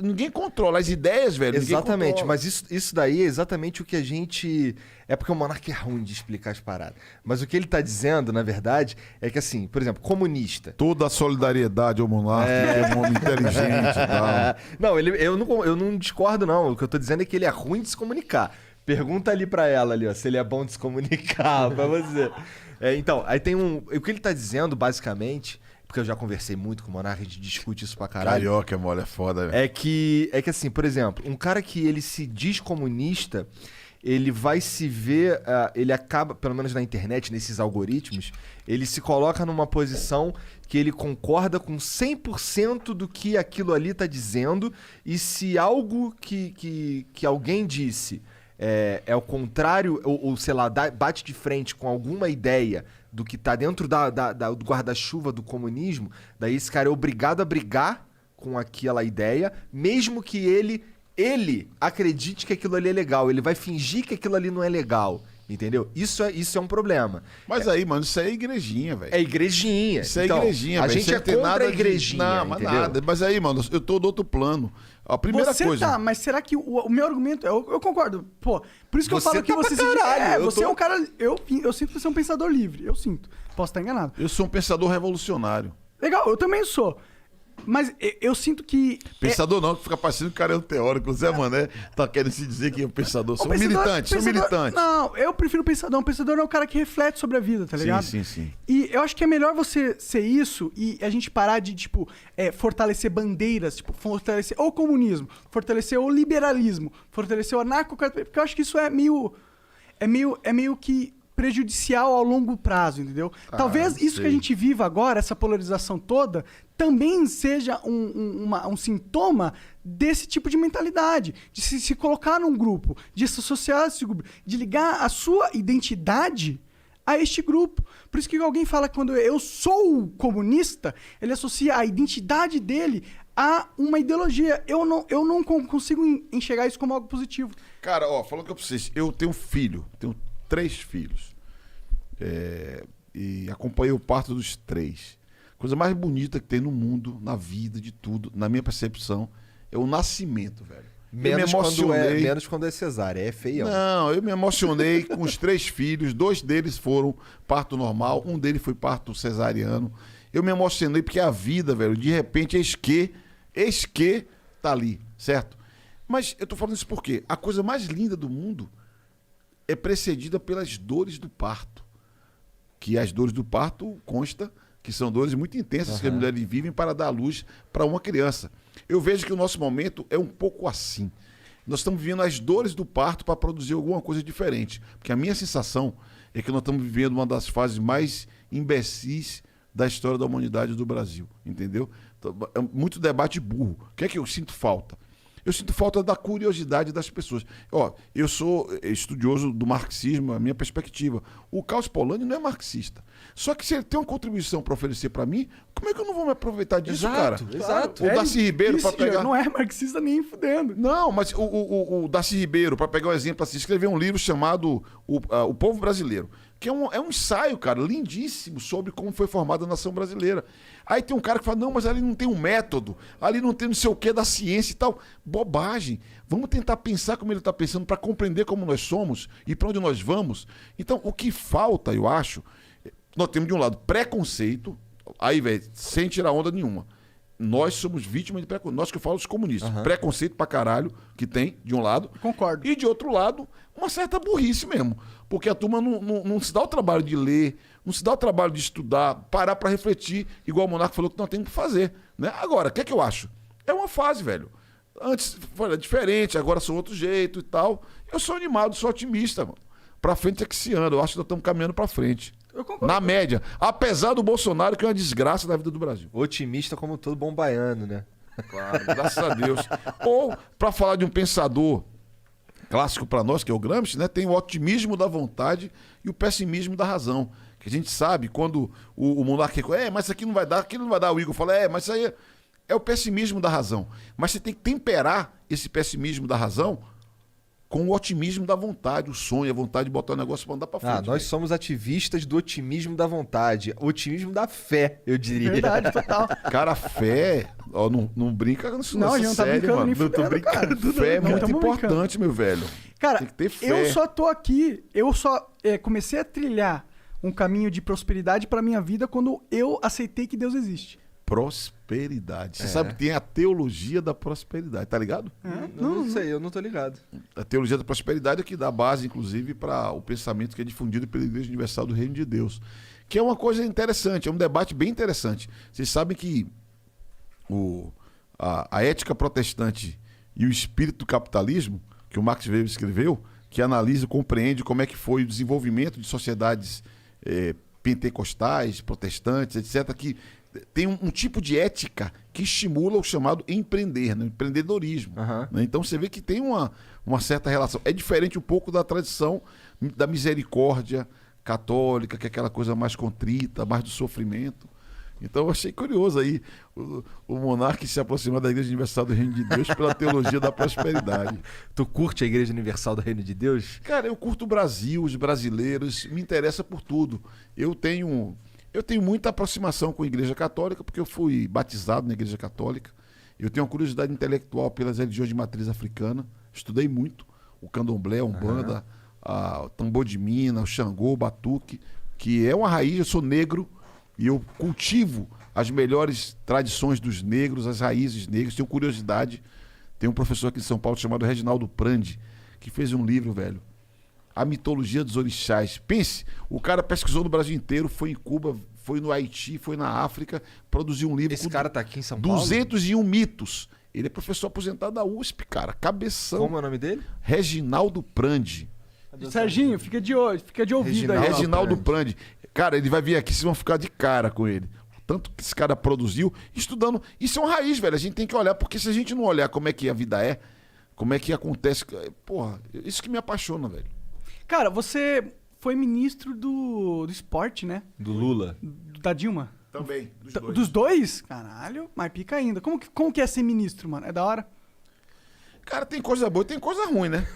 Speaker 3: Ninguém controla as ideias, velho.
Speaker 1: Exatamente, mas isso daí é exatamente o que a gente... É porque o Monark é ruim de explicar as paradas. Mas o que ele tá dizendo, na verdade, é que assim, por exemplo, comunista.
Speaker 3: Toda a solidariedade ao Monark, que é um homem inteligente e tal.
Speaker 1: Não, eu não discordo, não. O que eu tô dizendo é que ele é ruim de se comunicar. Pergunta ali pra ela, ali, ó, se ele é bom de se comunicar, pra você. Então, aí tem o que ele tá dizendo, basicamente, porque eu já conversei muito com o Monark, a gente discute isso pra caralho.
Speaker 3: Carioca, mole, é foda, velho.
Speaker 1: É que assim, por exemplo, um cara que ele se diz comunista, ele vai se ver, ele acaba, pelo menos na internet, nesses algoritmos, ele se coloca numa posição que ele concorda com 100% do que aquilo ali tá dizendo, e se algo que alguém disse é o contrário, ou sei lá, bate de frente com alguma ideia do que tá dentro do guarda-chuva do comunismo, daí esse cara é obrigado a brigar com aquela ideia, mesmo que ele acredite que aquilo ali é legal. Ele vai fingir que aquilo ali não é legal. Entendeu? Isso é um problema.
Speaker 3: Mas aí, mano, isso aí é igrejinha, velho.
Speaker 1: É igrejinha.
Speaker 3: Isso é
Speaker 1: Então,
Speaker 3: igrejinha,
Speaker 1: a
Speaker 3: velho.
Speaker 1: gente
Speaker 3: Isso
Speaker 1: é
Speaker 3: não tem
Speaker 1: contra
Speaker 3: nada
Speaker 1: a igrejinha,
Speaker 3: Não, mas
Speaker 1: entendeu?
Speaker 3: nada. Mas aí, mano, eu tô do outro plano. A primeira
Speaker 2: Você
Speaker 3: coisa...
Speaker 2: tá, mas será que o meu argumento... Eu concordo. Pô, por isso que
Speaker 1: Você
Speaker 2: eu falo que
Speaker 1: tá pra
Speaker 2: você...
Speaker 1: caralho, eu
Speaker 2: você
Speaker 1: tô-
Speaker 2: é um cara... Eu sinto que você é um pensador livre. Eu sinto. Posso estar enganado.
Speaker 3: Eu sou um pensador revolucionário.
Speaker 2: Legal, eu também sou. Mas eu sinto que...
Speaker 3: Pensador não, que fica parecendo que o cara é um teórico. O Zé Mané tá querendo se dizer que é um pensador. Sou um militante, sou militante.
Speaker 2: Não, eu prefiro pensador. Um pensador é o cara que reflete sobre a vida, tá ligado?
Speaker 3: Sim.
Speaker 2: E eu acho que é melhor você ser isso e a gente parar de, tipo, fortalecer bandeiras, tipo, fortalecer o comunismo, fortalecer o liberalismo, fortalecer o anarcocapitalismo, porque eu acho que isso é meio que prejudicial ao longo prazo, entendeu? Talvez isso que a gente viva agora, essa polarização toda, também seja um sintoma desse tipo de mentalidade, de se colocar num grupo, de se associar a esse grupo, de ligar a sua identidade a este grupo. Por isso que alguém fala que quando eu sou comunista, ele associa a identidade dele a uma ideologia. Eu não consigo enxergar isso como algo positivo.
Speaker 3: Cara, ó, falando que eu preciso. Eu tenho um filho, tenho 3 filhos. E acompanhei o parto dos 3. Coisa mais bonita que tem no mundo, na vida, de tudo, na minha percepção, é o nascimento, velho.
Speaker 1: Menos quando é cesárea, é feião.
Speaker 3: Não, eu me emocionei com os 3 filhos, 2 deles foram parto normal, um deles foi parto cesariano. Eu me emocionei porque a vida, velho, de repente, eis que tá ali, certo? Mas eu tô falando isso porque a coisa mais linda do mundo é precedida pelas dores do parto. Que as dores do parto consta que são dores muito intensas que as mulheres vivem para dar luz para uma criança. Eu vejo que o nosso momento é um pouco assim. Nós estamos vivendo as dores do parto para produzir alguma coisa diferente. Porque a minha sensação é que nós estamos vivendo uma das fases mais imbecis da história da humanidade do Brasil. Entendeu? Então, é muito debate burro. O que é que eu sinto falta? Eu sinto falta da curiosidade das pessoas. Ó, eu sou estudioso do marxismo, a minha perspectiva. O Carlos Polanyi não é marxista. Só que se ele tem uma contribuição para oferecer para mim, como é que eu não vou me aproveitar disso, cara?
Speaker 1: Exato.
Speaker 3: O Darcy Ribeiro, para pegar...
Speaker 2: Não é marxista nem fudendo.
Speaker 3: Não, mas o Darcy Ribeiro, para pegar um exemplo, assim, escreveu um livro chamado O Povo Brasileiro, que é um ensaio, cara, lindíssimo sobre como foi formada a nação brasileira. Aí tem um cara que fala, não, mas ali não tem um método, ali não tem não sei o que da ciência e tal. Bobagem. Vamos tentar pensar como ele está pensando para compreender como nós somos e para onde nós vamos. Então, o que falta, eu acho, nós temos de um lado preconceito, aí, velho, sem tirar onda nenhuma. Nós somos vítimas de preconceito. Nós que eu falo os comunistas. Preconceito pra caralho que tem, de um lado.
Speaker 2: Concordo.
Speaker 3: E de outro lado, uma certa burrice mesmo. Porque a turma não se dá o trabalho de ler, não se dá o trabalho de estudar, parar pra refletir, igual o Monarca falou que nós temos que fazer. Né? Agora, o que é que eu acho? É uma fase, velho. Antes foi diferente, agora sou outro jeito e tal. Eu sou animado, sou otimista, mano. Pra frente é que se anda. Eu acho que nós estamos caminhando pra frente.
Speaker 2: Eu concordo.
Speaker 3: Na média. Apesar do Bolsonaro, que é uma desgraça na vida do Brasil.
Speaker 1: Otimista como todo bom baiano, né?
Speaker 3: Claro, graças a Deus. Ou, para falar de um pensador clássico para nós, que é o Gramsci, né, tem o otimismo da vontade e o pessimismo da razão. Que a gente sabe, quando o monarca... mas isso aqui não vai dar, aquilo não vai dar. O Igor fala, mas isso aí é o pessimismo da razão. Mas você tem que temperar esse pessimismo da razão com o otimismo da vontade, o sonho, a vontade de botar o negócio para andar para frente.
Speaker 1: Nós somos ativistas do otimismo da vontade. Otimismo da fé, eu diria.
Speaker 2: Verdade, total.
Speaker 3: Cara, fé... Ó, não brinca com isso,
Speaker 2: Não, a gente não tá
Speaker 3: sério,
Speaker 2: brincando
Speaker 3: mano.
Speaker 2: nem fudendo, cara.
Speaker 3: Fé é
Speaker 2: Não
Speaker 3: muito
Speaker 2: tamo
Speaker 3: importante, meu velho.
Speaker 2: Cara,
Speaker 3: tem que ter fé.
Speaker 2: eu só tô aqui, eu só comecei a trilhar um caminho de prosperidade pra minha vida quando eu aceitei que Deus existe.
Speaker 3: Prosperidade. Você sabe que tem a teologia da prosperidade, tá ligado?
Speaker 1: Não sei, eu não tô ligado.
Speaker 3: A teologia da prosperidade é que dá base, inclusive, para o pensamento que é difundido pela Igreja Universal do Reino de Deus. Que é uma coisa interessante, é um debate bem interessante. Vocês sabem que a ética protestante e o espírito do capitalismo, que o Max Weber escreveu, que analisa e compreende como é que foi o desenvolvimento de sociedades pentecostais, protestantes, etc., que tem um tipo de ética que estimula o chamado empreender, né? Empreendedorismo. Né? Então você vê que tem uma certa relação. É diferente um pouco da tradição da misericórdia católica, que é aquela coisa mais contrita, mais do sofrimento. Então eu achei curioso aí o monarca se aproximar da Igreja Universal do Reino de Deus pela teologia da prosperidade.
Speaker 1: Tu curte a Igreja Universal do Reino de Deus?
Speaker 3: Cara, eu curto o Brasil, os brasileiros, me interessa por tudo. Eu tenho muita aproximação com a Igreja Católica, porque eu fui batizado na Igreja Católica. Eu tenho uma curiosidade intelectual pelas religiões de matriz africana. Estudei muito o candomblé, a umbanda, o tambor de mina, o xangô, o batuque, que é uma raiz. Eu sou negro e eu cultivo as melhores tradições dos negros, as raízes negras. Tenho curiosidade. Tem um professor aqui em São Paulo chamado Reginaldo Prandi, que fez um livro, velho, A Mitologia dos Orixás. Pense, o cara pesquisou no Brasil inteiro, foi em Cuba, foi no Haiti, foi na África, produziu um livro
Speaker 1: Esse
Speaker 3: com
Speaker 1: cara tá aqui em São Paulo?
Speaker 3: 201 mitos. Ele é professor aposentado da USP, cara. Cabeção.
Speaker 1: Como é o nome dele?
Speaker 3: Reginaldo Prandi.
Speaker 2: Serginho, fica de ouvido aí.
Speaker 3: Reginaldo Prandi. Cara, ele vai vir aqui, vocês vão ficar de cara com ele. Tanto que esse cara produziu, estudando. Isso é uma raiz, velho. A gente tem que olhar, porque se a gente não olhar como é que a vida é, como é que acontece. Porra, isso que me apaixona, velho.
Speaker 2: Cara, você foi ministro do esporte, né?
Speaker 1: Do Lula.
Speaker 2: Da Dilma.
Speaker 3: Também,
Speaker 2: Dos dois? Caralho, mas pica ainda. Como que é ser ministro, mano? É da hora?
Speaker 3: Cara, tem coisa boa e tem coisa ruim, né?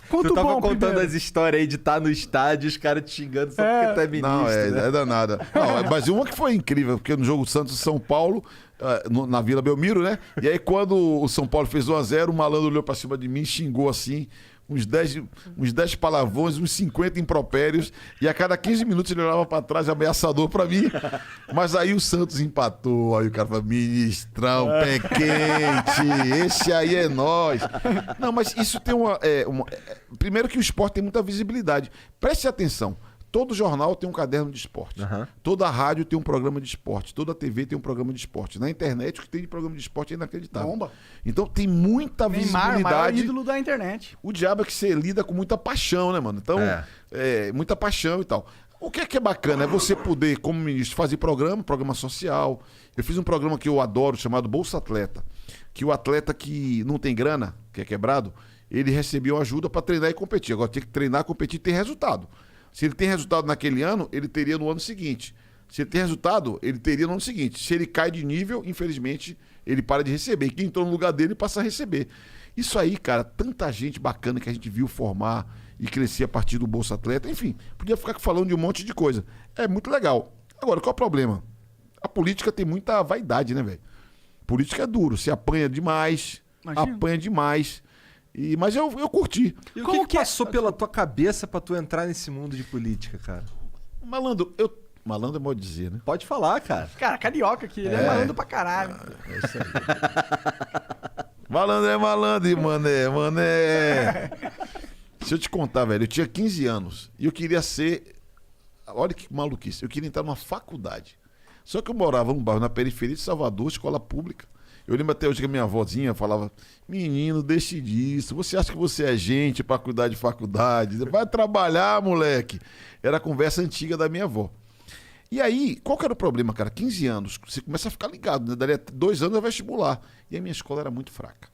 Speaker 2: Conta
Speaker 1: Tu
Speaker 2: o
Speaker 1: tava
Speaker 2: bom
Speaker 1: contando
Speaker 2: primeiro.
Speaker 1: as histórias aí de estar no estádio, os caras te xingando só porque tu é ministro,
Speaker 3: Não,
Speaker 1: né?
Speaker 3: é danada. Não, mas uma que foi incrível, porque no jogo Santos e São Paulo, na Vila Belmiro, né? E aí quando o São Paulo fez 1-0, o malandro olhou pra cima de mim e xingou assim, uns 10 palavrões, uns 50 impropérios, e a cada 15 minutos ele olhava pra trás, ameaçador pra mim. Mas aí o Santos empatou, aí o cara falou, ministrão, pé quente, esse aí é nós. Não, mas isso tem primeiro que o esporte tem muita visibilidade. Preste atenção. Todo jornal tem um caderno de esporte.
Speaker 1: Aham.
Speaker 3: Toda rádio tem um programa de esporte. Toda TV tem um programa de esporte. Na internet, o que tem de programa de esporte é inacreditável.
Speaker 2: Bomba.
Speaker 3: Então tem muita
Speaker 2: Neymar, maior
Speaker 3: visibilidade.
Speaker 2: ídolo da internet.
Speaker 3: O diabo é que você lida com muita paixão, né, mano? Então, muita paixão e tal. O que é bacana é você poder, como ministro, fazer programa social. Eu fiz um programa que eu adoro, chamado Bolsa Atleta. Que o atleta que não tem grana, que é quebrado, ele recebeu ajuda para treinar e competir. Agora tem que treinar, competir e ter resultado. Se ele tem resultado naquele ano, ele teria no ano seguinte. Se ele tem resultado, ele teria no ano seguinte. Se ele cai de nível, infelizmente, ele para de receber. E quem entrou no lugar dele passa a receber. Isso aí, cara, tanta gente bacana que a gente viu formar e crescer a partir do Bolsa Atleta. Enfim, podia ficar falando de um monte de coisa. É muito legal. Agora, qual é o problema? A política tem muita vaidade, né, velho? Política é duro. Você apanha demais.
Speaker 2: Imagina.
Speaker 3: Apanha demais. Mas eu curti.
Speaker 1: E o
Speaker 2: Como
Speaker 1: que
Speaker 2: que é?
Speaker 1: passou pela tua cabeça pra tu entrar nesse mundo de política, cara?
Speaker 3: Malandro, malandro é modo de dizer, né?
Speaker 1: Pode falar, cara.
Speaker 2: Cara, carioca aqui, ele é malandro pra caralho.
Speaker 3: É isso aí. Malandro é malandro, e mané. Deixa eu te contar, velho. Eu tinha 15 anos e eu queria ser... Olha que maluquice. Eu queria entrar numa faculdade. Só que eu morava num bairro na periferia de Salvador, escola pública. Eu lembro até hoje que a minha avózinha falava: menino, deixe disso. Você acha que você é gente pra cuidar de faculdade? Vai trabalhar, moleque. Era a conversa antiga da minha avó. E aí, qual que era o problema, cara? 15 anos, você começa a ficar ligado, né? Daí 2 anos é vestibular. E a minha escola era muito fraca.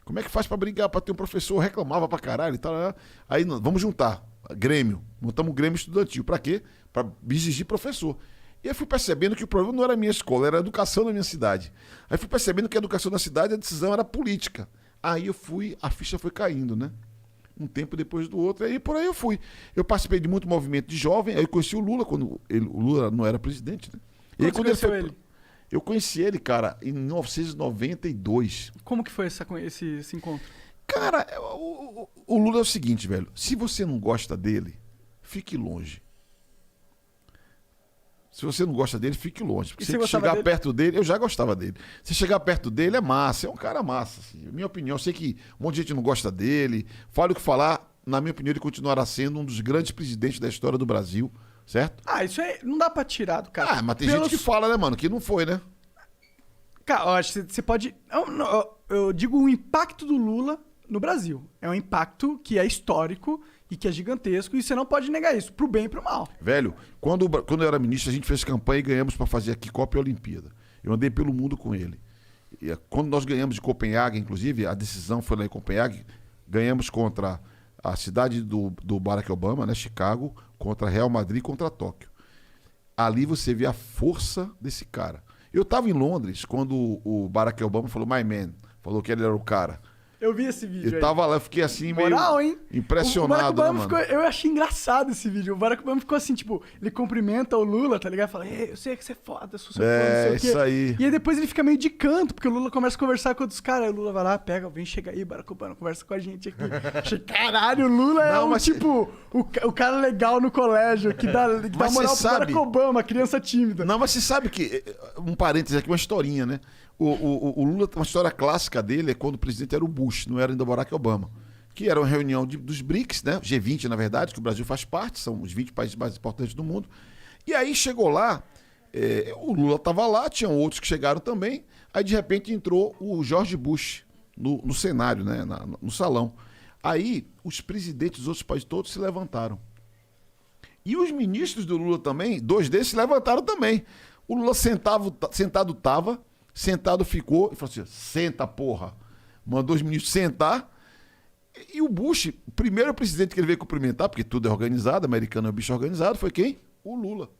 Speaker 3: Como é que faz pra brigar, pra ter um professor? Eu reclamava pra caralho e tal. Aí, vamos juntar. Grêmio. Montamos um Grêmio estudantil. Pra quê? Pra exigir professor. E aí fui percebendo que o problema não era a minha escola, era a educação da minha cidade. Aí fui percebendo que a educação da cidade, a decisão era política. Aí a ficha foi caindo, né? Um tempo depois do outro, aí por aí eu fui. Eu participei de muito movimento de jovem, aí eu conheci o Lula, quando o Lula não era presidente, né? E aí,
Speaker 2: Quando você conheceu ele?
Speaker 3: Eu conheci ele, cara, em 1992.
Speaker 2: Como que foi esse encontro?
Speaker 3: Cara, o Lula é o seguinte, velho. Se você não gosta dele, fique longe. Se você não gosta dele, fique longe. Porque
Speaker 2: E
Speaker 3: se
Speaker 2: você
Speaker 3: você
Speaker 2: gostava
Speaker 3: chegar
Speaker 2: dele?
Speaker 3: perto dele, eu já gostava dele. Se chegar perto dele, é massa. É um cara massa. Assim. Minha opinião, eu sei que um monte de gente não gosta dele. Fale o que falar, na minha opinião, ele continuará sendo um dos grandes presidentes da história do Brasil, certo?
Speaker 2: Ah, isso aí não dá pra tirar do cara.
Speaker 3: Mas tem gente que fala, né, mano, que não foi, né?
Speaker 2: Cara, eu acho que você pode... Eu digo o impacto do Lula no Brasil. É um impacto que é histórico e que é gigantesco e você não pode negar isso, pro bem e pro mal.
Speaker 3: Velho, quando eu era ministro, a gente fez campanha e ganhamos para fazer aqui Copa e Olimpíada. Eu andei pelo mundo com ele. E quando nós ganhamos de Copenhague, inclusive, a decisão foi lá em Copenhague, ganhamos contra a cidade do Barack Obama, né, Chicago, contra Real Madrid e contra Tóquio. Ali você vê a força desse cara. Eu estava em Londres quando o Barack Obama falou my man, falou que ele era o cara.
Speaker 2: Eu vi esse vídeo
Speaker 3: Eu tava lá, eu fiquei assim meio
Speaker 2: Moral, hein?
Speaker 3: impressionado,
Speaker 2: o Barack Obama
Speaker 3: né, mano?
Speaker 2: eu achei engraçado esse vídeo. O Barack Obama ficou assim, tipo, ele cumprimenta o Lula, tá ligado? Fala, eu sei que você é foda, eu sou seu fã, não sei o quê.
Speaker 3: Isso aí.
Speaker 2: E aí depois ele fica meio de canto, porque o Lula começa a conversar com outros caras. Aí o Lula vai lá, pega, vem, chega aí, Barack Obama, conversa com a gente aqui. Achei, caralho, o Lula é
Speaker 3: Não, mas
Speaker 2: tipo, o cara legal no colégio, que dá
Speaker 3: Mas
Speaker 2: moral
Speaker 3: você
Speaker 2: pro Barack
Speaker 3: sabe-
Speaker 2: Obama, criança tímida.
Speaker 3: Não, mas você sabe que, um parênteses aqui, uma historinha, né? O Lula, uma história clássica dele é quando o presidente era o Bush, não era ainda o Barack Obama. Que era uma reunião dos BRICS, né? G20, na verdade, que o Brasil faz parte, são os 20 países mais importantes do mundo. E aí chegou lá, o Lula estava lá, tinham outros que chegaram também. Aí, de repente, entrou o George Bush no cenário, né? No salão. Aí, os presidentes dos outros países todos se levantaram. E os ministros do Lula também, 2 deles se levantaram também. O Lula sentado estava, sentado ficou, e falou assim, senta, porra. Mandou os ministros sentar. E o Bush, o primeiro presidente que ele veio cumprimentar, porque tudo é organizado, americano é um bicho organizado, foi quem? O Lula.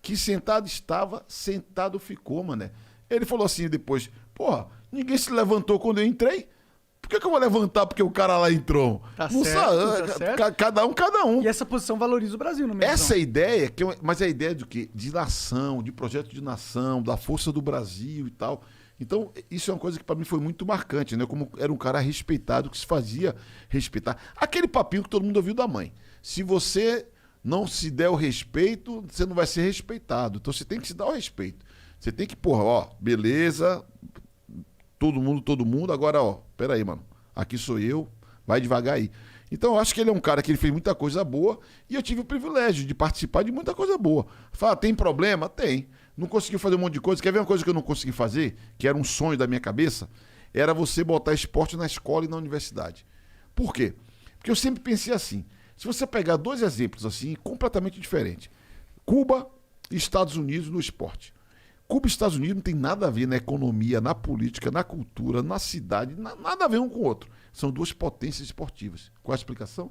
Speaker 3: Que sentado estava, sentado ficou, mané. Ele falou assim depois, porra, ninguém se levantou quando eu entrei. Por que eu vou levantar porque o cara lá entrou?
Speaker 2: Tá
Speaker 3: Não
Speaker 2: certo, tá certo.
Speaker 3: Cada um.
Speaker 2: E essa posição valoriza o Brasil no mesmo.
Speaker 3: Essa ideia, mas é a ideia do quê? De nação, de projeto de nação, da força do Brasil e tal. Então, isso é uma coisa que para mim foi muito marcante, né? Como era um cara respeitado, que se fazia respeitar. Aquele papinho que todo mundo ouviu da mãe. Se você não se der o respeito, você não vai ser respeitado. Então, você tem que se dar o respeito. Você tem que, porra, ó, beleza, todo mundo, agora, ó, peraí, mano, aqui sou eu, vai devagar aí. Então, eu acho que ele é um cara que ele fez muita coisa boa e eu tive o privilégio de participar de muita coisa boa. Fala, tem problema? Tem. Não conseguiu fazer um monte de coisa. Quer ver uma coisa que eu não consegui fazer, que era um sonho da minha cabeça? Era você botar esporte na escola e na universidade. Por quê? Porque eu sempre pensei assim, se você pegar 2 exemplos assim, completamente diferentes. Cuba e Estados Unidos no esporte. Cuba e Estados Unidos não tem nada a ver na economia, na política, na cultura, na cidade, nada a ver um com o outro. São 2 potências esportivas. Qual a explicação?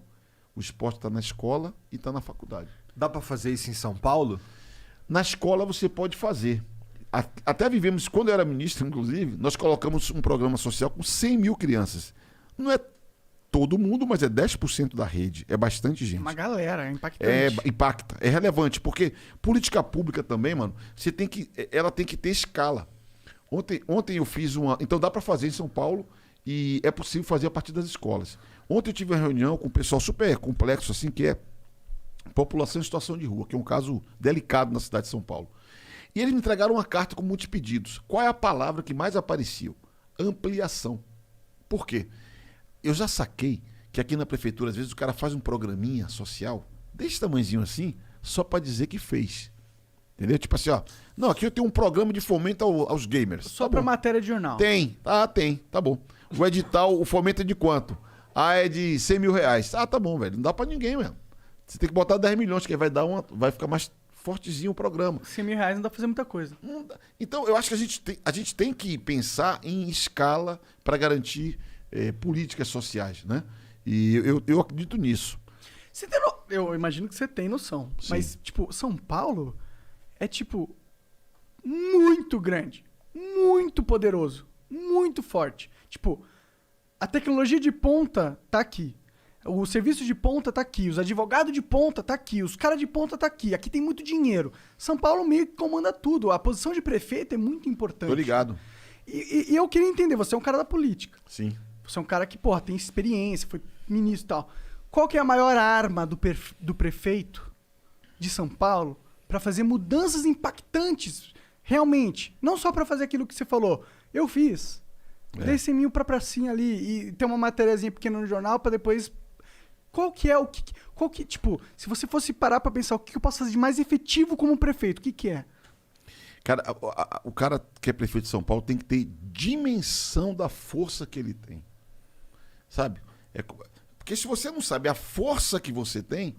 Speaker 3: O esporte está na escola e está na faculdade.
Speaker 1: Dá pra fazer isso em São Paulo?
Speaker 3: Na escola você pode fazer. Até vivemos, quando eu era ministro, inclusive, nós colocamos um programa social com 100 mil crianças. Não é todo mundo, mas é 10% da rede. É bastante gente.
Speaker 2: Uma galera, é impactante.
Speaker 3: Impacta, é relevante, porque política pública também, mano, ela tem que ter escala. Ontem eu fiz uma... Então dá para fazer em São Paulo e é possível fazer a partir das escolas. Ontem eu tive uma reunião com um pessoal super complexo, assim, que é população em situação de rua, que é um caso delicado na cidade de São Paulo. E eles me entregaram uma carta com muitos pedidos. Qual é a palavra que mais apareceu? Ampliação. Por quê? Eu já saquei que aqui na prefeitura, às vezes, o cara faz um programinha social, desse tamanhozinho assim, só para dizer que fez. Entendeu? Tipo assim, ó. Não, aqui eu tenho um programa de fomento aos gamers.
Speaker 2: Só
Speaker 3: Tá
Speaker 2: pra
Speaker 3: bom.
Speaker 2: matéria de jornal.
Speaker 3: Tem. Ah, tem. Tá bom. O edital, o fomento é de quanto? Ah, é de 100 mil reais. Ah, tá bom, velho. Não dá pra ninguém, mesmo. Você tem que botar 10 milhões, que aí vai ficar mais fortezinho o programa.
Speaker 2: 100 mil reais não dá pra fazer muita coisa.
Speaker 3: Não dá. Então, eu acho que a gente tem que pensar em escala para garantir políticas sociais, né? E eu acredito nisso.
Speaker 2: Você tem Eu imagino que você tem noção.
Speaker 3: Sim.
Speaker 2: Mas, tipo, São Paulo é, tipo, muito grande. Muito poderoso. Muito forte. Tipo, a tecnologia de ponta tá aqui. O serviço de ponta tá aqui. Os advogados de ponta tá aqui. Os caras de ponta tá aqui. Aqui tem muito dinheiro. São Paulo meio que comanda tudo. A posição de prefeito é muito importante.
Speaker 3: Tô ligado.
Speaker 2: E eu queria entender, você é um cara da política.
Speaker 3: Sim.
Speaker 2: Você é um cara que, porra, tem experiência, foi ministro e tal. Qual que é a maior arma do prefeito de São Paulo para fazer mudanças impactantes, realmente? Não só para fazer aquilo que você falou. Eu fiz. Dei 100 mil pra pracinha ali e ter uma matériazinha pequena no jornal para depois... Qual que é tipo, se você fosse parar pra pensar o que eu posso fazer de mais efetivo como prefeito, o que é?
Speaker 3: Cara, o cara que é prefeito de São Paulo tem que ter dimensão da força que ele tem. Sabe? Porque se você não sabe a força que você tem,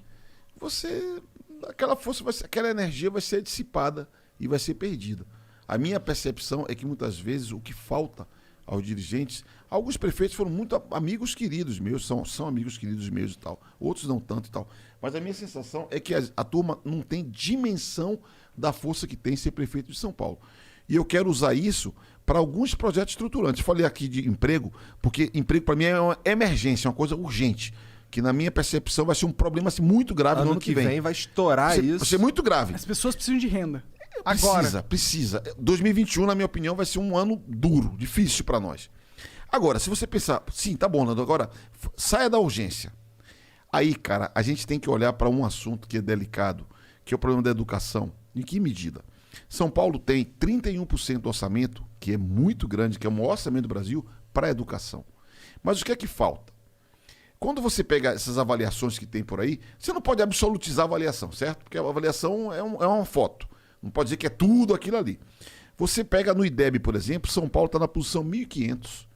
Speaker 3: aquela força, aquela energia vai ser dissipada e vai ser perdida. A minha percepção é que muitas vezes o que falta aos dirigentes, Alguns prefeitos foram muito amigos queridos meus, são amigos queridos meus e tal. Outros não tanto e tal. Mas a minha sensação é que a turma não tem dimensão da força que tem ser prefeito de São Paulo. E eu quero usar isso para alguns projetos estruturantes. Falei aqui de emprego, porque emprego para mim é uma emergência, é uma coisa urgente. Que na minha percepção vai ser um problema assim, muito grave no ano que vem.
Speaker 1: Vai estourar isso.
Speaker 3: Vai ser muito grave.
Speaker 2: As pessoas precisam de renda. Agora.
Speaker 3: Precisa. 2021, na minha opinião, vai ser um ano duro, difícil para nós. Agora, se você pensar, sim, tá bom, Nando, agora saia da urgência. Aí, cara, a gente tem que olhar para um assunto que é delicado, que é o problema da educação. Em que medida? São Paulo tem 31% do orçamento, que é muito grande, que é o maior orçamento do Brasil, para a educação. Mas o que é que falta? Quando você pega essas avaliações que tem por aí, você não pode absolutizar a avaliação, certo? Porque a avaliação é uma foto. Não pode dizer que é tudo aquilo ali. Você pega no IDEB, por exemplo, São Paulo está na posição 1.500,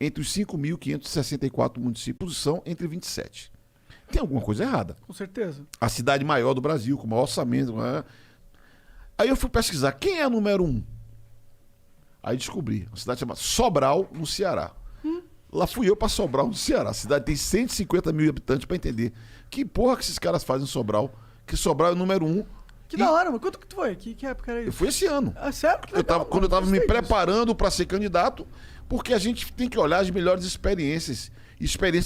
Speaker 3: entre os 5.564 municípios, posição entre 27. Tem alguma coisa errada.
Speaker 2: Com certeza.
Speaker 3: A cidade maior do Brasil, com o maior orçamento. Aí eu fui pesquisar, quem é a número 1? Aí descobri, uma cidade chamada Sobral, no Ceará. Lá fui eu para Sobral, no Ceará. A cidade tem 150 mil habitantes, para entender. Que porra que esses caras fazem em Sobral? Que Sobral é o número 1.
Speaker 2: Que da hora, mano. Quanto que tu foi? Que época era
Speaker 3: Eu
Speaker 2: isso?
Speaker 3: fui esse ano.
Speaker 2: Ah, sério? Que legal,
Speaker 3: Quando eu estava me
Speaker 2: gostei disso.
Speaker 3: preparando para ser candidato, porque a gente tem que olhar as melhores experiências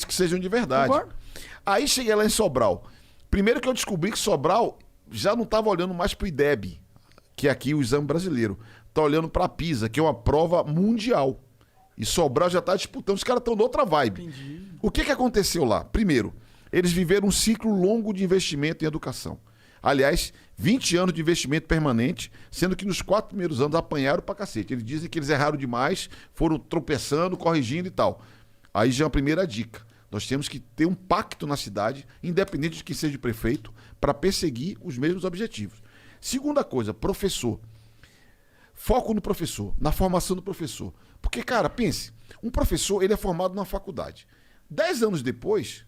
Speaker 3: que sejam de verdade.
Speaker 2: Concordo.
Speaker 3: Aí cheguei lá em Sobral. Primeiro que eu descobri que Sobral já não estava olhando mais para o IDEB, que é aqui o exame brasileiro. Está olhando para a PISA, que é uma prova mundial. E Sobral já está disputando, os caras estão noutra vibe.
Speaker 2: Entendi.
Speaker 3: O que aconteceu lá? Primeiro, eles viveram um ciclo longo de investimento em educação. Aliás, 20 anos de investimento permanente, sendo que nos 4 primeiros anos apanharam pra cacete. Eles dizem que eles erraram demais, foram tropeçando, corrigindo e tal. Aí já é a primeira dica. Nós temos que ter um pacto na cidade, independente de quem seja prefeito, para perseguir os mesmos objetivos. Segunda coisa, professor. Foco no professor, na formação do professor. Porque, cara, pense, um professor ele é formado na faculdade. 10 anos depois,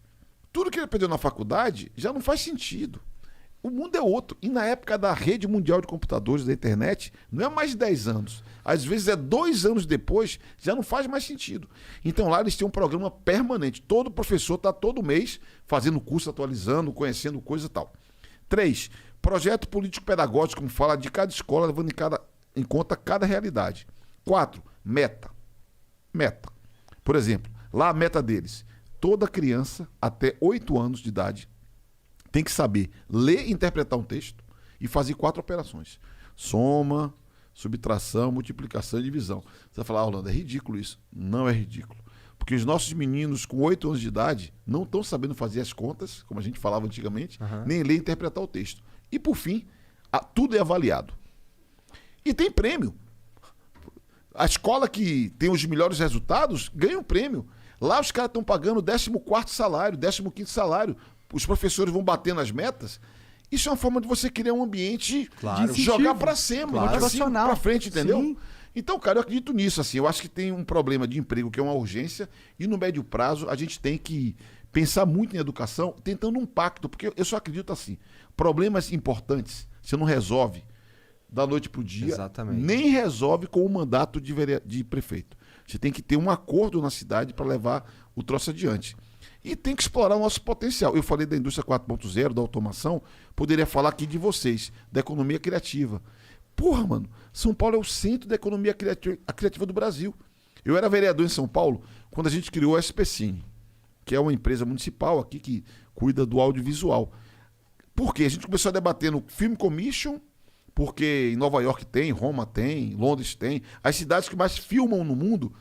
Speaker 3: tudo que ele aprendeu na faculdade já não faz sentido. O mundo é outro. E na época da rede mundial de computadores, da internet, não é mais de 10 anos. Às vezes é 2 anos depois, já não faz mais sentido. Então lá eles têm um programa permanente. Todo professor está todo mês fazendo curso, atualizando, conhecendo coisa e tal. 3, projeto político-pedagógico, como fala, de cada escola, levando em conta cada realidade. 4, meta. Meta. Por exemplo, lá a meta deles, toda criança até 8 anos de idade tem que saber ler e interpretar um texto e fazer 4 operações. Soma, subtração, multiplicação e divisão. Você vai falar, Orlando, é ridículo isso. Não é ridículo. Porque os nossos meninos com 8 anos de idade não estão sabendo fazer as contas, como a gente falava antigamente, nem ler e interpretar o texto. E, por fim, tudo é avaliado. E tem prêmio. A escola que tem os melhores resultados ganha um prêmio. Lá os caras estão pagando 14º salário, 15º salário. Os professores vão batendo as metas. Isso é uma forma de você criar um ambiente
Speaker 1: Claro.
Speaker 3: de jogar pra cima,
Speaker 1: Claro.
Speaker 2: Motivacional.
Speaker 3: pra frente, entendeu?
Speaker 2: Sim.
Speaker 3: Então, cara, eu acredito nisso, assim. Eu acho que tem um problema de emprego que é uma urgência e no médio prazo a gente tem que pensar muito em educação, tentando um pacto, porque eu só acredito assim, problemas importantes você não resolve da noite pro dia,
Speaker 1: Exatamente.
Speaker 3: nem resolve com o mandato de prefeito. Você tem que ter um acordo na cidade para levar o troço adiante. E tem que explorar o nosso potencial. Eu falei da indústria 4.0, da automação, poderia falar aqui de vocês, da economia criativa. Porra, mano, São Paulo é o centro da economia criativa do Brasil. Eu era vereador em São Paulo quando a gente criou a SPCine, que é uma empresa municipal aqui que cuida do audiovisual. Por quê? A gente começou a debater no Film Commission, porque em Nova York tem, Roma tem, Londres tem. As cidades que mais filmam no mundo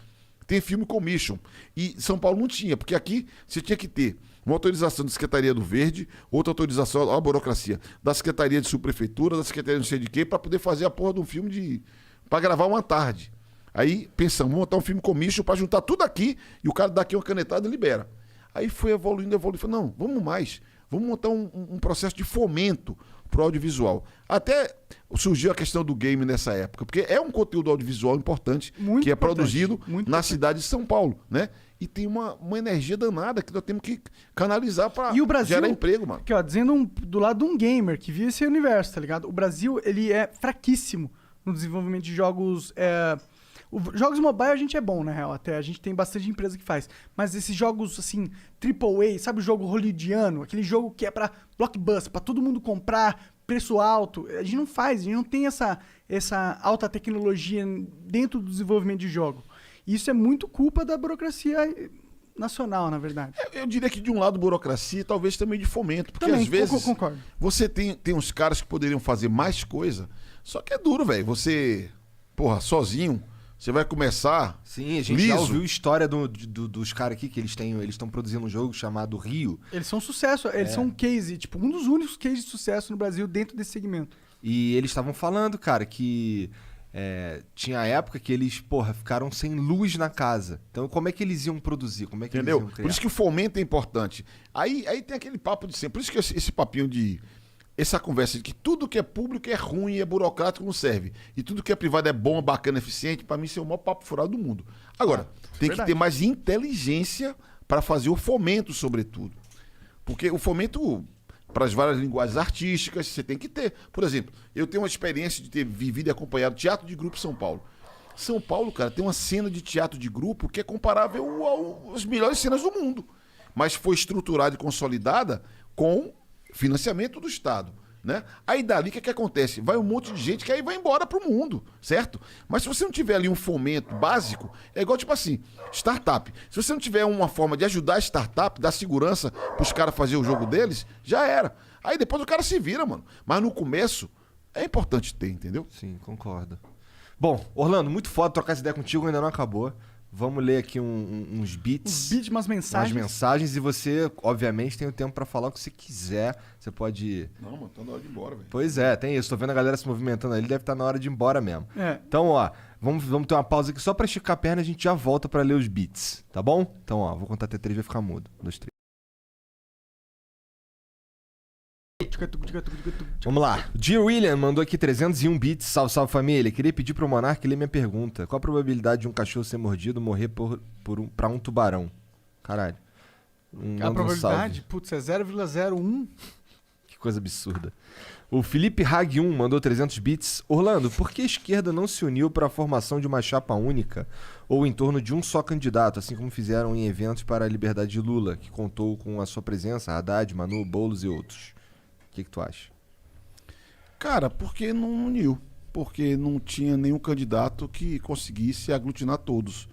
Speaker 3: tem Film Commission. E São Paulo não tinha, porque aqui você tinha que ter uma autorização da Secretaria do Verde, outra autorização, ó, a burocracia, da Secretaria de Subprefeitura, da Secretaria de não sei de quê, para poder fazer a porra de um filme para gravar uma tarde. Aí pensamos, vamos montar um Film Commission para juntar tudo aqui e o cara dá aqui uma canetada e libera. Aí foi evoluindo. Falei, não, vamos mais. Vamos montar um processo de fomento pro audiovisual. Até surgiu a questão do game nessa época, porque é um conteúdo audiovisual importante,
Speaker 2: Muito
Speaker 3: que é
Speaker 2: importante,
Speaker 3: produzido
Speaker 2: muito
Speaker 3: na
Speaker 2: importante.
Speaker 3: cidade de São Paulo, né? E tem uma energia danada que nós temos que canalizar para
Speaker 2: E o Brasil,
Speaker 3: gerar emprego, mano.
Speaker 2: Aqui, ó, dizendo do lado de um gamer que vive esse universo, tá ligado? O Brasil, ele é fraquíssimo no desenvolvimento de jogos Jogos mobile a gente é bom, na real, até. A gente tem bastante empresa que faz. Mas esses jogos, assim, AAA, sabe o jogo hollywoodiano? Aquele jogo que é pra blockbuster, pra todo mundo comprar, preço alto. A gente não faz, a gente não tem essa alta tecnologia dentro do desenvolvimento de jogo. E isso é muito culpa da burocracia nacional, na verdade.
Speaker 3: Eu diria que de um lado burocracia, talvez também de fomento. Porque
Speaker 2: Também,
Speaker 3: às vezes
Speaker 2: concordo.
Speaker 3: você tem uns caras que poderiam fazer mais coisa, só que é duro, velho. Você, porra, sozinho, você vai começar.
Speaker 1: Sim, a gente já ouviu a história dos caras aqui que eles estão produzindo um jogo chamado Rio.
Speaker 2: Eles são um sucesso, eles são um case, tipo, um dos únicos cases de sucesso no Brasil dentro desse segmento.
Speaker 1: E eles estavam falando, cara, que tinha época que eles, porra, ficaram sem luz na casa. Então, como é que eles iam produzir? Como é que
Speaker 3: Entendeu?
Speaker 1: eles iam criar?
Speaker 3: Por isso que o fomento é importante. Aí tem aquele papo de sempre. Por isso que esse papinho de... Essa conversa de que tudo que é público é ruim, é burocrático, não serve. E tudo que é privado é bom, bacana, eficiente, pra mim isso é o maior papo furado do mundo. Agora, tem
Speaker 2: verdade.
Speaker 3: que ter mais inteligência para fazer o fomento, sobretudo. Porque o fomento, para as várias linguagens artísticas, você tem que ter. Por exemplo, eu tenho uma experiência de ter vivido e acompanhado teatro de grupo em São Paulo. São Paulo, cara, tem uma cena de teatro de grupo que é comparável às melhores cenas do mundo. Mas foi estruturada e consolidada com financiamento do Estado, né? Aí dali o que acontece? Vai um monte de gente que aí vai embora pro mundo, certo? Mas se você não tiver ali um fomento básico, é igual tipo assim, startup. Se você não tiver uma forma de ajudar a startup, dar segurança pros caras fazer o jogo deles, já era. Aí depois o cara se vira, mano. Mas no começo é importante ter, entendeu?
Speaker 1: Sim, concordo. Bom, Orlando, muito foda trocar essa ideia contigo, ainda não acabou. Vamos ler aqui uns beats.
Speaker 2: Uns beats, umas mensagens.
Speaker 1: Umas mensagens e você, obviamente, tem o tempo pra falar o que você quiser. Você pode...
Speaker 3: Não, mano, tá na hora de ir embora, velho.
Speaker 1: Pois é, tem isso. Tô vendo a galera se movimentando ali, deve estar na hora de ir embora mesmo.
Speaker 2: É.
Speaker 1: Então, ó, vamos ter uma pausa aqui só pra esticar a perna e a gente já volta pra ler os beats, tá bom? Então, ó, vou contar até 3 e vai ficar mudo. 1, 2, 3. Vamos lá. O G. William mandou aqui 301 bits. Salve, salve família. Queria pedir pro Monark ler minha pergunta. Qual a probabilidade de um cachorro ser mordido morrer pra um tubarão? Caralho.
Speaker 2: A probabilidade, putz, é 0,01.
Speaker 1: Que coisa absurda. O Felipe Hag 1 mandou 300 bits. Orlando, por que a esquerda não se uniu para a formação de uma chapa única ou em torno de um só candidato, assim como fizeram em eventos para a liberdade de Lula, que contou com a sua presença, Haddad, Manu, Boulos e outros? O que tu acha?
Speaker 3: Cara, porque não uniu. Porque não tinha nenhum candidato que conseguisse aglutinar todos.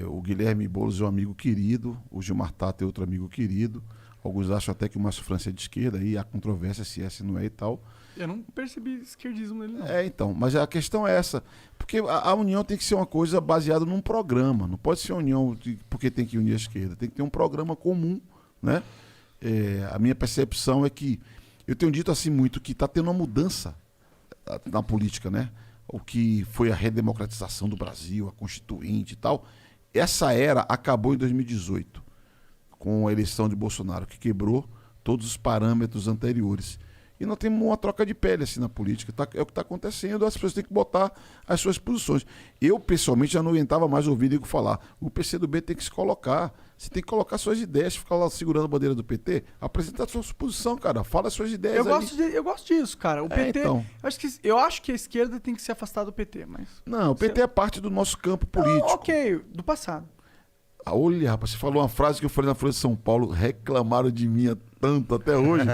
Speaker 3: O Guilherme Boulos é um amigo querido, o Gilmar Tato é outro amigo querido. Alguns acham até que o Márcio França é de esquerda, aí há controvérsia se esse não é e tal.
Speaker 2: Eu não percebi esquerdismo nele, não.
Speaker 3: Então, mas a questão é essa. Porque a união tem que ser uma coisa baseada num programa. Não pode ser uma união porque tem que unir a esquerda. Tem que ter um programa comum, né? A minha percepção é que, eu tenho dito assim muito, que está tendo uma mudança na política, né? O que foi a redemocratização do Brasil, a Constituinte e tal. Essa era acabou em 2018, com a eleição de Bolsonaro, que quebrou todos os parâmetros anteriores. E nós temos uma troca de pele assim na política. É o que está acontecendo, as pessoas têm que botar as suas posições. Eu, pessoalmente, já não aguentava mais ouvir Diego falar. O PCdoB tem que se colocar. Você tem que colocar suas ideias, ficar lá segurando a bandeira do PT. Apresenta a sua posição, cara. Fala as suas ideias.
Speaker 2: Eu gosto disso, cara. O PT.
Speaker 3: Então.
Speaker 2: Eu acho que a esquerda tem que se afastar do PT, mas.
Speaker 3: Não, o PT é parte do nosso campo político.
Speaker 2: Não, ok, do passado.
Speaker 3: Olha, rapaz, você falou uma frase que eu falei na Folha de São Paulo, reclamaram de mim tanto até hoje.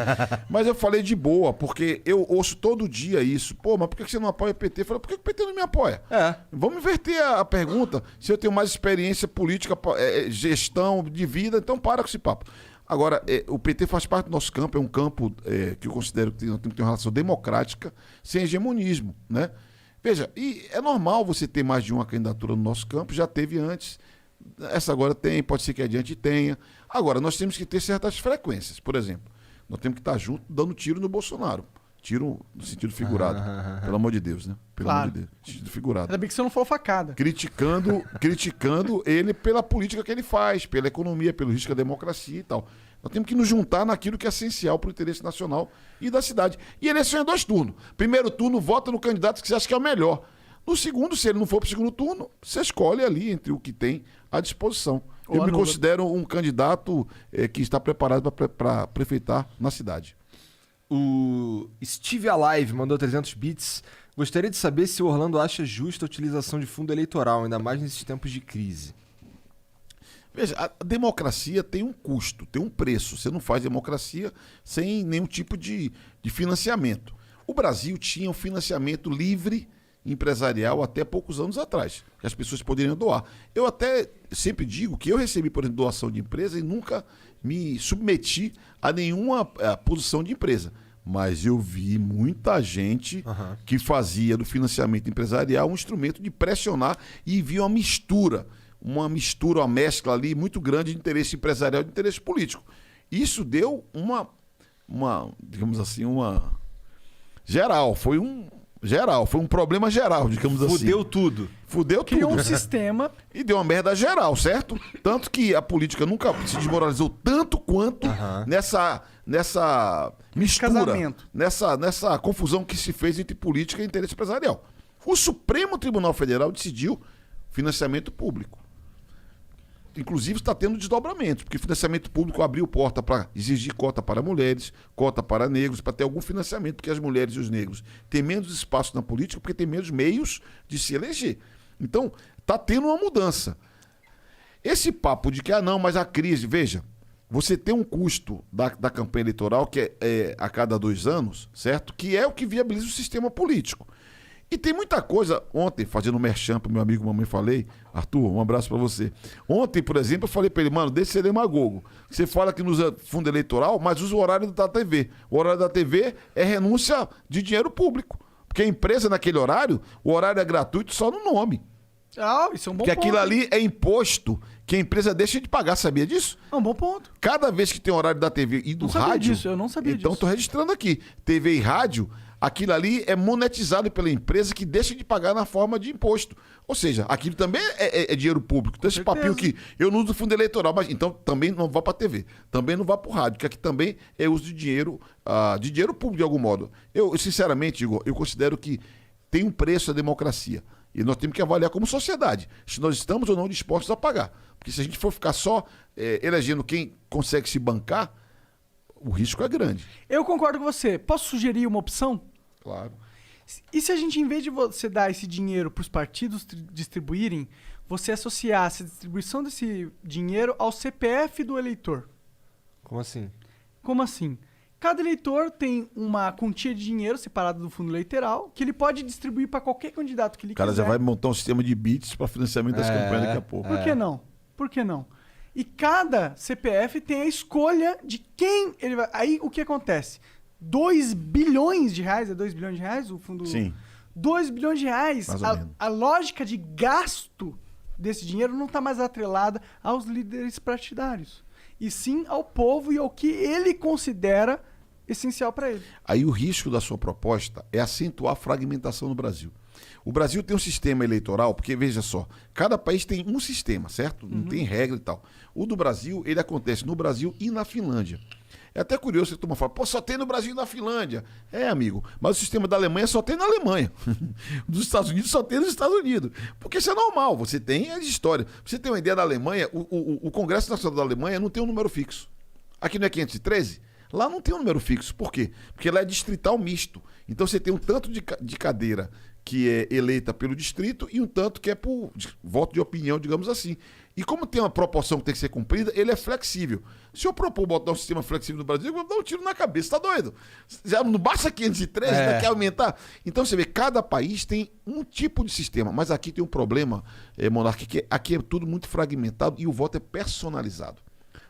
Speaker 3: Mas eu falei de boa, porque eu ouço todo dia isso. Pô, mas por que você não apoia o PT? Eu falei, por que o PT não me apoia? Vamos inverter a pergunta. Se eu tenho mais experiência política, gestão de vida, então para com esse papo. Agora, o PT faz parte do nosso campo, é um campo que eu considero que nós temos que ter uma relação democrática, sem hegemonismo, né? Veja, e é normal você ter mais de uma candidatura no nosso campo, já teve antes. Essa agora tem, pode ser que adiante tenha. Agora, nós temos que ter certas frequências. Por exemplo, nós temos que estar junto dando tiro no Bolsonaro. Tiro no sentido figurado. Pelo amor de Deus, né? Pelo amor de Deus. Sentido figurado.
Speaker 2: Ainda bem que você não for facada.
Speaker 3: Criticando ele pela política que ele faz, pela economia, pelo risco à democracia e tal. Nós temos que nos juntar naquilo que é essencial para o interesse nacional e da cidade. E eleição é 2 turnos. Primeiro turno, vota no candidato que você acha que é o melhor. No segundo, se ele não for para o segundo turno, você escolhe ali entre o que tem à disposição. Eu me considero um candidato que está preparado para prefeitar na cidade.
Speaker 1: O Steve Alive mandou 300 bits. Gostaria de saber se o Orlando acha justa a utilização de fundo eleitoral, ainda mais nesses tempos de crise.
Speaker 3: Veja, a democracia tem um custo, tem um preço. Você não faz democracia sem nenhum tipo de financiamento. O Brasil tinha um financiamento livre empresarial até poucos anos atrás, que as pessoas poderiam doar. Eu até sempre digo que eu recebi, por exemplo, doação de empresa e nunca me submeti a nenhuma posição de empresa. Mas eu vi muita gente que fazia do financiamento empresarial um instrumento de pressionar e via uma mescla ali muito grande de interesse empresarial e de interesse político. Isso deu digamos assim, geral, foi um problema geral, digamos assim.
Speaker 1: Fudeu tudo.
Speaker 3: Fudeu tudo.
Speaker 2: Criou um sistema.
Speaker 3: E deu uma merda geral, certo? Tanto que a política nunca se desmoralizou tanto quanto nessa mistura,
Speaker 2: Casamento.
Speaker 3: nessa confusão que se fez entre política e interesse empresarial. O Supremo Tribunal Federal decidiu financiamento público. Inclusive está tendo desdobramentos, porque financiamento público abriu porta para exigir cota para mulheres, cota para negros, para ter algum financiamento, porque as mulheres e os negros têm menos espaço na política, porque têm menos meios de se eleger. Então, está tendo uma mudança. Esse papo de que, não, mas a crise, veja, você tem um custo da campanha eleitoral, que é a cada 2 anos, certo? Que é o que viabiliza o sistema político. E tem muita coisa. Ontem, fazendo merchan pro meu amigo Mamãe Falei, Arthur, um abraço pra você. Ontem, por exemplo, eu falei pra ele, mano, deixa de ser demagogo. Você fala que não usa fundo eleitoral, mas usa o horário da TV. O horário da TV é renúncia de dinheiro público. Porque a empresa, naquele horário, o horário é gratuito só no nome.
Speaker 2: Ah, isso é um bom
Speaker 3: Porque
Speaker 2: ponto.
Speaker 3: aquilo ali é imposto que a empresa deixa de pagar, sabia disso?
Speaker 2: É um bom ponto.
Speaker 3: Cada vez que tem horário da TV e do
Speaker 2: Não sabia
Speaker 3: rádio...
Speaker 2: disso, eu não sabia
Speaker 3: então,
Speaker 2: disso.
Speaker 3: tô registrando aqui. TV e rádio, aquilo ali é monetizado pela empresa que deixa de pagar na forma de imposto. Ou seja, aquilo também é dinheiro público. Então, esse papinho que eu não uso fundo eleitoral, mas então também não vá para TV, também não vá para o rádio, que aqui também é uso de dinheiro público de algum modo. Eu sinceramente, Igor, eu considero que tem um preço a democracia. E nós temos que avaliar como sociedade se nós estamos ou não dispostos a pagar. Porque se a gente for ficar só elegendo quem consegue se bancar, o risco é grande.
Speaker 2: Eu concordo com você. Posso sugerir uma opção?
Speaker 3: Claro.
Speaker 2: E se a gente, em vez de você dar esse dinheiro para os partidos distribuírem, você associasse a distribuição desse dinheiro ao CPF do eleitor?
Speaker 1: Como assim?
Speaker 2: Como assim? Cada eleitor tem uma quantia de dinheiro separada do fundo eleitoral que ele pode distribuir para qualquer candidato que ele
Speaker 3: O cara
Speaker 2: quiser.
Speaker 3: já vai montar um sistema de bits para financiamento das campanhas daqui a pouco.
Speaker 2: Por que não? Por que não? E cada CPF tem a escolha de quem ele vai... Aí o que acontece? 2 bilhões de reais, é 2 bilhões de reais o fundo?
Speaker 3: Sim.
Speaker 2: 2 bilhões de reais.
Speaker 3: Mais ou menos.
Speaker 2: A lógica de gasto desse dinheiro não está mais atrelada aos líderes partidários, e sim ao povo e ao que ele considera essencial para ele.
Speaker 3: Aí o risco da sua proposta é acentuar a fragmentação no Brasil. O Brasil tem um sistema eleitoral, porque veja só, cada país tem um sistema, certo? Não tem regra e tal. O do Brasil, ele acontece no Brasil e na Finlândia. É até curioso que a turma fala, pô, só tem no Brasil e na Finlândia. É, amigo, mas o sistema da Alemanha só tem na Alemanha. Dos Estados Unidos só tem nos Estados Unidos. Porque isso é normal, você tem a história. Pra você ter uma ideia da Alemanha, o Congresso Nacional da Alemanha não tem um número fixo. Aqui não é 513? Lá não tem um número fixo. Por quê? Porque lá é distrital misto. Então você tem um tanto de cadeira que é eleita pelo distrito e um tanto que é por voto de opinião, digamos assim. E como tem uma proporção que tem que ser cumprida, ele é flexível. Se eu propor botar um sistema flexível no Brasil, eu vou dar um tiro na cabeça, tá doido? Já não basta 513, ainda quer aumentar? Então você vê, cada país tem um tipo de sistema, mas aqui tem um problema, Monark, que aqui é tudo muito fragmentado e o voto é personalizado.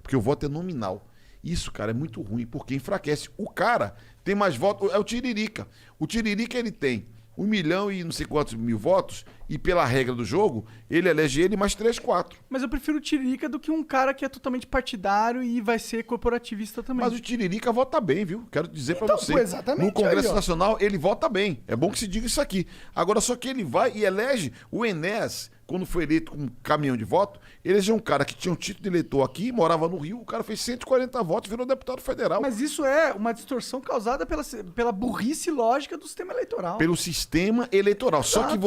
Speaker 3: Porque o voto é nominal. Isso, cara, é muito ruim, porque enfraquece. O cara tem mais votos, é o Tiririca. O Tiririca, ele tem 1 milhão e não sei quantos mil votos, e pela regra do jogo, ele elege ele mais 3, 4.
Speaker 2: Mas eu prefiro o Tiririca do que um cara que é totalmente partidário e vai ser corporativista também.
Speaker 3: Mas o Tiririca vota bem, viu? Quero dizer pra
Speaker 2: Então,
Speaker 3: você.
Speaker 2: pô, exatamente,
Speaker 3: No Congresso
Speaker 2: aí, ó.
Speaker 3: Nacional, ele vota bem. É bom que se diga isso aqui. Agora, só que ele vai e elege o Enéas, quando foi eleito com um caminhão de voto, elegeu um cara que tinha um título de eleitor aqui, morava no Rio, o cara fez 140 votos e virou deputado federal.
Speaker 2: Mas isso é uma distorção causada pela burrice lógica do sistema eleitoral.
Speaker 3: Pelo sistema eleitoral. Só que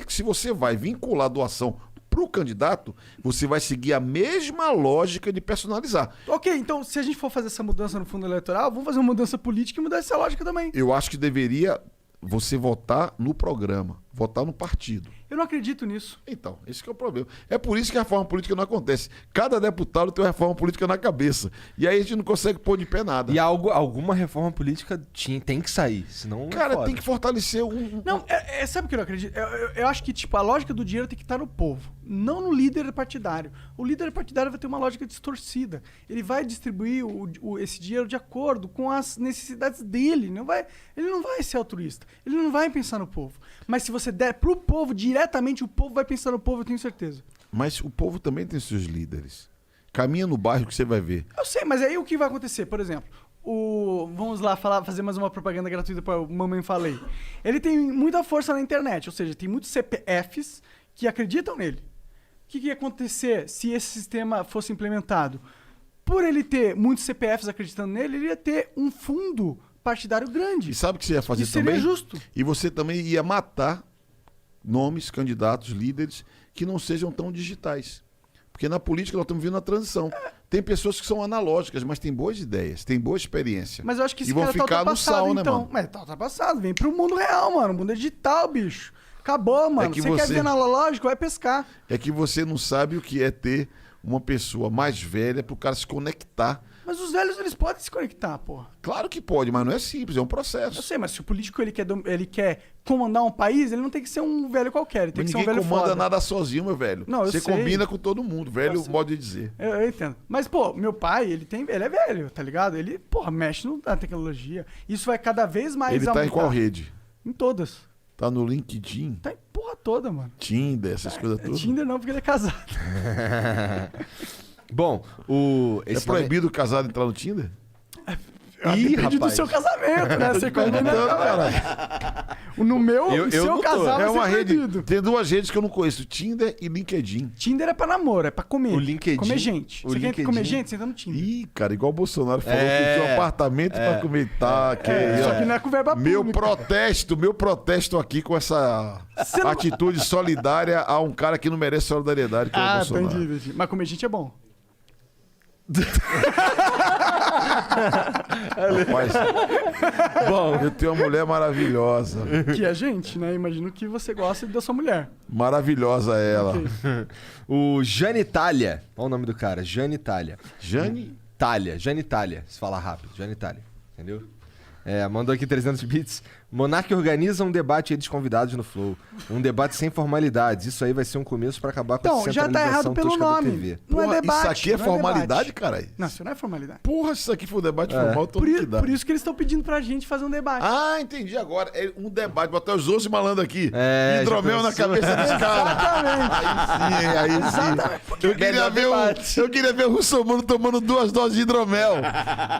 Speaker 3: se você vai vincular a doação pro candidato, você vai seguir a mesma lógica de personalizar.
Speaker 2: Ok, então se a gente for fazer essa mudança no fundo eleitoral, vamos fazer uma mudança política e mudar essa lógica também.
Speaker 3: Eu acho que deveria você votar no programa, votar no partido.
Speaker 2: Eu não acredito nisso.
Speaker 3: Então, esse que é o problema. É por isso que a reforma política não acontece. Cada deputado tem uma reforma política na cabeça. E aí a gente não consegue pôr de pé nada.
Speaker 1: E alguma reforma política tem que sair, senão
Speaker 3: Cara,
Speaker 1: foda.
Speaker 3: tem que fortalecer
Speaker 2: Não, sabe o que eu não acredito? Eu acho que, tipo, a lógica do dinheiro tem que estar no povo, não no líder partidário. O líder partidário vai ter uma lógica distorcida. Ele vai distribuir esse dinheiro de acordo com as necessidades dele. Ele não vai ser altruísta. Ele não vai pensar no povo. Mas se você der pro povo, diretamente o povo vai pensar no povo, eu tenho certeza.
Speaker 3: Mas o povo também tem seus líderes. Caminha no bairro que você vai ver.
Speaker 2: Eu sei, mas aí o que vai acontecer? Por exemplo, vamos lá fazer mais uma propaganda gratuita para o Mamãe Falei. Ele tem muita força na internet, ou seja, tem muitos CPFs que acreditam nele. O que ia acontecer se esse sistema fosse implementado? Por ele ter muitos CPFs acreditando nele, ele ia ter um fundo partidário grande.
Speaker 3: E sabe o que você ia fazer
Speaker 2: Isso seria
Speaker 3: também?
Speaker 2: justo.
Speaker 3: E você também ia matar nomes, candidatos, líderes que não sejam tão digitais. Porque na política nós estamos vendo a transição. Tem pessoas que são analógicas, mas têm boas ideias, têm boa experiência.
Speaker 2: Mas eu acho que esse
Speaker 3: e vão
Speaker 2: cara
Speaker 3: ficar
Speaker 2: tá
Speaker 3: no sal, né,
Speaker 2: então.
Speaker 3: mano?
Speaker 2: Mas tá ultrapassado. Vem pro mundo real, mano. O mundo é digital, bicho. Acabou, mano.
Speaker 3: que
Speaker 2: você quer
Speaker 3: você-
Speaker 2: ver analógico, vai pescar.
Speaker 3: É que você não sabe o que é ter uma pessoa mais velha para o cara se conectar.
Speaker 2: Mas os velhos, eles podem se conectar, porra.
Speaker 3: Claro que pode, mas não é simples, é um
Speaker 2: Eu
Speaker 3: processo.
Speaker 2: sei, mas se o político ele quer comandar um país, ele não tem que ser um velho qualquer, ele tem
Speaker 3: Mas
Speaker 2: que ser um
Speaker 3: ninguém
Speaker 2: velho
Speaker 3: comanda
Speaker 2: foda.
Speaker 3: nada sozinho, meu velho.
Speaker 2: Não, eu
Speaker 3: você
Speaker 2: sei.
Speaker 3: combina com todo mundo, velho,
Speaker 2: Eu sei.
Speaker 3: modo de dizer.
Speaker 2: Eu entendo. Mas, pô, meu pai, ele é velho, tá ligado? Ele, porra, mexe na tecnologia. Isso vai cada vez mais
Speaker 3: Ele tá em
Speaker 2: aumentar.
Speaker 3: qual rede?
Speaker 2: Em todas.
Speaker 3: Tá no LinkedIn,
Speaker 2: Tá em porra toda, mano.
Speaker 3: Tinder, essas coisas todas.
Speaker 2: Tinder não, porque ele é casado.
Speaker 1: Bom,
Speaker 3: É proibido o casado entrar no Tinder?
Speaker 1: Ih,
Speaker 2: Depende do
Speaker 1: rapaz.
Speaker 2: seu casamento, né? Você combina.
Speaker 3: Então, caralho.
Speaker 2: No meu,
Speaker 1: Eu
Speaker 2: se eu
Speaker 1: não tô.
Speaker 2: casar, vai
Speaker 3: É uma
Speaker 2: ser
Speaker 3: rede.
Speaker 2: proibido.
Speaker 3: Tem duas redes que eu não conheço: Tinder e LinkedIn.
Speaker 2: Tinder é pra namoro, é pra comer.
Speaker 1: O LinkedIn-
Speaker 2: Comer gente.
Speaker 1: o
Speaker 2: Você quer
Speaker 1: LinkedIn-
Speaker 2: comer gente? Você entra no Tinder.
Speaker 3: Ih, cara, igual o Bolsonaro falou
Speaker 1: É,
Speaker 3: que tinha um apartamento pra comer. Tá, que
Speaker 2: Só
Speaker 3: ó.
Speaker 2: que não é com verba
Speaker 3: Meu
Speaker 2: pública.
Speaker 3: protesto aqui com essa
Speaker 2: Você não-
Speaker 3: atitude solidária a um cara que não merece solidariedade, que é o
Speaker 2: Ah,
Speaker 3: Bolsonaro.
Speaker 2: entendi. Mas comer gente é bom.
Speaker 3: Rapaz,
Speaker 1: Bom,
Speaker 3: eu tenho uma mulher maravilhosa.
Speaker 2: Que é gente, né? Imagino que você gosta da sua mulher.
Speaker 3: Maravilhosa ela.
Speaker 2: Ok.
Speaker 1: o Jane Itália. Olha o nome do cara, Jane Itália.
Speaker 3: Jane?
Speaker 1: Jane Itália, se falar rápido, Jane Itália. Entendeu? Mandou aqui 300 bits. Monark organiza um debate aí dos convidados no Flow. Um debate sem formalidades. Isso aí vai ser um começo pra acabar com
Speaker 2: Então,
Speaker 1: essa
Speaker 2: já tá
Speaker 1: centralização
Speaker 2: errado pelo
Speaker 1: tosca da
Speaker 2: nome.
Speaker 1: TV.
Speaker 2: Não é
Speaker 3: Porra,
Speaker 2: debate.
Speaker 3: isso aqui é
Speaker 2: não
Speaker 3: formalidade,
Speaker 2: debate.
Speaker 3: caralho?
Speaker 2: Não, isso não é formalidade.
Speaker 3: Porra, se isso aqui for debate formal, todo que dá.
Speaker 2: Por isso que eles estão pedindo pra gente fazer um debate.
Speaker 3: Ah, entendi agora. É um debate, botar os 11 malandros aqui.
Speaker 1: É,
Speaker 3: Hidromel
Speaker 1: já
Speaker 3: na
Speaker 1: pensou?
Speaker 3: cabeça dos caras.
Speaker 2: Exatamente.
Speaker 3: Aí sim. Eu queria ver o Russomano tomando 2 doses de hidromel.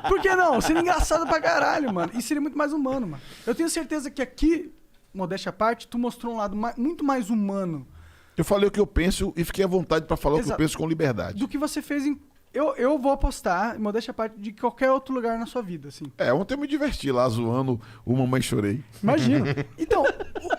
Speaker 2: Por que não? Seria engraçado pra caralho, mano. E seria muito mais humano, mano. Eu tenho certeza que aqui, modéstia à parte, tu mostrou um lado muito mais humano
Speaker 3: Eu falei o que eu penso e fiquei à vontade pra falar o que eu
Speaker 2: Exato.
Speaker 3: penso com liberdade.
Speaker 2: do que você fez em... Eu vou apostar, modéstia à parte, de qualquer outro lugar na sua vida, assim.
Speaker 3: Ontem eu me diverti lá zoando o Mamãe Chorei.
Speaker 2: Imagina. Então,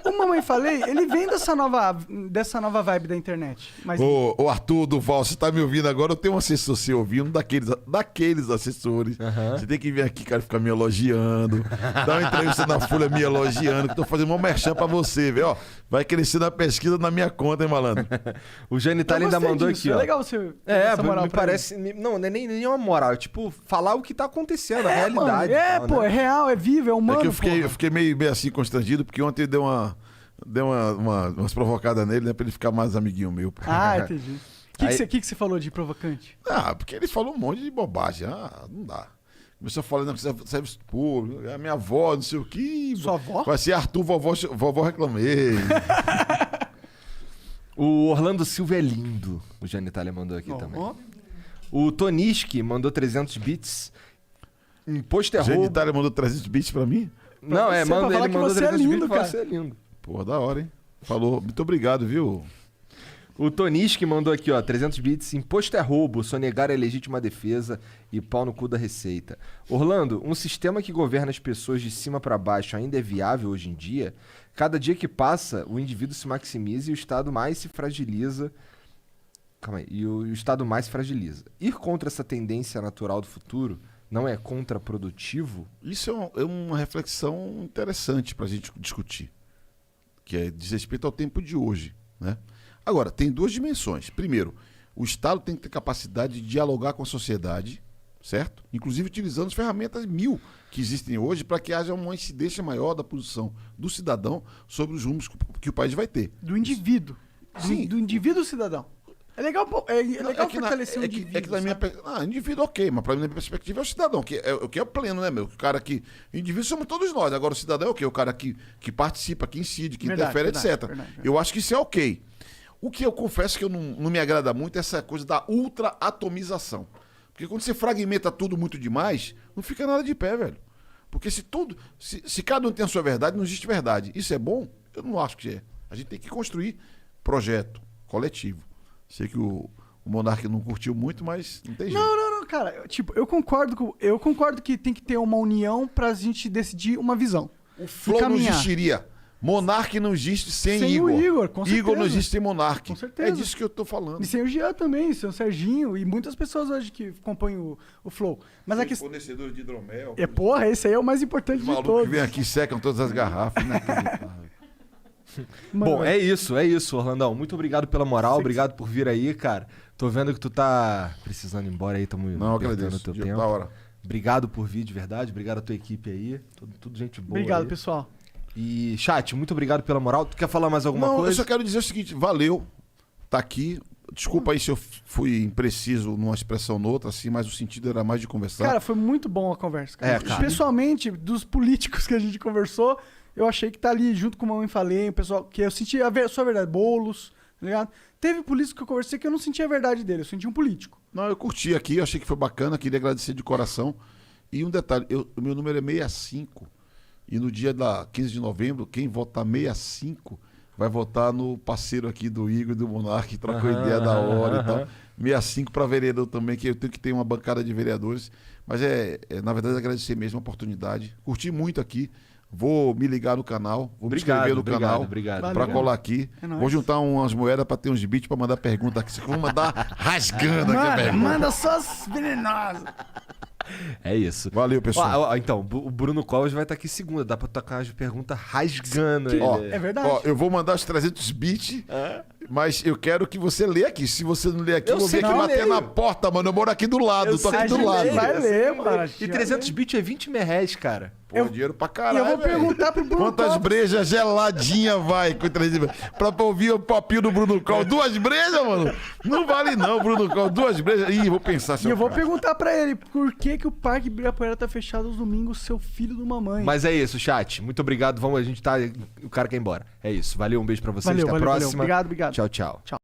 Speaker 2: o Mamãe Falei, ele vem dessa nova vibe da internet. Mas
Speaker 3: Ô Arthur Duval, você tá me ouvindo agora? Eu tenho um assessor seu ouvindo, daqueles assessores. Você tem que vir aqui, cara, ficar me elogiando. Dar uma entrevista na Folha me elogiando, que eu tô fazendo um merchan pra você, velho. Ó, vai crescer na pesquisa na minha conta, hein, malandro?
Speaker 1: O Jane
Speaker 2: eu
Speaker 1: Itália ainda
Speaker 2: gostei
Speaker 1: mandou
Speaker 2: disso.
Speaker 1: aqui,
Speaker 2: É
Speaker 1: ó.
Speaker 2: legal você ter essa moral
Speaker 1: Me
Speaker 2: pra mim.
Speaker 1: parece. Não, não é nem uma moral. É tipo, falar o que tá acontecendo, a
Speaker 2: É, mano,
Speaker 1: realidade. e tal,
Speaker 2: pô,
Speaker 1: né?
Speaker 2: é real, é vivo, é humano,
Speaker 3: É que eu
Speaker 2: porra.
Speaker 3: fiquei meio assim constrangido, porque ontem deu umas provocadas nele, né? Pra ele ficar mais amiguinho meu.
Speaker 2: Ah, entendi. O
Speaker 1: Aí-
Speaker 2: que você falou de provocante?
Speaker 3: Ah, porque ele falou um monte de bobagem. Ah, não dá. Começou falando que serviço público, a minha avó, não sei o que.
Speaker 2: Sua avó?
Speaker 3: Vai ser Arthur, vovó reclamei.
Speaker 1: O Orlando Silva é lindo. O Jane Itália mandou aqui
Speaker 2: Ó,
Speaker 1: também.
Speaker 2: ó.
Speaker 1: O Toniski mandou 300 bits. Imposto é
Speaker 3: Gente,
Speaker 1: roubo.
Speaker 3: Itália mandou 300 bits pra mim?
Speaker 1: Não,
Speaker 2: você, pra falar
Speaker 1: ele
Speaker 2: que
Speaker 1: mandou
Speaker 2: você é
Speaker 1: 300
Speaker 2: lindo,
Speaker 1: bits pra
Speaker 2: cara.
Speaker 1: você é lindo.
Speaker 3: Pô, da hora, hein? Falou, muito obrigado, viu?
Speaker 1: O Toniski mandou aqui, ó, 300 bits. Imposto é roubo, sonegar é legítima defesa e pau no cu da receita. Orlando, um sistema que governa as pessoas de cima pra baixo ainda é viável hoje em dia? Cada dia que passa, o indivíduo se maximiza e o Estado mais se fragiliza. Calma aí. E o Estado mais se fragiliza. Ir contra essa tendência natural do futuro não é contraprodutivo?
Speaker 3: Isso é uma reflexão interessante para a gente discutir, que diz respeito ao tempo de hoje, né? Agora, tem duas dimensões. Primeiro, o Estado tem que ter capacidade de dialogar com a sociedade, certo? Inclusive utilizando as ferramentas 1000 que existem hoje para que haja uma incidência maior da posição do cidadão sobre os rumos que o país vai ter.
Speaker 2: Do indivíduo.
Speaker 3: Sim.
Speaker 2: Do indivíduo cidadão. É legal, fortalecer o indivíduo.
Speaker 3: É que na minha indivíduo, ok, mas para minha perspectiva é o cidadão, que é o pleno, né, meu? O cara que. Indivíduo somos todos nós. Agora, o cidadão é o quê? O cara que participa, que incide, que interfere, etc.
Speaker 2: Verdade.
Speaker 3: Eu acho que isso é ok. O que eu confesso que não me agrada muito é essa coisa da ultra-atomização. Porque quando você fragmenta tudo muito demais, não fica nada de pé, velho. Porque se cada um tem a sua verdade, não existe verdade. Isso é bom? Eu não acho que é. A gente tem que construir projeto coletivo. Sei que o Monark não curtiu muito, mas não tem jeito.
Speaker 2: Não, cara. Tipo, eu concordo que tem que ter uma união pra gente decidir uma visão.
Speaker 3: O Flow não existiria. Monark não existe sem Igor.
Speaker 2: O Igor, com certeza.
Speaker 3: Igor não existe sem Monark.
Speaker 2: Com certeza.
Speaker 3: É disso que eu tô falando.
Speaker 2: E sem o Jean também, sem o Serginho e muitas pessoas hoje que compõem o Flow. Mas a questão...
Speaker 3: Fornecedores de hidromel.
Speaker 2: Porra, esse aí é o mais importante
Speaker 3: Os
Speaker 2: de
Speaker 3: malucos
Speaker 2: todos.
Speaker 3: que vêm aqui e secam todas as garrafas. Inacreditável.
Speaker 1: Bom, é isso, Orlandão. Muito obrigado pela moral, obrigado por vir aí, cara. Tô vendo que tu tá precisando ir embora aí, tamo
Speaker 3: Não,
Speaker 1: perdendo
Speaker 3: agradeço.
Speaker 1: o teu
Speaker 3: Da
Speaker 1: tempo.
Speaker 3: hora.
Speaker 1: Obrigado por vir, de verdade. Obrigado a tua equipe aí. Tudo gente boa.
Speaker 2: Obrigado,
Speaker 1: aí.
Speaker 2: pessoal.
Speaker 1: E, chat, muito obrigado pela moral. Tu quer falar mais alguma
Speaker 3: Não,
Speaker 1: coisa?
Speaker 3: eu só quero dizer o seguinte, valeu, tá aqui. Desculpa aí se eu fui impreciso numa expressão ou noutra, assim, mas o sentido era mais de conversar.
Speaker 2: Cara, foi muito bom a conversa. Cara.
Speaker 1: Cara.
Speaker 2: Pessoalmente, dos políticos que a gente conversou, eu achei que tá ali junto com o Mamãe Falei, o pessoal, que eu senti a sua verdade, Boulos, tá ligado? Teve político que eu conversei que eu não senti a verdade dele, eu senti um político.
Speaker 3: Não, eu curti aqui, eu achei que foi bacana, queria agradecer de coração. E um detalhe, o meu número é 65, e no dia da 15 de novembro, quem votar 65 vai votar no parceiro aqui do Igor e do Monark, que trocou ideia da hora e tal. 65 para vereador também, que eu tenho que ter uma bancada de vereadores. Mas na verdade, agradecer mesmo a oportunidade. Curti muito aqui. Vou me ligar no canal, vou me inscrever no canal
Speaker 1: Obrigado.
Speaker 2: Valeu.
Speaker 3: para colar aqui.
Speaker 2: É nóis.
Speaker 3: Vou juntar umas moedas para ter uns beats para mandar pergunta aqui. Vou mandar rasgando aqui a pergunta.
Speaker 2: Manda só as venenosas.
Speaker 1: É isso.
Speaker 3: Valeu, pessoal.
Speaker 1: Ó, então, o Bruno Covas vai estar aqui segunda. Dá pra tocar as perguntas rasgando. ele.
Speaker 3: Ó,
Speaker 2: É verdade.
Speaker 3: Ó, eu vou mandar os 300 beats, mas eu quero que você lê aqui. Se você não ler aqui, eu vou vir
Speaker 1: sei
Speaker 3: aqui
Speaker 1: que eu
Speaker 3: bater
Speaker 1: leio.
Speaker 3: na porta, mano. Eu moro aqui do lado,
Speaker 1: Eu
Speaker 3: tô
Speaker 1: sei
Speaker 3: aqui
Speaker 1: que
Speaker 3: do
Speaker 1: eu
Speaker 3: lado.
Speaker 1: leio.
Speaker 2: Vai ler, mano.
Speaker 1: E 300 bits é 20 reais, cara.
Speaker 3: Pô, dinheiro pra
Speaker 2: E
Speaker 3: caralho,
Speaker 2: eu vou
Speaker 3: velho.
Speaker 2: perguntar pro Bruno
Speaker 3: Quantas
Speaker 2: Covas.
Speaker 3: brejas geladinha vai com 300 pra ouvir o papinho do Bruno Col? 2 brejas, mano? Não vale não, Bruno Col. 2 brejas. Ih, vou pensar se
Speaker 2: E eu vou perguntar pra ele por que o Parque Ibirapuera tá fechado aos domingos, seu filho do mamãe.
Speaker 1: Mas é isso, chat. Muito obrigado. Vamos, a gente tá. O cara quer ir embora. É isso. Valeu, um beijo pra vocês.
Speaker 2: Valeu,
Speaker 1: Até a
Speaker 2: valeu, valeu.
Speaker 1: próxima.
Speaker 2: Obrigado.
Speaker 1: Tchau, tchau.